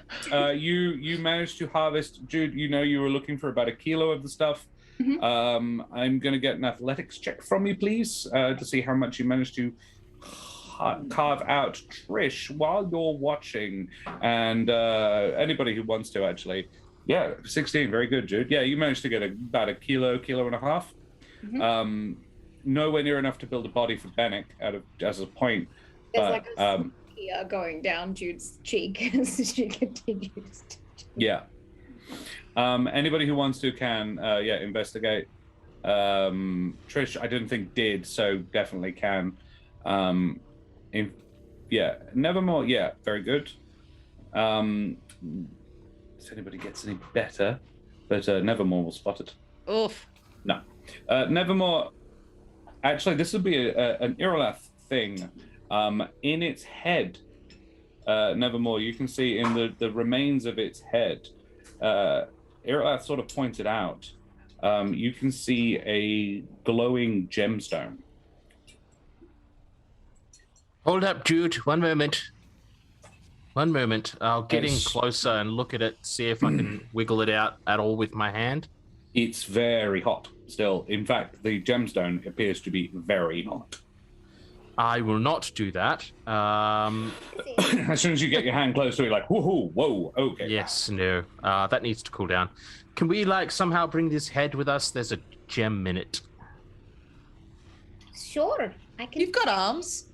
you managed to harvest, Jude. You know you were looking for about 1 kilo of the stuff. Mhm. I'm gonna get an athletics check from you, please, to see how much you managed to carve out. Trish, while you're watching, and anybody who wants to actually, yeah, 16, very good, Jude. Yeah, you managed to get about 1 kilo and a half. Mhm. Nowhere near enough to build a body for Benneck as a point. There's But, like a tear going down Jude's cheek as she continues. yeah. Anybody who wants to can, investigate. Trish, I didn't think did, so definitely can. Nevermore, yeah, very good. If anybody gets any better, but Nevermore will spot it. Oof. No. Nevermore, actually, this would be an Irolath thing. In its head, Nevermore, you can see in the remains of its head, Irolath sort of pointed out, you can see a glowing gemstone. Hold up, Jude. One moment. I'll get in Yes. closer and look at it, see if I can wiggle it out at all with my hand. It's very hot still. In fact, the gemstone appears to be very hot. I will not do that. As soon as you get your hand close to it, like, whoa, okay. Yes, no. That needs to cool down. Can we, somehow bring this head with us? There's a gem in it. Sure, I can. You've got arms.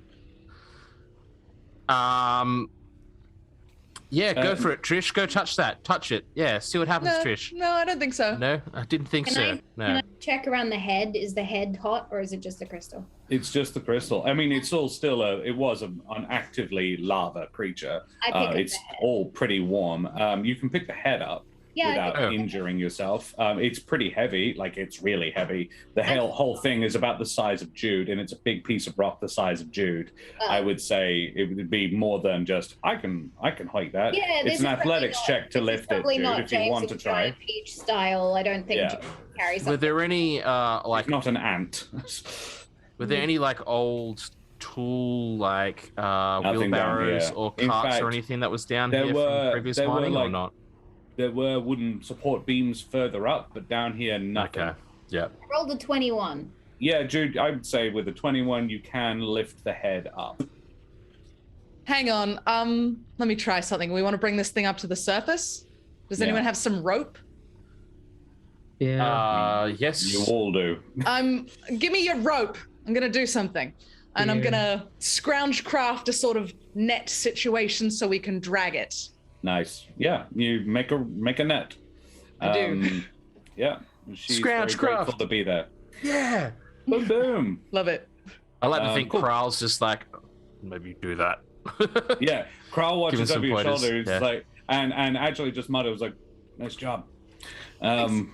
Yeah, go for it, Trish. Go touch that. Touch it. Yeah, see what happens, No, Trish. no, I don't think so. No, I didn't think Can so. I No. check around the head? Is the head hot or is it just a crystal? It's just the crystal. I mean, it's all still it was an actively lava creature. I pick up It's the head. all pretty warm. You can pick the head up Yeah, I without pick up the injuring yourself. It's pretty heavy, it's really heavy. The whole thing is about the size of Jude, and it's a big piece of rock the size of Jude. I would say it would be more than just I can hike that. Yeah, It's an athletics check to lift it, Jude, if you want to try. Giant peach style. I don't think Yeah. Jude carries Were something. there any It's not an ant. were there any old tool down wheelbarrows here. or In carts fact, or anything that was down there here were- from previous there were, mining or not? There were wooden support beams further up, but down here, nothing. Okay. Yeah. Rolled a 21. Yeah, Jude, I would say with a 21, you can lift the head up. Hang on. Let me try something. We want to bring this thing up to the surface. Does Yeah. anyone have some rope? yeah. Yes. You all do. Give me your rope. I'm gonna do something. and I'm Yeah. gonna scrounge craft a sort of net situation so we can drag it. Nice. Yeah, you make a net. I do. Yeah, she's Scrounge very grateful craft. to be there. Yeah. Boom, boom. Love it. I like to think Cool. Kral's just like, maybe do that. Yeah, Kral watches Give him over your some pointers, shoulder. He's yeah. like, and actually just mutters like, "Nice job." Yeah,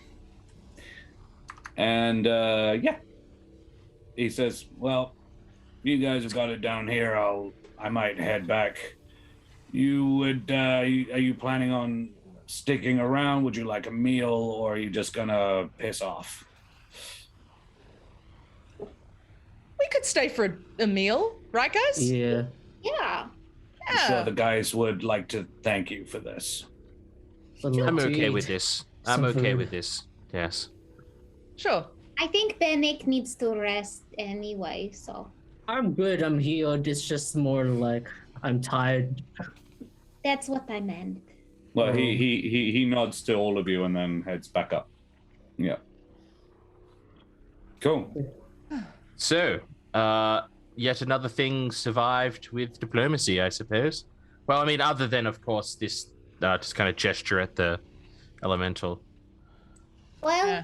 he says, "Well, you guys have got it down here. I might head back. You would? Are you planning on sticking around? Would you like a meal, or are you just gonna piss off?" We could stay for a meal, right, guys? Yeah. Yeah. I'm sure the guys would like to thank you for this. I'm okay with this. I'm Some okay food. with this. Yes. Sure. I think Benneck needs to rest anyway, so I'm good. I'm healed. It's just more like I'm tired. that's what I meant. Well, he nods to all of you and then heads back up. Yeah. Cool. So, yet another thing survived with diplomacy, I suppose. Well, I mean, other than, of course, this just kind of gesture at the elemental. Well, Yeah.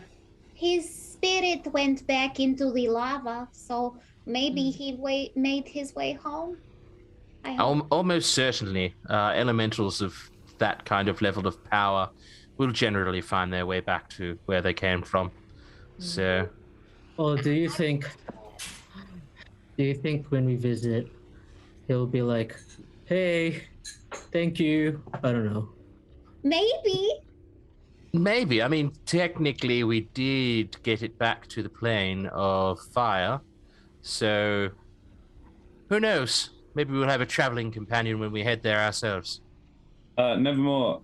his spirit went back into the lava, so maybe he made his way home. I hope. Almost certainly, elementals of that kind of level of power will generally find their way back to where they came from. So, Oh, do you think when we visit, he'll be like, "Hey, thank you"? I don't know. Maybe. maybe. I mean, technically, we did get it back to the plane of fire. So, who knows? Maybe we'll have a traveling companion when we head there ourselves. Nevermore,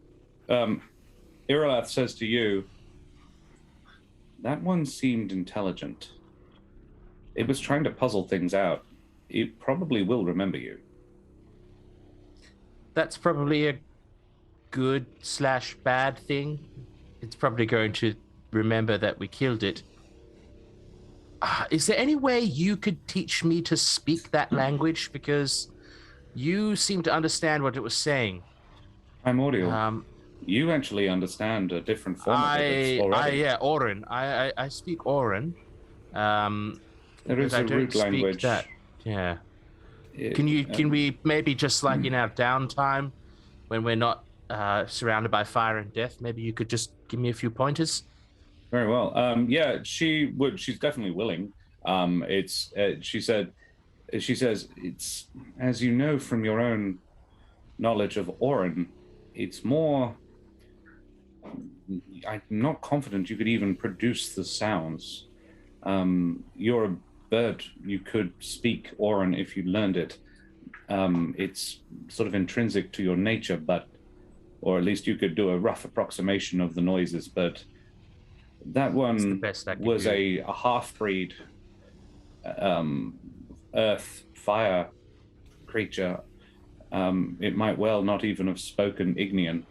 Iralath says to you, that one seemed intelligent. It was trying to puzzle things out. It probably will remember you. That's probably a good/bad thing. It's probably going to remember that we killed it. Is there any way you could teach me to speak that language? Because you seem to understand what it was saying. Primordial. You actually understand a different form of it already. Auran. I speak Auran. There is but I a don't root speak language. that. Yeah. It- Can we maybe just like in our downtime, when we're not surrounded by fire and death, maybe you could just give me a few pointers? Very well. Yeah, she would. She's definitely willing. She says, it's, as you know from your own knowledge of Auran, it's more. I'm not confident you could even produce the sounds. You're a bird. You could speak Auran if you learned it. It's sort of intrinsic to your nature, or at least you could do a rough approximation of the noises, but that one best I could was do. a half-breed earth fire creature. It might well not even have spoken Ignean.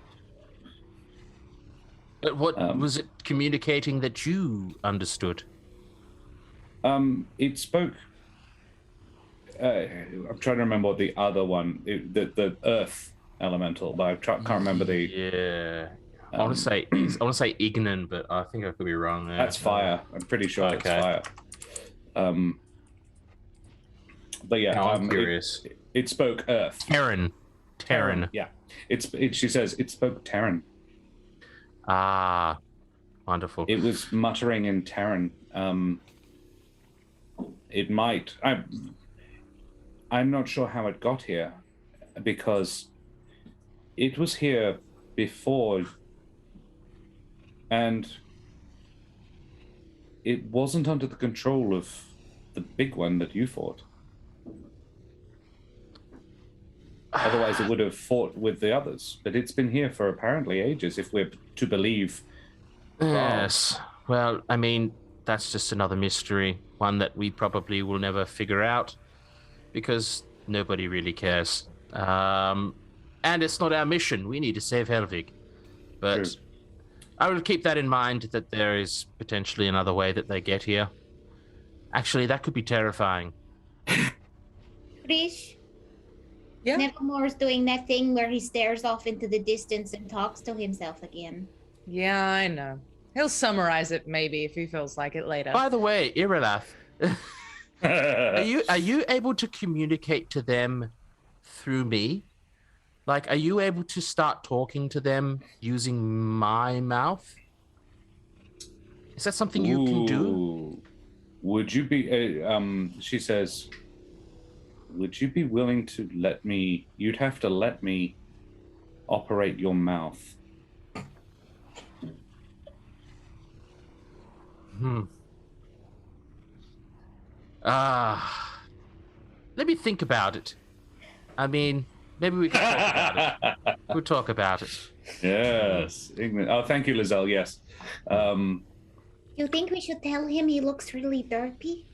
But what was it communicating that you understood? It spoke. I'm trying to remember what the other one, the earth elemental, but I can't remember the. Yeah. I want to say Ignan, but I think I could be wrong there. That's fire. I'm pretty sure it's Okay. fire. But yeah, Now I'm curious. It spoke earth. Terran. Yeah. She says it spoke Terran. Ah, wonderful. It was muttering in Terran. It might. I'm not sure how it got here, because it was here before, and it wasn't under the control of the big one that you fought. Otherwise, it would have fought with the others. But it's been here for apparently ages, if we're to believe. Yes. Well, I mean, that's just another mystery, one that we probably will never figure out, because nobody really cares. And it's not our mission. We need to save Helvig. But True. I will keep that in mind, that there is potentially another way that they get here. Actually, that could be terrifying. Trish, Yeah. Nevermore's doing that thing where he stares off into the distance and talks to himself again. Yeah, I know. He'll summarize it maybe if he feels like it later. By the way, Irelath, are you able to communicate to them through me? Like, are you able to start talking to them using my mouth? Is that something you can do? Ooh. Would you be, she says, would you be willing to let me, you'd have to let me operate your mouth. Let me think about it. I mean, maybe we can talk about it. We'll talk about it. Yes. Oh, thank you, Lizelle. Yes. You think we should tell him he looks really derpy?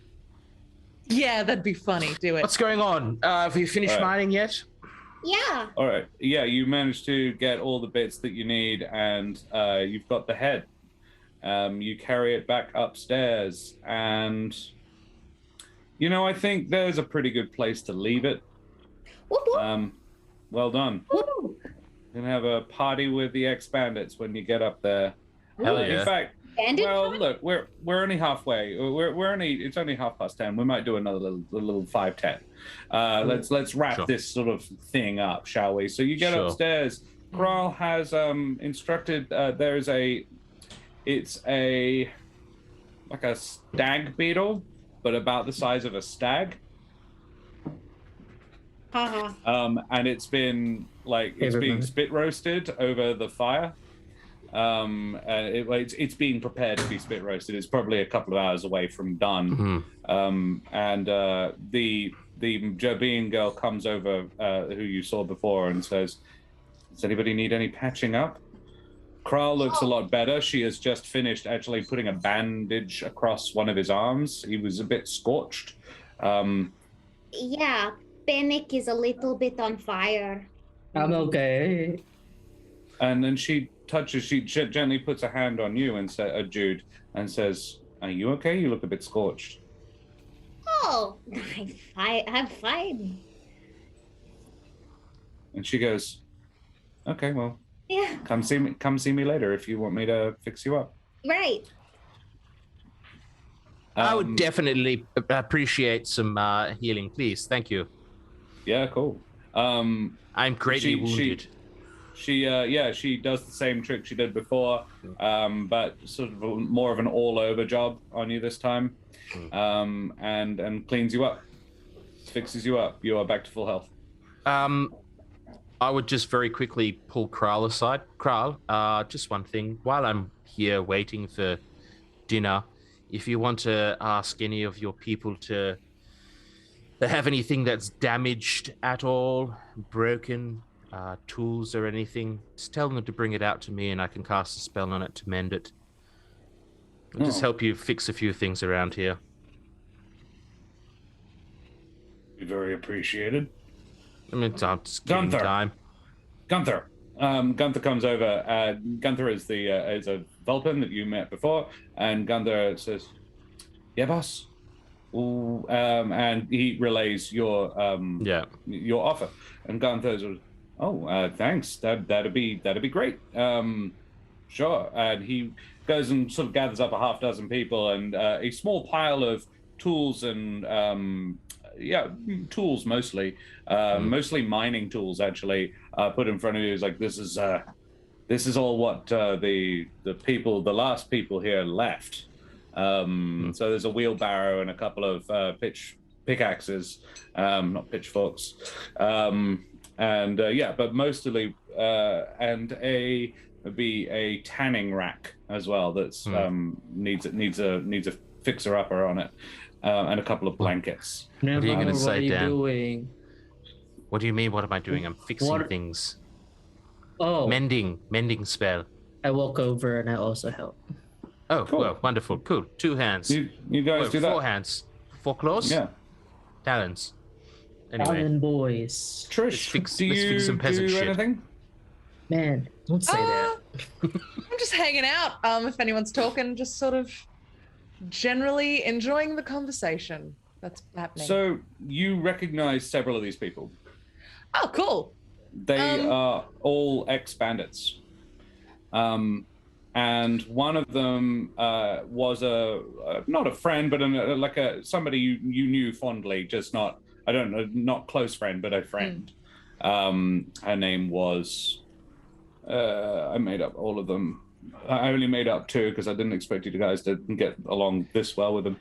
Yeah, that'd be funny. Do it. What's going on? Have you finished All right. mining yet? Yeah. All right. Yeah, you managed to get all the bits that you need, and you've got the head. You carry it back upstairs, and I think there's a pretty good place to leave it. Whoop, whoop. Well done. Woo. Gonna have a party with the ex-bandits when you get up there. Hell yeah. In fact, Bandit well, party? look, we're only halfway. It's only 10:30. We might do another little 5:10. Let's wrap Sure. this sort of thing up, shall we? So you get Sure. upstairs. Kral has instructed. It's like a stag beetle, but about the size of a stag. Haha. And it's been Favorite being moment. spit roasted over the fire. It's being prepared to be spit roasted. It's probably a couple of hours away from done. And the Jobean girl comes over, who you saw before, and says, "Does anybody need any patching up?" Kral looks a lot better. She has just finished actually putting a bandage across one of his arms. He was a bit scorched. Yeah, Benneck is a little bit on fire. I'm okay. And then she gently puts a hand on you and Jude, and says, "Are you okay? You look a bit scorched." Oh, I'm fine. And she goes, "Okay, well, Yeah, come see me later if you want me to fix you up." right. I would definitely appreciate some healing, please. Thank you. Yeah, cool. I'm greatly She- wounded. She does the same trick she did before, but sort of more of an all-over job on you this time, and cleans you up, fixes you up. You are back to full health. I would just very quickly pull Kral aside. Kral, just one thing. While I'm here waiting for dinner, if you want to ask any of your people to have anything that's damaged at all, broken, tools or anything, just tell them to bring it out to me and I can cast a spell on it to mend it. I'll just help you fix a few things around here. Be very appreciated. I mean, I'm just giving Gunther. time. Gunther. Gunther comes over. Gunther is is a Vulcan that you met before, and Gunther says, "Yeah, boss." Ooh, and he relays your offer, and Gunther says, "Oh, thanks. That'd be great. Sure." And he goes and sort of gathers up a half dozen people and a small pile of tools and tools mostly, mostly mining tools actually, put in front of you. He's like, this is all what the last people here left. So there's a wheelbarrow and a couple of pickaxes, not pitchforks, but mostly and a tanning rack as well that's needs a fixer upper on it, and a couple of blankets. Never, are you gonna what say, are you Dan? doing? What do you mean? What am I doing? I'm fixing What- things. Oh, Mending spell. I walk over and I also help. Oh, Cool. well, wonderful. Cool. 2 hands. You guys Well, do 4 that? hands. 4 claws? Yeah. Talons. Anyway. Talon boys. Trish, Let's fix do you some peasant do shit. anything? Man, don't say that. I'm just hanging out. If anyone's talking, just sort of generally enjoying the conversation. that's happening? So you recognize several of these people. Oh, cool. They are all ex-bandits. And one of them was not a friend, but somebody you knew fondly, just not, I don't know, not close friend, but a friend. Her name was, I made up all of them. I only made up 2 because I didn't expect you guys to get along this well with them.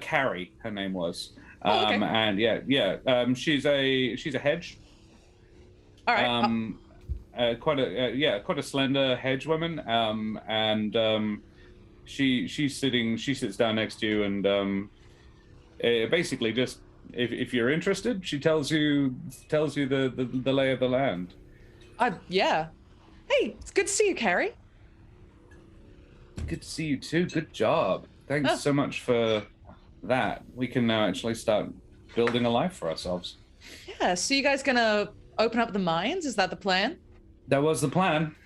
Carrie, her name was. Okay. And she's a hedge. All right. Quite a slender hedge woman. She sits down next to you, and basically just if you're interested, she tells you the lay of the land. Yeah. Hey, it's good to see you, Carrie. Good to see you too. Good job. Thanks so much for that. We can now actually start building a life for ourselves. Yeah. So you guys gonna open up the mines? Is that the plan? That was the plan.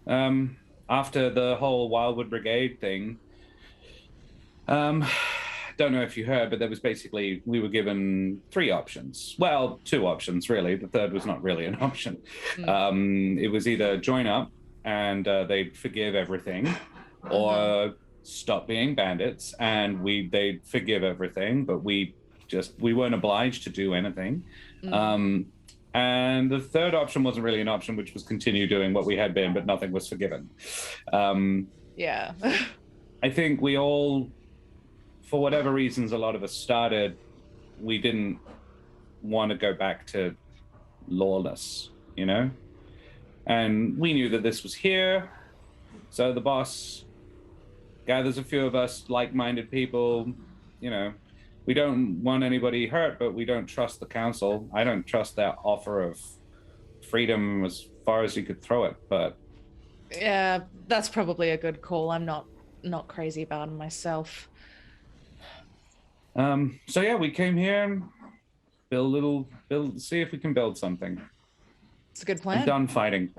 After the whole Wildwood Brigade thing, don't know if you heard, but there was basically, we were given 3 options. Well, 2 options, really. The third was not really an option. It was either join up and they'd forgive everything, or stop being bandits and they'd forgive everything, but we weren't obliged to do anything. And the third option wasn't really an option, which was continue doing what we had been, but nothing was forgiven. Yeah. I think we all, for whatever reasons, a lot of us started, we didn't want to go back to lawless, you know? And we knew that this was here. So the boss gathers a few of us like-minded people, you know. We don't want anybody hurt, but we don't trust the council. I don't trust that offer of freedom as far as you could throw it, but... Yeah, that's probably a good call. I'm not crazy about it myself. So yeah, we came here and see if we can build something. It's a good plan. I'm done fighting.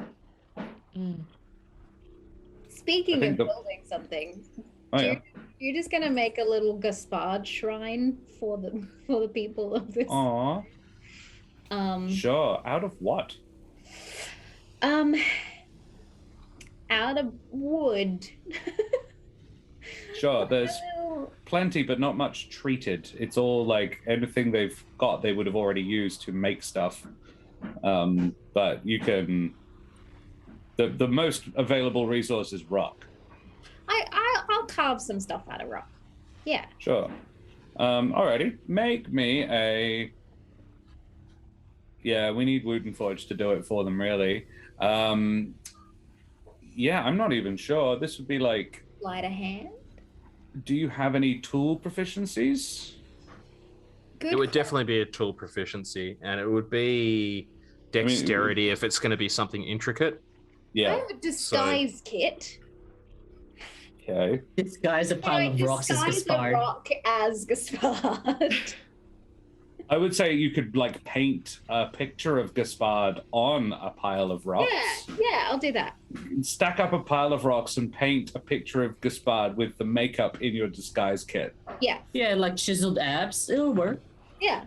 Speaking of building something, you're just gonna make a little Gaspard shrine for the people of this. Aw. Sure. Out of what? Out of wood. Sure. There's plenty, but not much treated. It's all like everything they've got, they would have already used to make stuff. But you can. The most available resource is rock. I'll carve some stuff out of rock. Yeah. Sure. Alrighty. Make me a... Yeah, we need Wooden Forge to do it for them, really. Yeah, I'm not even sure. This would be like... Sleight of hand? Do you have any tool proficiencies? It would definitely be a tool proficiency, and it would be dexterity if it's going to be something intricate. Yeah. I have a disguise kit. Okay. Disguise a pile of rocks as Disguise a Gaspard. rock as Gaspard. I would say you could like paint a picture of Gaspard on a pile of rocks. Yeah, I'll do that. Stack up a pile of rocks and paint a picture of Gaspard with the makeup in your disguise kit. Yeah. Yeah, like chiseled abs. It'll work. Yeah.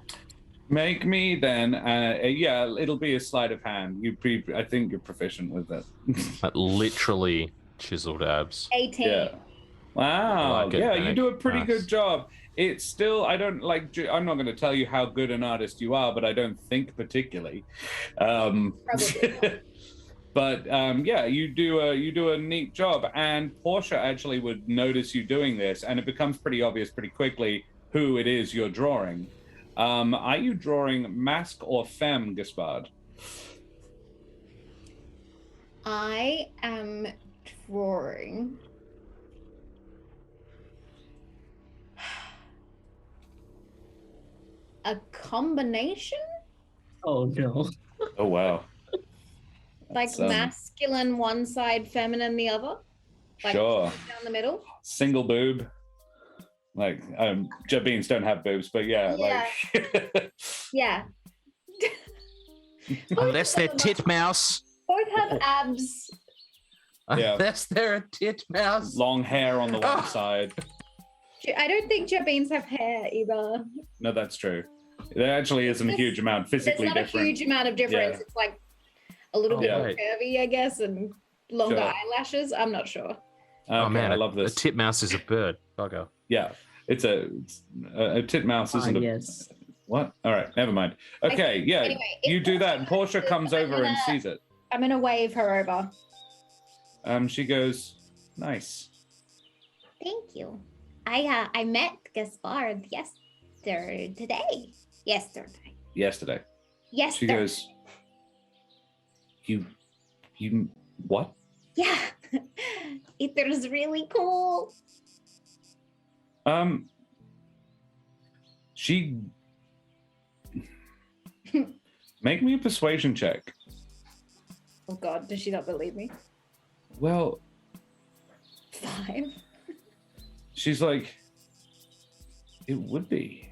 Make me then, yeah, it'll be a sleight of hand. I think you're proficient with it. Like literally chiseled abs. 18. Yeah. Wow. Like it, yeah, Benneck. you do a pretty Nice. good job. It's still, I don't like, I'm not going to tell you how good an artist you are, but I don't think particularly. Probably not. But yeah, you do a neat job, and Portia actually would notice you doing this, and it becomes pretty obvious pretty quickly who it is you're drawing. Are you drawing masc or femme, Gaspard? I am drawing. A combination? Oh no. Oh wow. Like That's, masculine one side, feminine the other? Like sure. down the middle? Single boob. Like beans don't have boobs, but yeah. Like Yeah. Unless they're titmouse. Both have abs. Yeah. Unless they're a titmouse. long hair on the one side, I don't think jet beans have hair either. No, that's true. There actually isn't a huge amount physically There's not different. a huge amount of difference. Yeah. It's like a little bit Yeah. more curvy, I guess, and longer Sure. eyelashes. I'm not sure. Oh man, I love A this. titmouse is a bird. Bugger. Yeah, it's a titmouse, isn't it? Yes. What? All right, never mind. Okay, yeah, Anyway, you if do that, and Portia comes I'm over and gonna- sees it. I'm gonna wave her over. She goes, "Nice." Thank you. I met Gaspard yesterday. Yesterday, Yesterday. she goes, "You, what?" Yeah. It was really cool. She make me a persuasion check. Oh God, does she not believe me? Well, 5. she's like, it would be.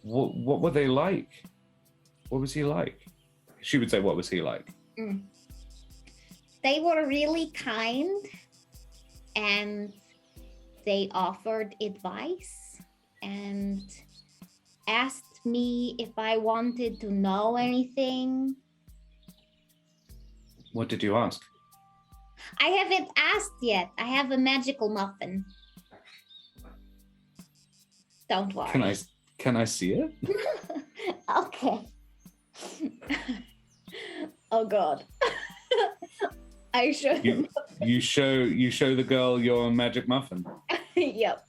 What were they like? What was he like? She would say, what was he like? They were really kind, and they offered advice and asked me if I wanted to know anything. What did you ask? I haven't asked yet. I have a magical muffin. Don't worry. Can I see it? Okay. Oh God. I should. You show the girl your magic muffin Yep.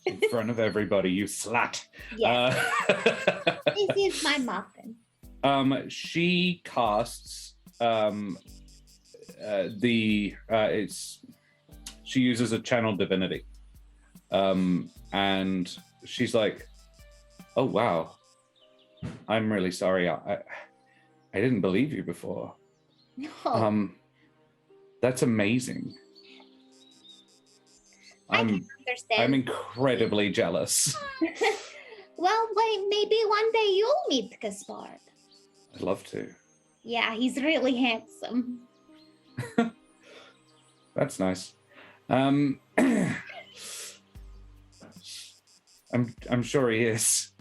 in front of everybody, you slut. Yes. This is my muffin. She casts she uses a channel divinity. And she's like, "Oh wow. I'm really sorry. I didn't believe you before. No, That's amazing. I I'm can understand. I'm incredibly jealous. Well, wait, maybe one day you'll meet Gaspard. I'd love to. Yeah, he's really handsome. That's nice. I'm sure he is.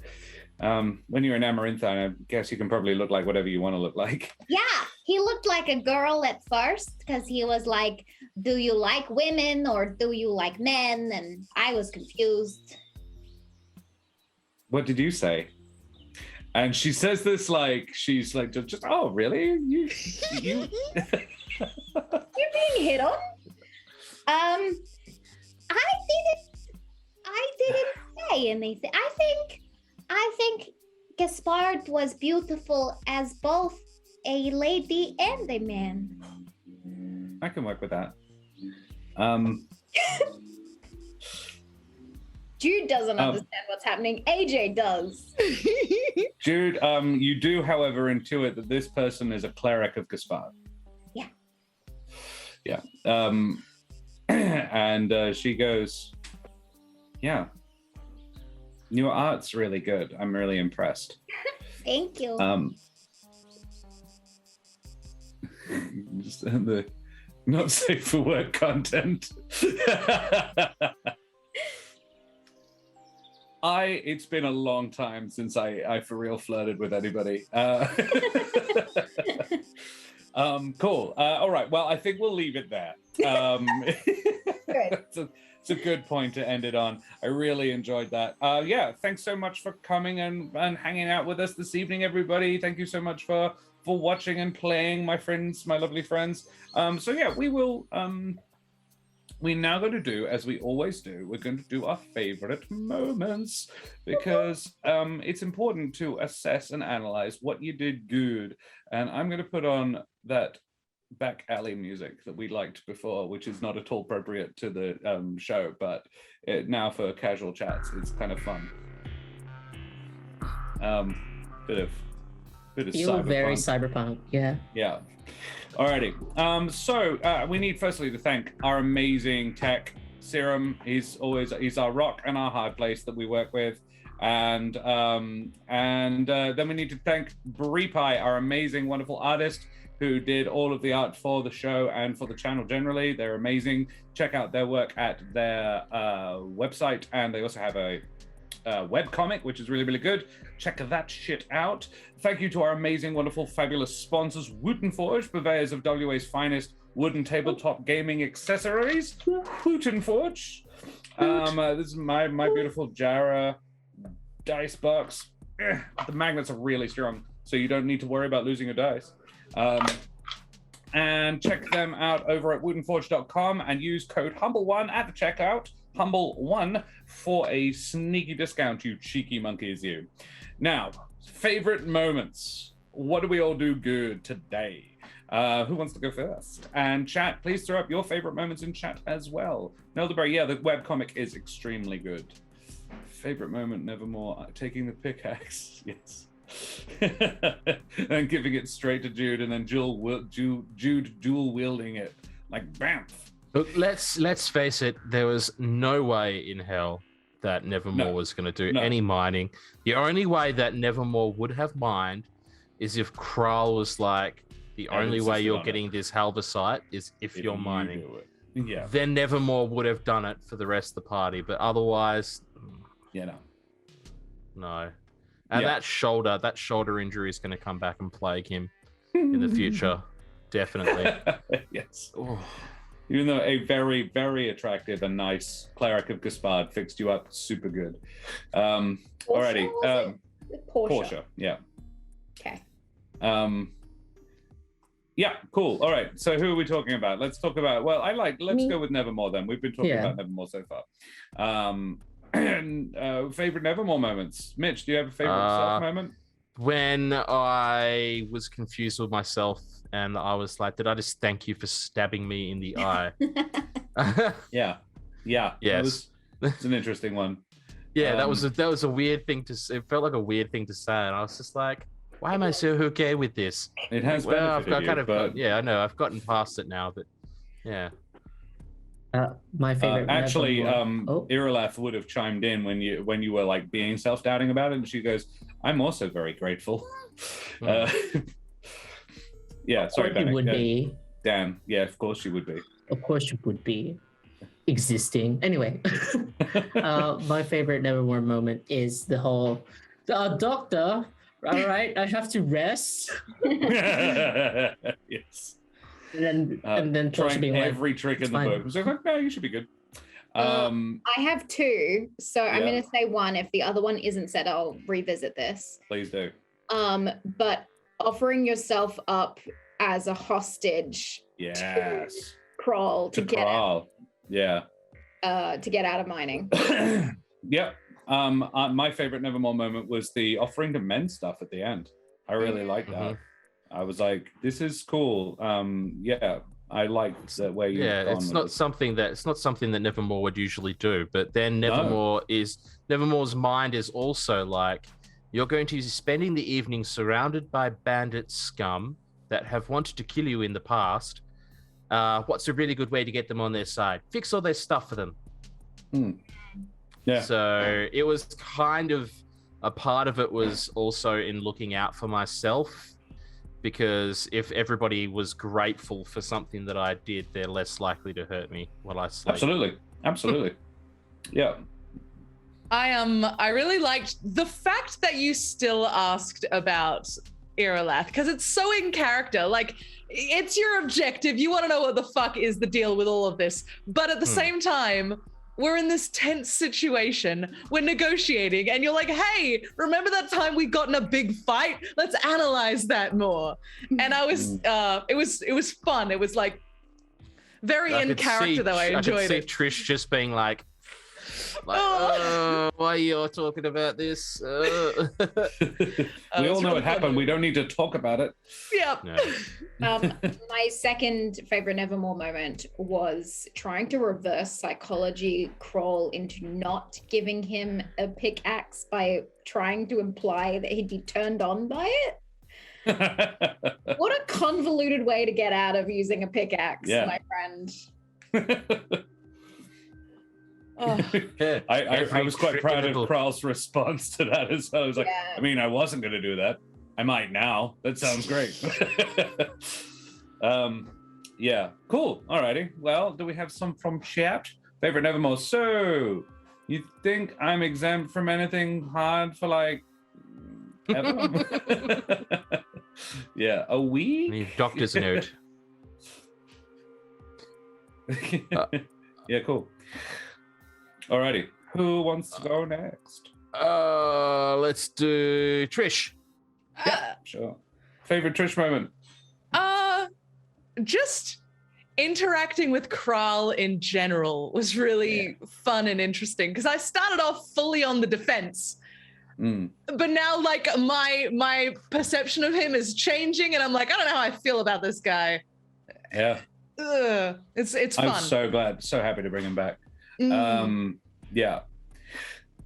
When you're an Amaranthine, I guess you can probably look like whatever you want to look like. Yeah, he looked like a girl at first because he was like, "Do you like women or do you like men?" And I was confused. What did you say? And she says this like she's like just oh really you You're being hit on. I didn't say anything. I think Gaspard was beautiful as both a lady and a man. I can work with that. Jude doesn't understand what's happening. AJ does. Jude, you do, however, intuit that this person is a cleric of Gaspard. Yeah. Yeah. And she goes, "Yeah, your art's really good. I'm really impressed." Thank you. Just the not safe for work content. It's been a long time since I for real flirted with anybody. Cool. All right. Well, I think we'll leave it there. Good. It's a good point to end it on. I really enjoyed that. Yeah, thanks so much for coming and hanging out with us this evening, everybody. Thank you so much for watching and playing, my friends, my lovely friends. So yeah, we're now going to do, as we always do, we're going to do our favorite moments, because it's important to assess and analyze what you did good. And I'm going to put on that back alley music that we liked before, which is not at all appropriate to the show, but now for casual chats, it's kind of fun. Bit of Feel very cyberpunk. cyberpunk. Yeah. Yeah. Alrighty. So we need firstly to thank our amazing tech, Serum. He's our rock and our hard place that we work with. And then we need to thank Breepi, our amazing, wonderful artist. who did all of the art for the show and for the channel generally. They're amazing. Check out their work at their website, and they also have a webcomic, which is really, really good. Check that shit out. Thank you to our amazing, wonderful, fabulous sponsors, Wood & Forge, purveyors of WA's finest wooden tabletop gaming accessories. Wood & Forge. This is my beautiful Jara dice box. The magnets are really strong, so you don't need to worry about losing your dice. And check them out over at woodenforge.com and use code HUMBLE1 at the checkout, HUMBLE1, for a sneaky discount, you cheeky monkeys, you. Now, favorite moments. What do we all do good today? Who wants to go first? And chat, please throw up your favorite moments in chat as well. Nelderberry, yeah, the webcomic is extremely good. Favorite moment, Nevermore, taking the pickaxe, yes. And giving it straight to Jude, and then Jude dual wielding it like bamf. Look, let's face it. There was no way in hell that Nevermore was going to do any mining. The only way that Nevermore would have mined is if Kral was like, the only way you're getting this halversite is if you're mining. Yeah. Then Nevermore would have done it for the rest of the party, but otherwise, no. And that shoulder injury is going to come back and plague him in the future, definitely. Yes. Oh. Even though a very, very attractive and nice cleric of Gaspard fixed you up super good. Alrighty. Portia. Yeah. Okay. Yeah, cool. All right. So who are we talking about? Let's talk about, let's go with Nevermore then. We've been talking about Nevermore so far. Favorite Nevermore moments. Mitch, do you have a favorite self moment? When I was confused with myself and I was like, did I just thank you for stabbing me in the eye? Yeah. Yes. It's an interesting one. Yeah, that was a weird thing it felt like a weird thing to say, and I was just like, why am I so okay with this? It has I know, I've gotten past it now, but yeah. My favorite. Actually, Iralath would have chimed in when you were like being self-doubting about it, and she goes, "I'm also very grateful." Yeah, sorry, Benneck. Would be. Damn, yeah, of course you would be. Of course you would be. Existing. Anyway, my favorite Nevermore moment is the whole, doctor. All right, I have to rest. Yes. And then trying being every like, trick in the book. So like, no, you should be good. I have two, so I'm going to say one. If the other one isn't said, I'll revisit this. Please do. But offering yourself up as a hostage. Yes. To crawl to get out. Yeah. To get out of mining. Yep. My favorite Nevermore moment was the offering to mend stuff at the end. I really liked that. I was like, this is cool. I liked the way you. Yeah, it's not something that Nevermore would usually do. But then Nevermore's mind is also like, you're going to be spending the evening surrounded by bandit scum that have wanted to kill you in the past. What's a really good way to get them on their side? Fix all their stuff for them. Yeah. So it was kind of a part of it was also in looking out for myself. Because if everybody was grateful for something that I did, they're less likely to hurt me while I sleep. Absolutely. Yeah. I really liked the fact that you still asked about Iralath, because it's so in character. Like, it's your objective. You want to know what the fuck is the deal with all of this. But at the same time, we're in this tense situation. We're negotiating, and you're like, hey, remember that time we got in a big fight? Let's analyze that more. And I was, it was fun. It was like very in character, though. I enjoyed it. Trish just being like, why are you talking about this? We all know it happened. We don't need to talk about it. Yeah. No. My second favorite Nevermore moment was trying to reverse psychology crawl into not giving him a pickaxe by trying to imply that he'd be turned on by it. What a convoluted way to get out of using a pickaxe, my friend. I was quite proud of Kral's response to that as well. I was like, I mean, I wasn't going to do that. I might now. That sounds great. Yeah, cool. Alrighty. Well, do we have some from chat? Favorite Nevermore. So, you think I'm exempt from anything hard for like ever? Yeah, a week? Any doctor's note. Yeah, cool. Alrighty. Who wants to go next? Let's do Trish. Yeah, sure. Favorite Trish moment? Just interacting with Kral in general was really fun and interesting because I started off fully on the defense. But now like my perception of him is changing and I'm like, I don't know how I feel about this guy. Yeah. It's fun. I'm so glad, so happy to bring him back. Yeah.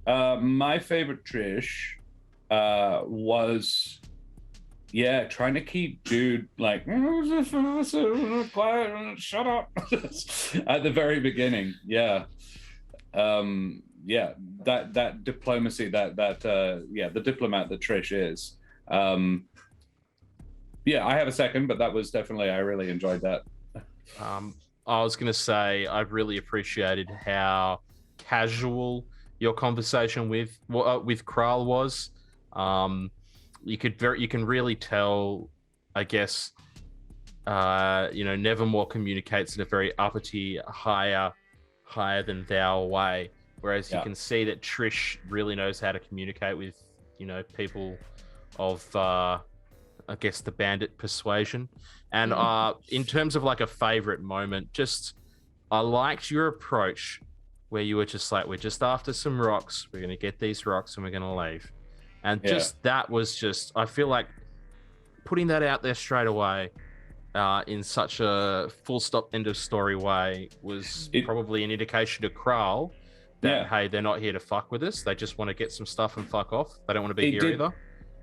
My favorite Trish was trying to keep Jude like quiet, shut up at the very beginning. That diplomacy, the diplomat that Trish is. I have a second, but that was definitely, I really enjoyed that. I was going to say I really appreciated how casual your conversation with Kral was. You can really tell, I guess, Nevermore communicates in a very uppity, higher than thou way, whereas you can see that Trish really knows how to communicate with, people of, I guess, the bandit persuasion. And in terms of like a favorite moment, I liked your approach where you were just like, we're just after some rocks, we're going to get these rocks and we're going to leave. And that was I feel like putting that out there straight away in such a full stop end of story way was probably an indication to Kral that, hey, they're not here to fuck with us. They just want to get some stuff and fuck off. They don't want to be here either.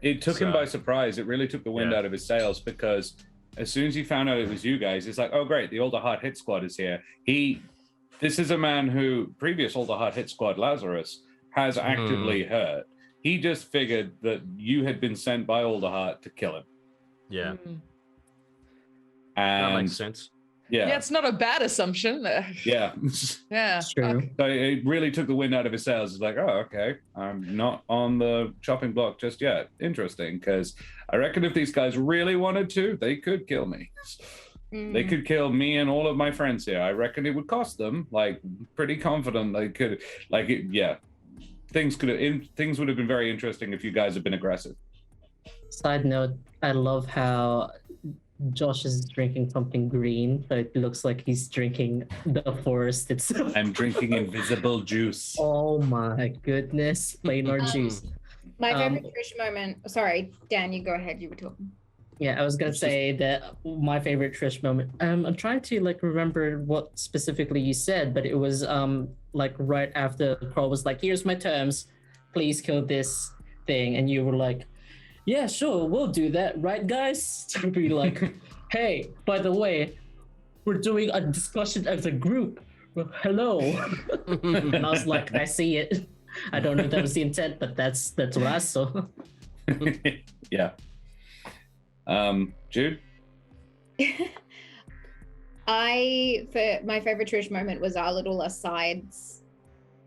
It took him by surprise. It really took the wind out of his sails because as soon as he found out it was you guys, it's like, oh, great, the Older Heart Hit Squad is here. This is a man who, previous Older Heart Hit Squad, Lazarus, has actively hurt. He just figured that you had been sent by Alderheart to kill him. Yeah. And that makes sense. Yeah, it's not a bad assumption. Yeah. Yeah. True. So it really took the wind out of his sails. It's like, oh, okay, I'm not on the chopping block just yet. Interesting, because I reckon if these guys really wanted to, they could kill me. They could kill me and all of my friends here. I reckon it would cost them. Like, pretty confident they could. Things would have been very interesting if you guys had been aggressive. Side note, I love how Josh is drinking something green, so it looks like he's drinking the forest itself. I'm drinking invisible juice. Oh my goodness, plain orange juice. My favorite Trish moment. Sorry, Dan, you go ahead. You were talking. Yeah, I was gonna say that my favorite Trish moment. I'm trying to remember what specifically you said, but it was right after Carl was like, "Here's my terms, please kill this thing," and you were like, "Yeah, sure, we'll do that, right, guys?" To be like, "Hey, by the way, we're doing a discussion as a group. Hello," and I was like, "I see it. I don't know if that was the intent, but that's what I saw." Yeah. Jude? My favorite Trish moment was our little asides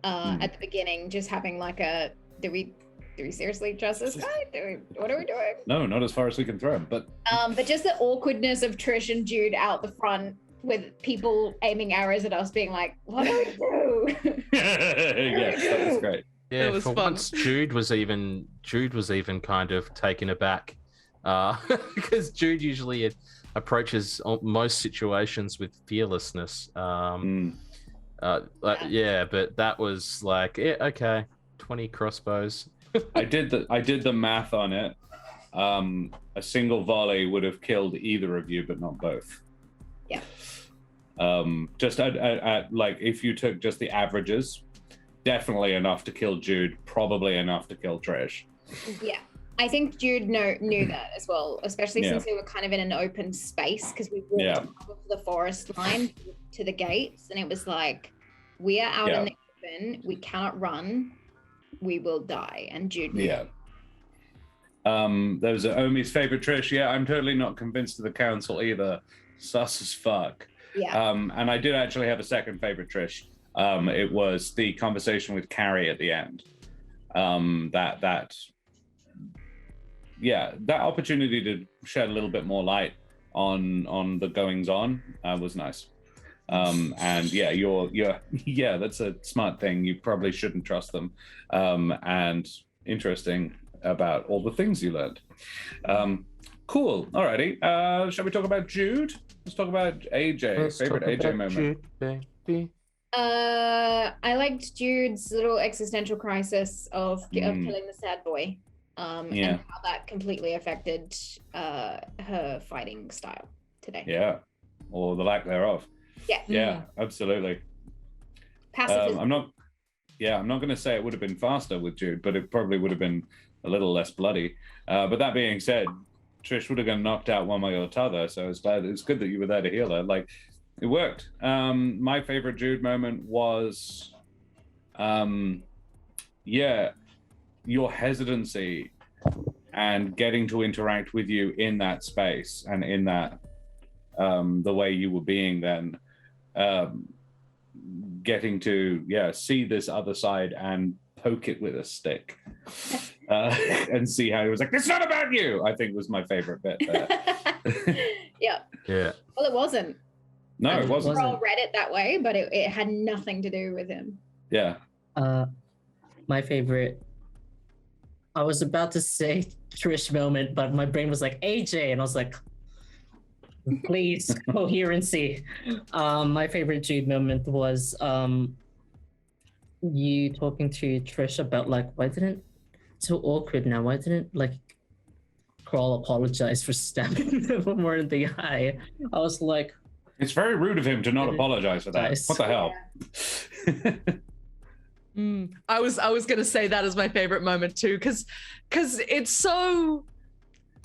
at the beginning, just having do we seriously trust this guy? What are we doing? No, not as far as we can throw him, but just the awkwardness of Trish and Jude out the front with people aiming arrows at us, being like, "What do we do?" Yes, that was great. Yeah, was for fun. once, Jude was even kind of taken aback, because Jude usually approaches most situations with fearlessness. But that was like, okay, 20 crossbows. I did the math on it. A single volley would have killed either of you, but not both. Yeah. Just at if you took just the averages, definitely enough to kill Jude, probably enough to kill Trish. Yeah. I think Jude knew that as well, especially since we were kind of in an open space because we walked up of the forest line to the gates, and it was like, we are out in the open, we cannot run, we will die. And Jude knew. Those are Omi's favorite Trish. Yeah, I'm totally not convinced of the council either. Sus as fuck. Yeah. And I did actually have a second favorite Trish. It was the conversation with Carrie at the end. That opportunity to shed a little bit more light on the goings on was nice. And yeah, yeah, that's a smart thing. You probably shouldn't trust them. And interesting about all the things you learned. Cool. Alrighty. Shall we talk about Jude? Let's talk about AJ. Favorite AJ moment. Jude, baby. I liked Jude's little existential crisis of killing the sad boy. And how that completely affected her fighting style today. Yeah. Or the lack thereof. Yeah. Yeah, absolutely. Pacifism. I'm not going to say it would have been faster with Jude, but it probably would have been a little less bloody. But that being said, Trish would have gotten knocked out one way or the other. So it's good that you were there to heal her. Like, it worked. My favorite Jude moment was, your hesitancy and getting to interact with you in that space and in that, the way you were being then, getting to see this other side and poke it with a stick, and see how he was like, "It's not about you." I think was my favorite bit there. Yeah. Well, it wasn't. No, it wasn't. We all read it that way, but it had nothing to do with him. Yeah. My favorite. I was about to say Trish moment, but my brain was like AJ, and I was like, please, coherency. My favorite Jude moment was you talking to Trish about like, why didn't it's so awkward now? Why didn't like Crawl apologize for stabbing Nevermore in the eye? I was like, it's very rude of him to not apologize for that. What the hell? I was gonna say that as my favorite moment too, because it's so,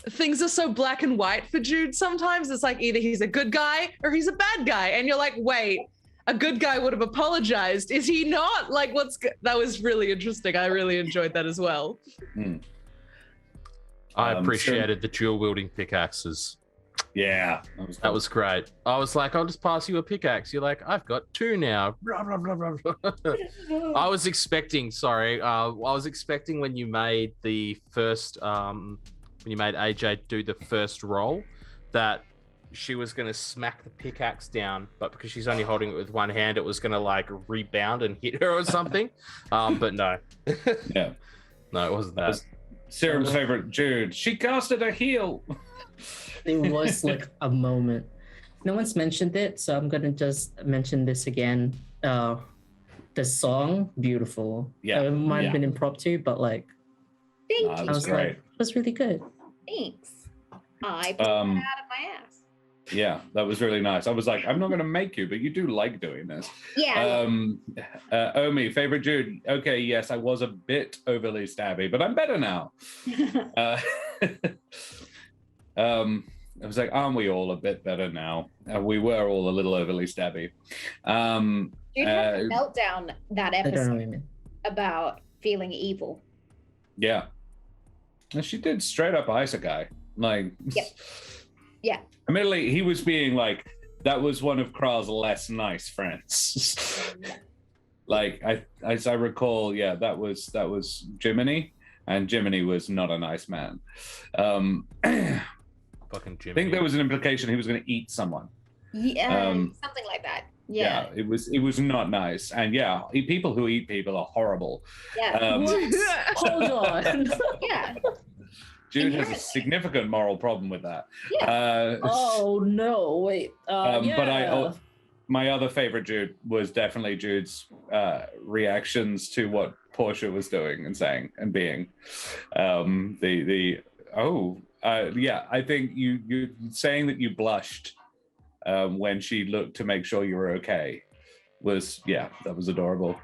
things are so black and white for Jude sometimes. It's like either he's a good guy or he's a bad guy, and you're like, wait, a good guy would have apologized, is he not? Like, that was really interesting. I really enjoyed that as well. I appreciated the dual wielding pickaxes. Yeah, that was great. I was like, I'll just pass you a pickaxe. You're like, I've got two now. I was expecting when you made the first, when you made AJ do the first roll, that she was going to smack the pickaxe down, but because she's only holding it with one hand, it was going to like rebound and hit her or something. But no. Yeah. No, it wasn't that. Serum's favorite Jude. She casted a heal. It was like a moment. No one's mentioned it, so I'm gonna just mention this again. The song, beautiful. Yeah, it might have been impromptu, but like, thank you. I was like, it was really good. Thanks. I pulled that out of my ass. Yeah, that was really nice. I was like, I'm not going to make you, but you do like doing this. Yeah. Omi, favorite Jude. Okay, yes, I was a bit overly stabby, but I'm better now. I was like, aren't we all a bit better now? We were all a little overly stabby. Jude had a meltdown that I don't know what episode you mean. about feeling evil. Yeah. And she did straight up ice a guy. Like, yeah. Admittedly, he was being like, that was one of Kral's less nice friends. Like, as I recall, that was Jiminy, and Jiminy was not a nice man. Fucking Jiminy. I think there was an implication he was going to eat someone. Yeah, something like that. Yeah. It was not nice. And people who eat people are horrible. Yeah. Hold on. Yeah. Jude has a significant moral problem with that. Yeah. Oh no! Wait. But my other favorite Jude was definitely Jude's reactions to what Portia was doing and saying and being. I think you saying that you blushed when she looked to make sure you were okay was that was adorable.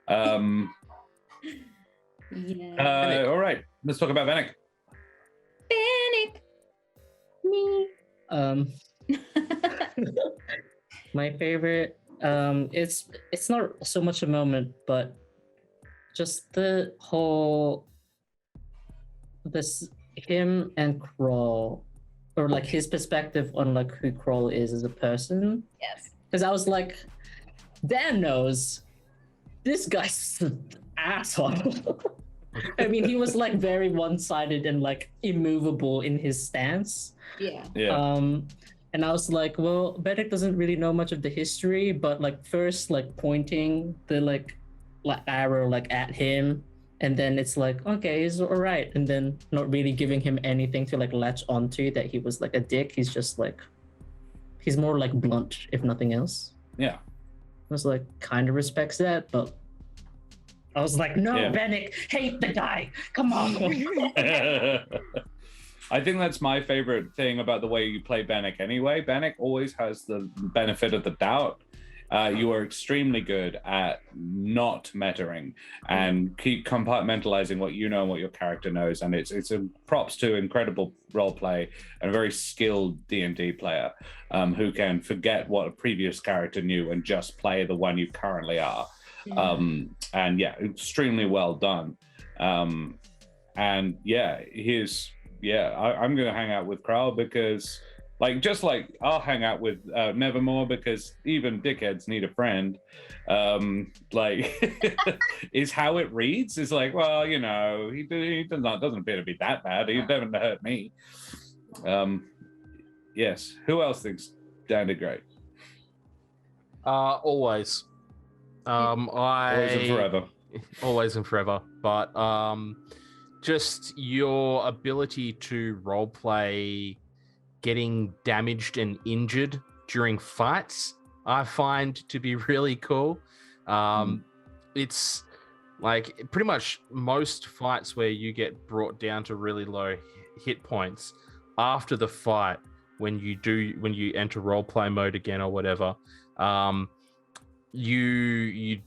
All right, let's talk about Benneck. Benneck. Me. My favorite. It's not so much a moment, but just the whole him and Kroll, or like his perspective on like who Kroll is as a person. Yes. Because I was like, Dan knows this guy's an asshole. I mean, he was like very one-sided and like immovable in his stance. Yeah. And I was like, well, Benneck doesn't really know much of the history, but like first like pointing the like arrow like at him, and then it's like, okay, he's all right, and then not really giving him anything to like latch onto that he was like a dick. He's just like, he's more like blunt, if nothing else. Yeah. I was like, kind of respects that, but I was like, no, Yeah. Benneck, hate the guy. Come on. I think that's my favorite thing about the way you play Benneck anyway. Benneck always has the benefit of the doubt. You are extremely good at not metaing and keep compartmentalizing what you know and what your character knows. And it's a props to incredible role play and a very skilled D&D player who can forget what a previous character knew and just play the one you currently are. And yeah, extremely well done. And yeah, I'm going to hang out with Kral because just like I'll hang out with Nevermore because even dickheads need a friend. Is how it reads. It's like, well, you know, he doesn't appear to be that bad. He doesn't hurt me. Yes. Who else thinks Dan did great? Always. Always and forever. Always and forever. But just your ability to roleplay getting damaged and injured during fights, I find to be really cool. It's like pretty much most fights where you get brought down to really low hit points after the fight, when you enter roleplay mode again or whatever, you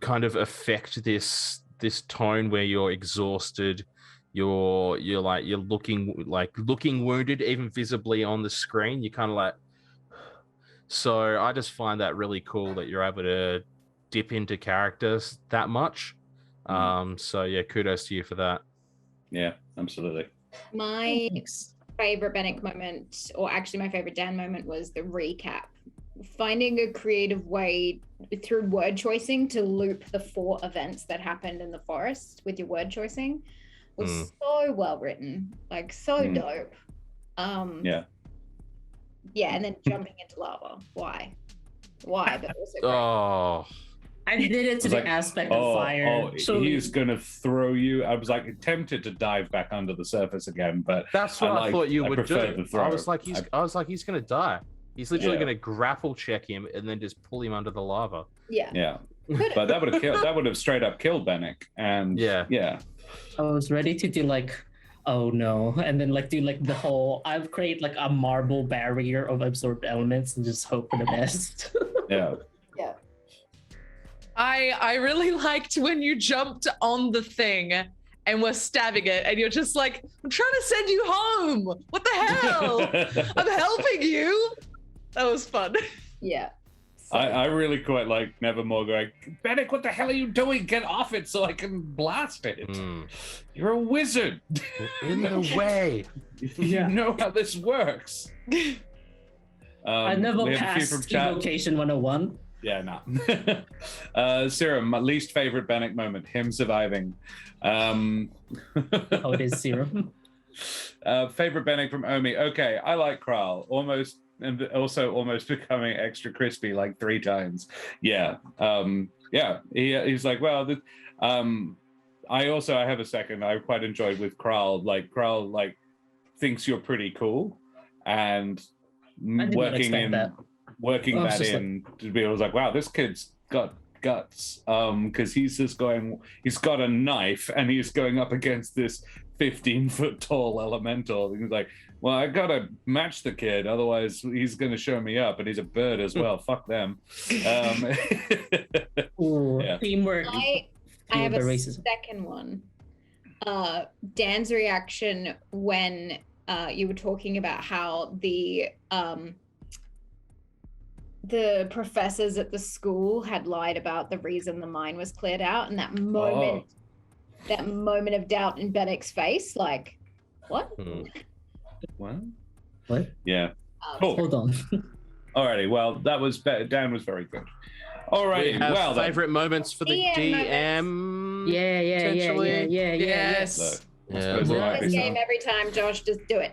kind of affect this tone where you're exhausted. You're looking wounded, even visibly on the screen. You kind of like, so I just find that really cool that you're able to dip into characters that much. So yeah, kudos to you for that. Yeah, absolutely. My favorite Benneck moment, or actually my favorite Dan moment, was the recap. Finding a creative way through word choicing to loop the 4 events that happened in the forest with your word choicing was so well written, like so dope. Yeah, and then jumping into lava. Why? But also great. Oh, I did it to the aspect of fire. He's gonna throw you. I was like tempted to dive back under the surface again, but that's what I thought you would do. I was like, he's gonna die. He's literally gonna grapple check him and then just pull him under the lava. Yeah. But that would have straight up killed Benneck. And yeah. I was ready to do like, oh no, and then like do like the whole, I've created like a marble barrier of absorbed elements and just hope for the best. Yeah. I really liked when you jumped on the thing and were stabbing it, and you're just like, I'm trying to send you home. What the hell? I'm helping you. That was fun. Yeah. I really quite like Nevermore going, Benneck, what the hell are you doing? Get off it so I can blast it. You're a wizard. In the way. You know how this works. I never passed Evocation 101. Yeah, no. Serum, my least favorite Benneck moment, him surviving. Oh, it is Serum. Favorite Benneck from Omi. Okay, I like Kral. And also almost becoming extra crispy like 3 times. Yeah. He's like, well, I have a second I quite enjoyed with Kral. Like Kral thinks you're pretty cool, and working that in to be able to like, wow, this kid's got guts. Because he's got a knife and he's going up against this 15-foot tall elemental. He's like, well, I gotta match the kid, otherwise he's gonna show me up, and he's a bird as well. Fuck them. Teamwork. I have a second one. Dan's reaction when you were talking about how the professors at the school had lied about the reason the mine was cleared out, and that moment of doubt in Benneck's face, like, What? What? What? Yeah. Cool. Hold on. Alrighty. Well, that was Dan was very good. Alrighty. We have Well, then. favorite moments for the DM DM. Yeah. Potentially. Yes. Look, I Yeah, suppose there might be This some. game every time, Josh. Just do it.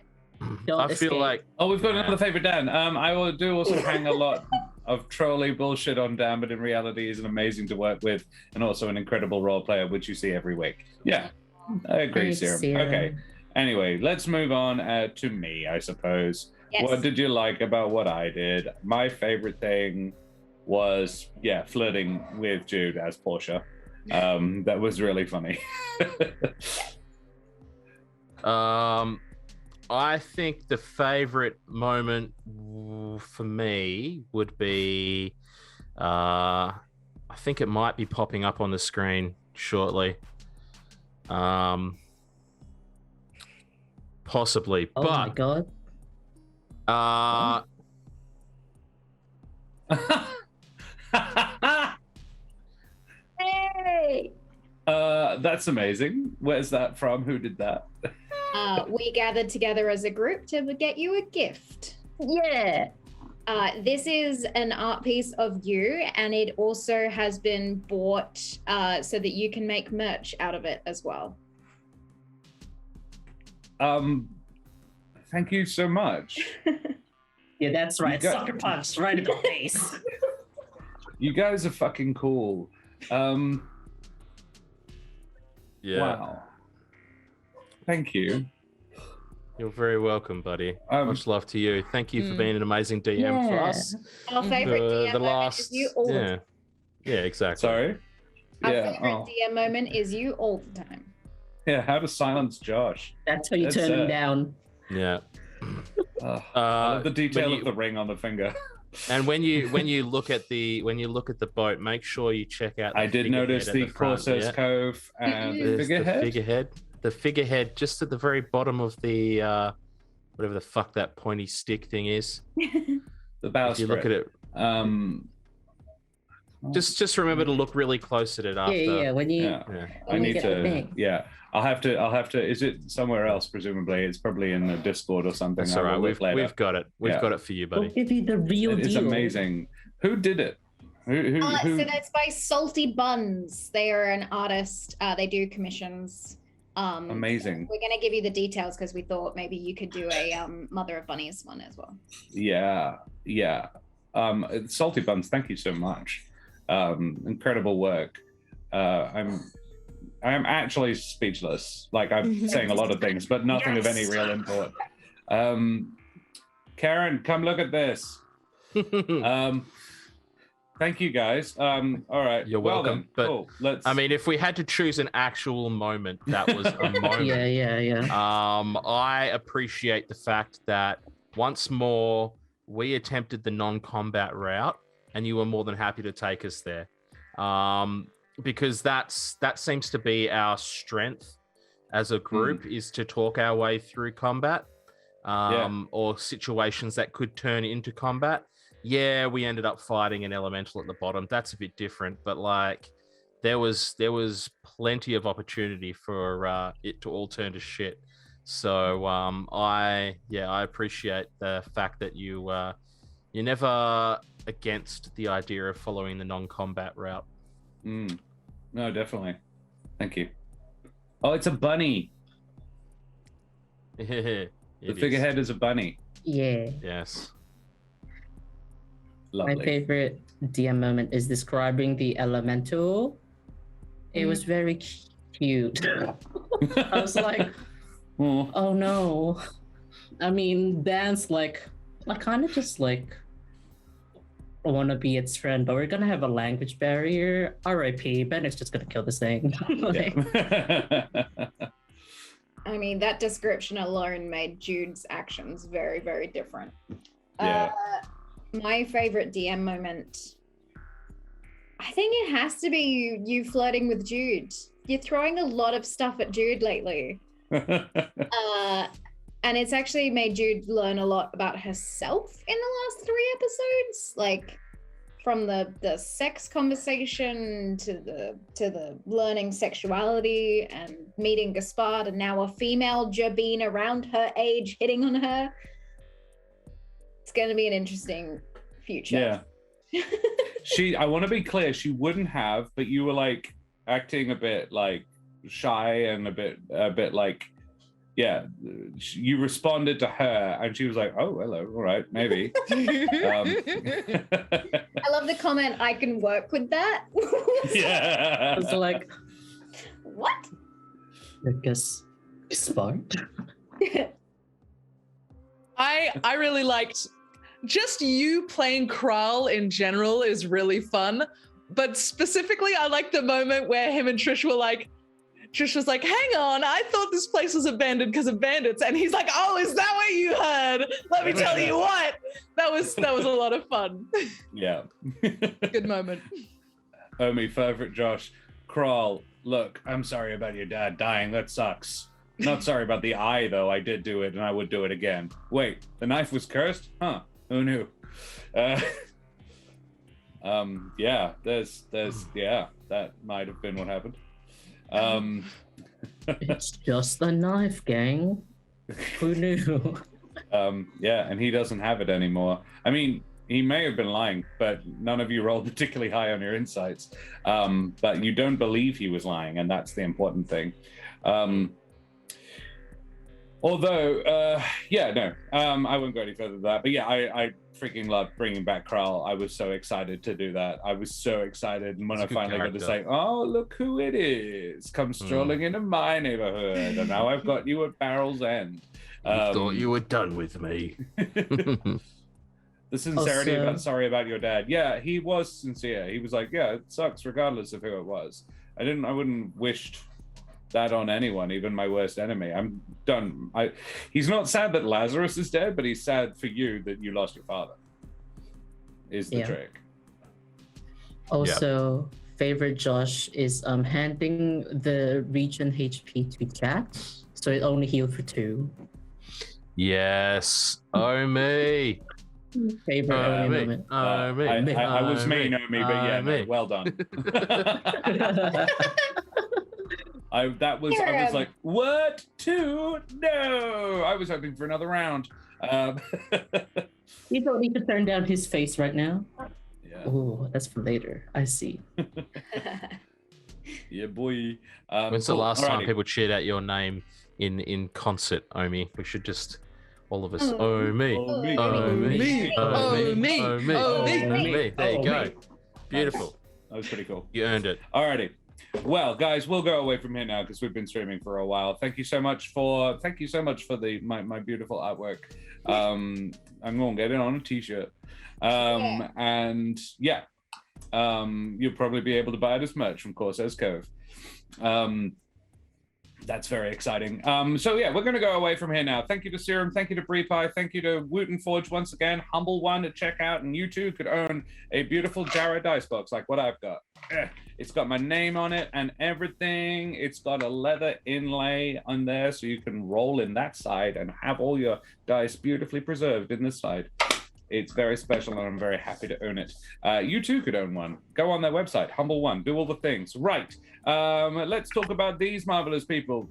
Don't I feel escape. like Oh, we've got another favorite Dan. I will do also hang a lot of trolley bullshit on Dan, but in reality, he's an amazing to work with and also an incredible role player, which you see every week. Yeah, I agree, Thanks, Serum. Serum. Okay. Anyway, let's move on to me, I suppose. Yes. What did you like about what I did? My favorite thing was, flirting with Jude as Portia. That was really funny. I think the favorite moment for me would be, I think it might be popping up on the screen shortly. Possibly, Oh but my god. Hey! That's amazing. Where's that from? Who did that? We gathered together as a group to get you a gift. Yeah. This is an art piece of you, and it also has been bought so that you can make merch out of it as well. Thank you so much. Yeah, that's right. got- Sucker punch right in the face. You guys are fucking cool. yeah, Wow. Thank you. you're very welcome, buddy. Um, Much love to you. Thank you for being an amazing DM for us. Our favorite DM The moment last, is you all. yeah, exactly. Sorry. Our Yeah. favorite Oh. DM moment is you all the time. Yeah. How to silence Josh? That's how you That's turn him it. down. Yeah. I love the detail when of the ring on the finger. And when you look at the boat, make sure you check out. The I did notice figurehead the at front, Corsair's yeah. Cove and the There's figurehead. The figurehead, just at the very bottom of the whatever the fuck that pointy stick thing is. The bowsprit. If you look at it, just remember to look really close at it after. Yeah. When you Yeah. Yeah. I When we need get the to. thing. Yeah. I'll have to. Is it somewhere else? Presumably, it's probably in the Discord or something. That's I all right. will look later. We've got it. We've Yeah. got it for you, we'll buddy. give you the real It's deal. amazing. Who did it? Who? So that's by Salty Buns. They are an artist. They do commissions. Amazing. We're gonna give you the details because we thought maybe you could do a Mother of Bunnies one as well. Yeah. Salty Buns, thank you so much. Incredible work. I am actually speechless. Like I'm saying a lot of things, but nothing of any real import. Karen, come look at this. Thank you guys. All right. You're Well welcome, then, but, cool. Let's. I mean, if we had to choose an actual moment, that was a moment. Yeah. I appreciate the fact that once more we attempted the non-combat route, and you were more than happy to take us there, because that seems to be our strength as a group is to talk our way through combat, or situations that could turn into combat. Yeah, we ended up fighting an elemental at the bottom. That's a bit different, but like there was plenty of opportunity for it to all turn to shit. So I appreciate the fact that you're never against the idea of following the non-combat route. No, definitely. Thank you. Oh, it's a bunny. The figurehead is a bunny. Yeah. Yes. Lovely. My favorite DM moment is describing the elemental. It was very cute. I was like, oh no. I mean, Dan's like, I kind of just like want to be its friend, but we're gonna have a language barrier. R.I.P. Benneck's just gonna kill this thing. Like, I mean, that description alone made Jude's actions very, very different. Yeah. My favorite DM moment, I think it has to be you flirting with Jude. You're throwing a lot of stuff at Jude lately. And it's actually made Jude learn a lot about herself in the last 3 episodes. Like, from the sex conversation to the learning sexuality and meeting Gaspard, and now a female Jabine around her age hitting on her. It's going to be an interesting future. Yeah. I want to be clear, she wouldn't have, but you were like acting a bit like shy and a bit like, yeah, you responded to her and she was like, oh, hello, all right, maybe. I love the comment, I can work with that. Yeah. It's like, What? I guess, smart. I really liked just you playing Kral in general is really fun. But specifically, I like the moment where him and Trish were like, Trish was like, hang on, I thought this place was abandoned because of bandits. And he's like, oh, is that what you heard? Let me tell you what. That was a lot of fun. Yeah. Good moment. My favorite Josh. Kral, look, I'm sorry about your dad dying. That sucks. Not sorry about the eye, though. I did do it, and I would do it again. Wait, the knife was cursed? Huh, who knew? Yeah, yeah, that might have been what happened. It's just a knife, gang. Who knew? Yeah, and he doesn't have it anymore. I mean, he may have been lying, but none of you rolled particularly high on your insights. But you don't believe he was lying, and that's the important thing. Although, yeah, no, I won't go any further than that. But yeah, I freaking loved bringing back Kral. I was so excited to do that. I was so excited. And when I finally got to say, oh, look who it is, come strolling into my neighborhood. And now I've got you at Barrel's End. You thought you were done with me. The sincerity about sorry about your dad. Yeah, he was sincere. He was like, yeah, it sucks regardless of who it was. I wouldn't wish that on anyone, even my worst enemy. I'm done. He's not sad that Lazarus is dead, but he's sad for you that you lost your father. Is the trick. Also, favorite Josh is handing the regen HP to chat, so it only healed for 2. Yes. Oh me. Favorite Omi moment. I was me, but yeah, no, well done. I was like, what? 2? No! I was hoping for another round. You don't need to turn down his face right now. Yeah. Oh, that's for later. I see. Yeah, boy. When's the last time people cheered out your name in concert, Omi? We should just, all of us, oh me, oh me, oh me, oh me, oh me, oh me. There you go. Beautiful. That was pretty cool. You earned it. Alrighty. Well, guys, we'll go away from here now because we've been streaming for a while. Thank you so much for my beautiful artwork. I'm gonna get it on a t-shirt. And yeah, you'll probably be able to buy it as merch from Corsair's Cove. That's very exciting. So yeah, we're gonna go away from here now. Thank you to Serum, thank you to Breepie, thank you to Wooten Forge once again, Humble One to check out, and you too could own a beautiful Jarrah dice box like what I've got. It's got my name on it and everything. It's got a leather inlay on there so you can roll in that side and have all your dice beautifully preserved in this side. It's very special and I'm very happy to own it. You too could own one. Go on their website, Humble One, do all the things. Right, let's talk about these marvelous people.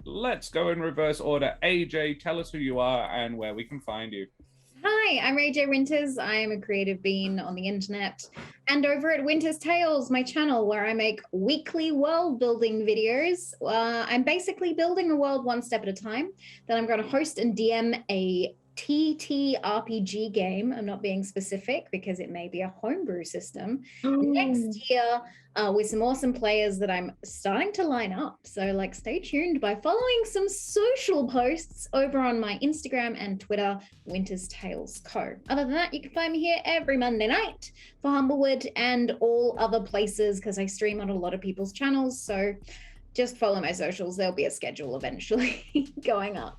Let's go in reverse order. AJ, tell us who you are and where we can find you. Hi, I'm AJ Winters. I am a creative being on the internet and over at Winter's Tales, my channel where I make weekly world building videos. I'm basically building a world one step at a time. Then I'm going to host and DM a TTRPG game. I'm not being specific because it may be a homebrew system next year with some awesome players that I'm starting to line up. So like stay tuned by following some social posts over on my Instagram and Twitter, Winter's Tales Co. Other than that, you can find me here every Monday night for Humblewood and all other places because I stream on a lot of people's channels. So just follow my socials. There'll be a schedule eventually going up.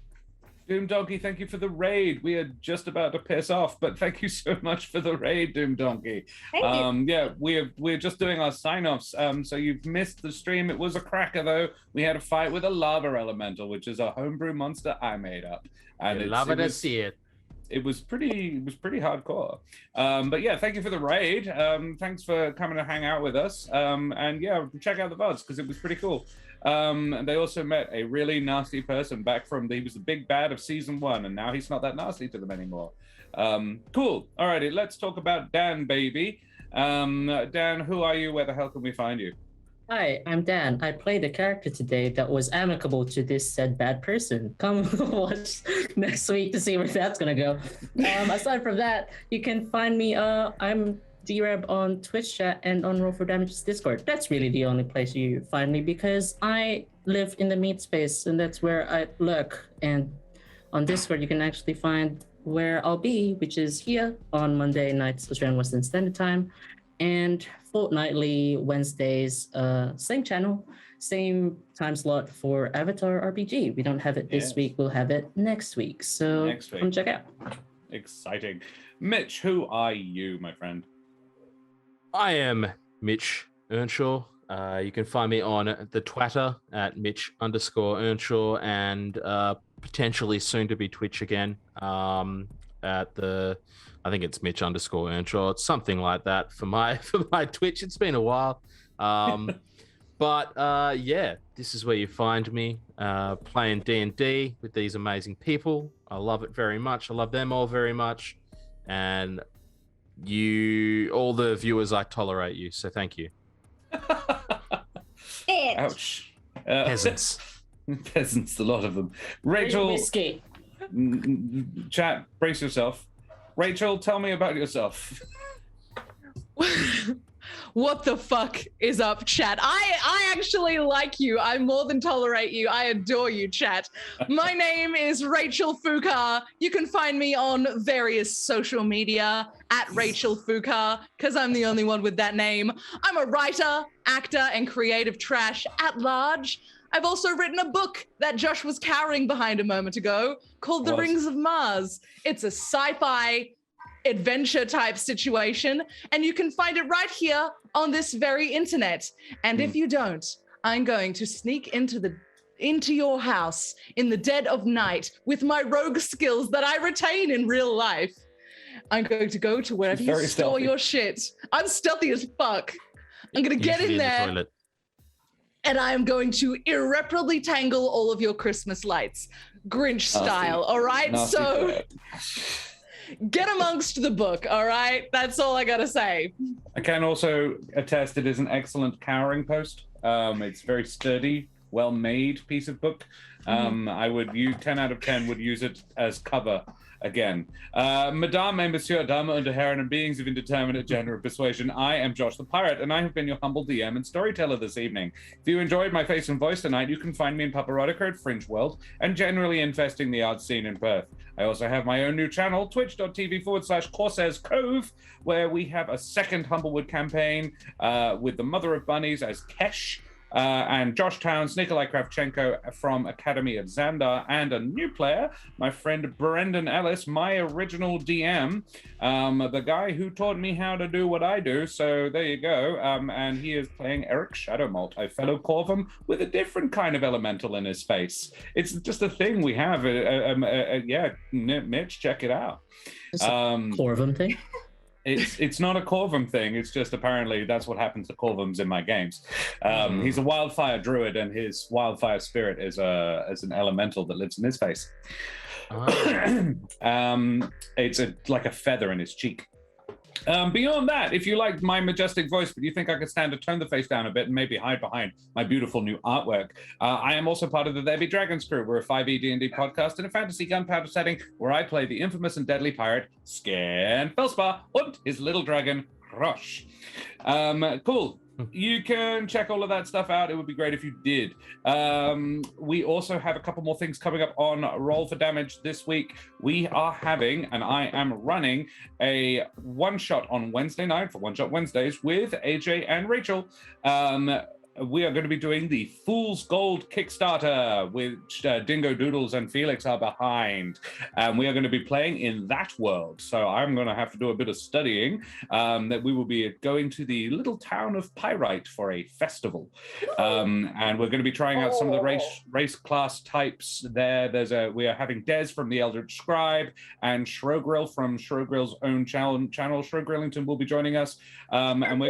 Doom Donkey, thank you for the raid. We are just about to piss off, but thank you so much for the raid, Doom Donkey. Thank you. Yeah, we're just doing our sign-offs. So you've missed the stream. It was a cracker though. We had a fight with a lava elemental, which is a homebrew monster I made up. And it was pretty hardcore. But yeah, thank you for the raid. Thanks for coming to hang out with us. And yeah, check out the VODs because it was pretty cool. And they also met a really nasty person back from he was the big bad of season 1, and now he's not that nasty to them anymore. Cool. Alrighty, let's talk about Dan, baby. Dan, who are you? Where the hell can we find you? Hi, I'm Dan. I played a character today that was amicable to this said bad person. Come watch next week to see where that's gonna go. Aside from that, you can find me. I'm D-Reb on Twitch chat and on Roll for Damage's Discord. That's really the only place you find me because I live in the meat space and that's where I lurk. And on Discord, you can actually find where I'll be, which is here on Monday nights, Australian Western Standard Time, and fortnightly Wednesdays, same channel, same time slot for Avatar RPG. We don't have it this week, we'll have it next week. So come check out. Exciting. Mitch, who are you, my friend? I am Mitch Earnshaw. You can find me on the Twitter at Mitch_Earnshaw and potentially soon to be Twitch again at the, I think it's Mitch_Earnshaw. It's something like that for my Twitch. It's been a while. But yeah, this is where you find me playing D&D with these amazing people. I love it very much. I love them all very much. And all the viewers, I tolerate you. So thank you. Ouch. Peasants. Peasants, a lot of them. Rachel, Whiskey. chat, brace yourself. Rachel, tell me about yourself. What the fuck is up, chat? I actually like you. I more than tolerate you. I adore you, chat. My name is Rachel Foucar. You can find me on various social media at Rachel Foucar, because I'm the only one with that name. I'm a writer, actor, and creative trash at large. I've also written a book that Josh was cowering behind a moment ago called The Rings of Mars. It's a sci-fi adventure type situation, and you can find it right here on this very internet. And if you don't, I'm going to sneak into your house in the dead of night with my rogue skills that I retain in real life. I'm going to go to wherever you store your shit. I'm stealthy as fuck. I'm going to get in there. And I am going to irreparably tangle all of your Christmas lights, Grinch style, all right? So get amongst the book, all right? That's all I gotta say. I can also attest it is an excellent cowering post. It's very sturdy, well-made piece of book. I would use 10 out of 10 would use it as cover again. Madame et Monsieur, Dame und Herren, and beings of indeterminate gender and persuasion, I am Josh the Pirate, and I have been your humble DM and storyteller this evening. If you enjoyed my face and voice tonight, you can find me in Paparotica at Fringe World, and generally infesting the art scene in Perth. I also have my own new channel, twitch.tv/Corsairs Cove, where we have a second Humblewood campaign with the Mother of Bunnies as Kesh, and Josh Towns, Nikolai Kravchenko from Academy of Xandar, and a new player, my friend Brendan Ellis, my original DM, the guy who taught me how to do what I do. So there you go. And he is playing Eric Shadowmalt, a fellow Corvum with a different kind of elemental in his face. It's just a thing we have. Yeah, Mitch, check it out. Corvum thing? It's not a Corvum thing. It's just apparently that's what happens to Corvums in my games. He's a wildfire druid, and his wildfire spirit is an elemental that lives in his face. It's like a feather in his cheek. Beyond that, if you like my majestic voice, but you think I could stand to turn the face down a bit and maybe hide behind my beautiful new artwork, I am also part of the There Be Dragons crew. We're a 5e D&D podcast in a fantasy gunpowder setting where I play the infamous and deadly pirate Scan Felspar and his little dragon Rosh. Cool. You can check all of that stuff out. It would be great if you did. We also have a couple more things coming up on Roll for Damage this week. We are having, and I am running, a one-shot on Wednesday night for One Shot Wednesdays with AJ and Rachel. we are going to be doing the Fool's Gold Kickstarter, which Dingo Doodles and Felix are behind. And we are going to be playing in that world. So I'm going to have to do a bit of studying. That we will be going to the little town of Pyrite for a festival. And we're going to be trying out some of the race class types there. We are having Des from the Eldritch Scribe and Shrogril from Shrogril's own channel. Shrogrillington will be joining us. And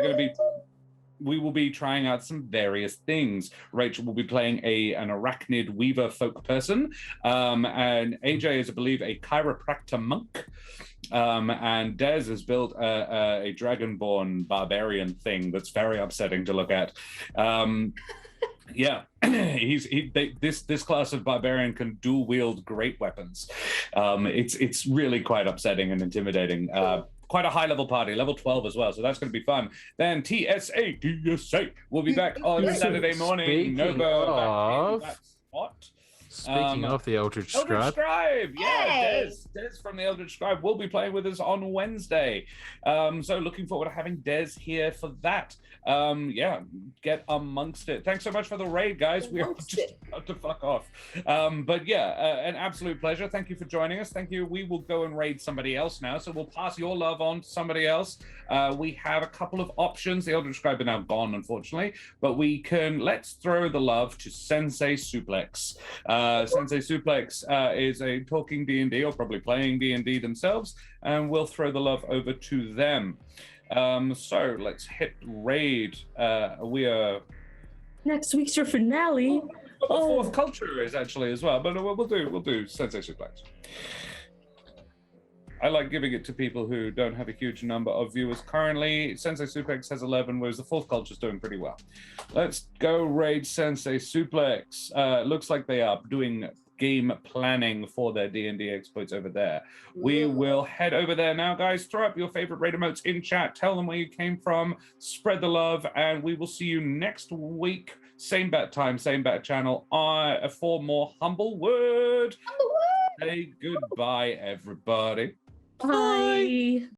we will be trying out some various things. Rachel will be playing an arachnid weaver folk person. And AJ is, I believe, a chiropractor monk. And Des has built a dragonborn barbarian thing that's very upsetting to look at. Yeah, this class of barbarian can dual wield great weapons. It's really quite upsetting and intimidating. Quite a high level party, level 12 as well, so that's going to be fun. Then TSA will be back on Saturday morning. Novo back in that spot. Speaking of the Eldritch Scribe. Yeah, Des from the Eldritch Scribe will be playing with us on Wednesday. So looking forward to having Des here for that. Yeah, get amongst it. Thanks so much for the raid, guys. We are just about to fuck off. But yeah, an absolute pleasure. Thank you for joining us. Thank you. We will go and raid somebody else now. So we'll pass your love on to somebody else. We have a couple of options. The Eldritch Scribe are now gone, unfortunately. But let's throw the love to Sensei Suplex. Sensei Suplex is a talking D&D, or probably playing D&D themselves, and we'll throw the love over to them. So let's hit raid. We are Next week's your finale. the fourth culture is actually as well, but we'll do Sensei Suplex. I like giving it to people who don't have a huge number of viewers currently. Sensei Suplex has 11, whereas the fourth culture is doing pretty well. Let's go raid Sensei Suplex. Looks like they are doing game planning for their D&D exploits over there. We will head over there now, guys. Throw up your favorite raid emotes in chat. Tell them where you came from. Spread the love, and we will see you next week. Same bat time, same bat channel, for more Humblewood. Say goodbye, everybody. Bye.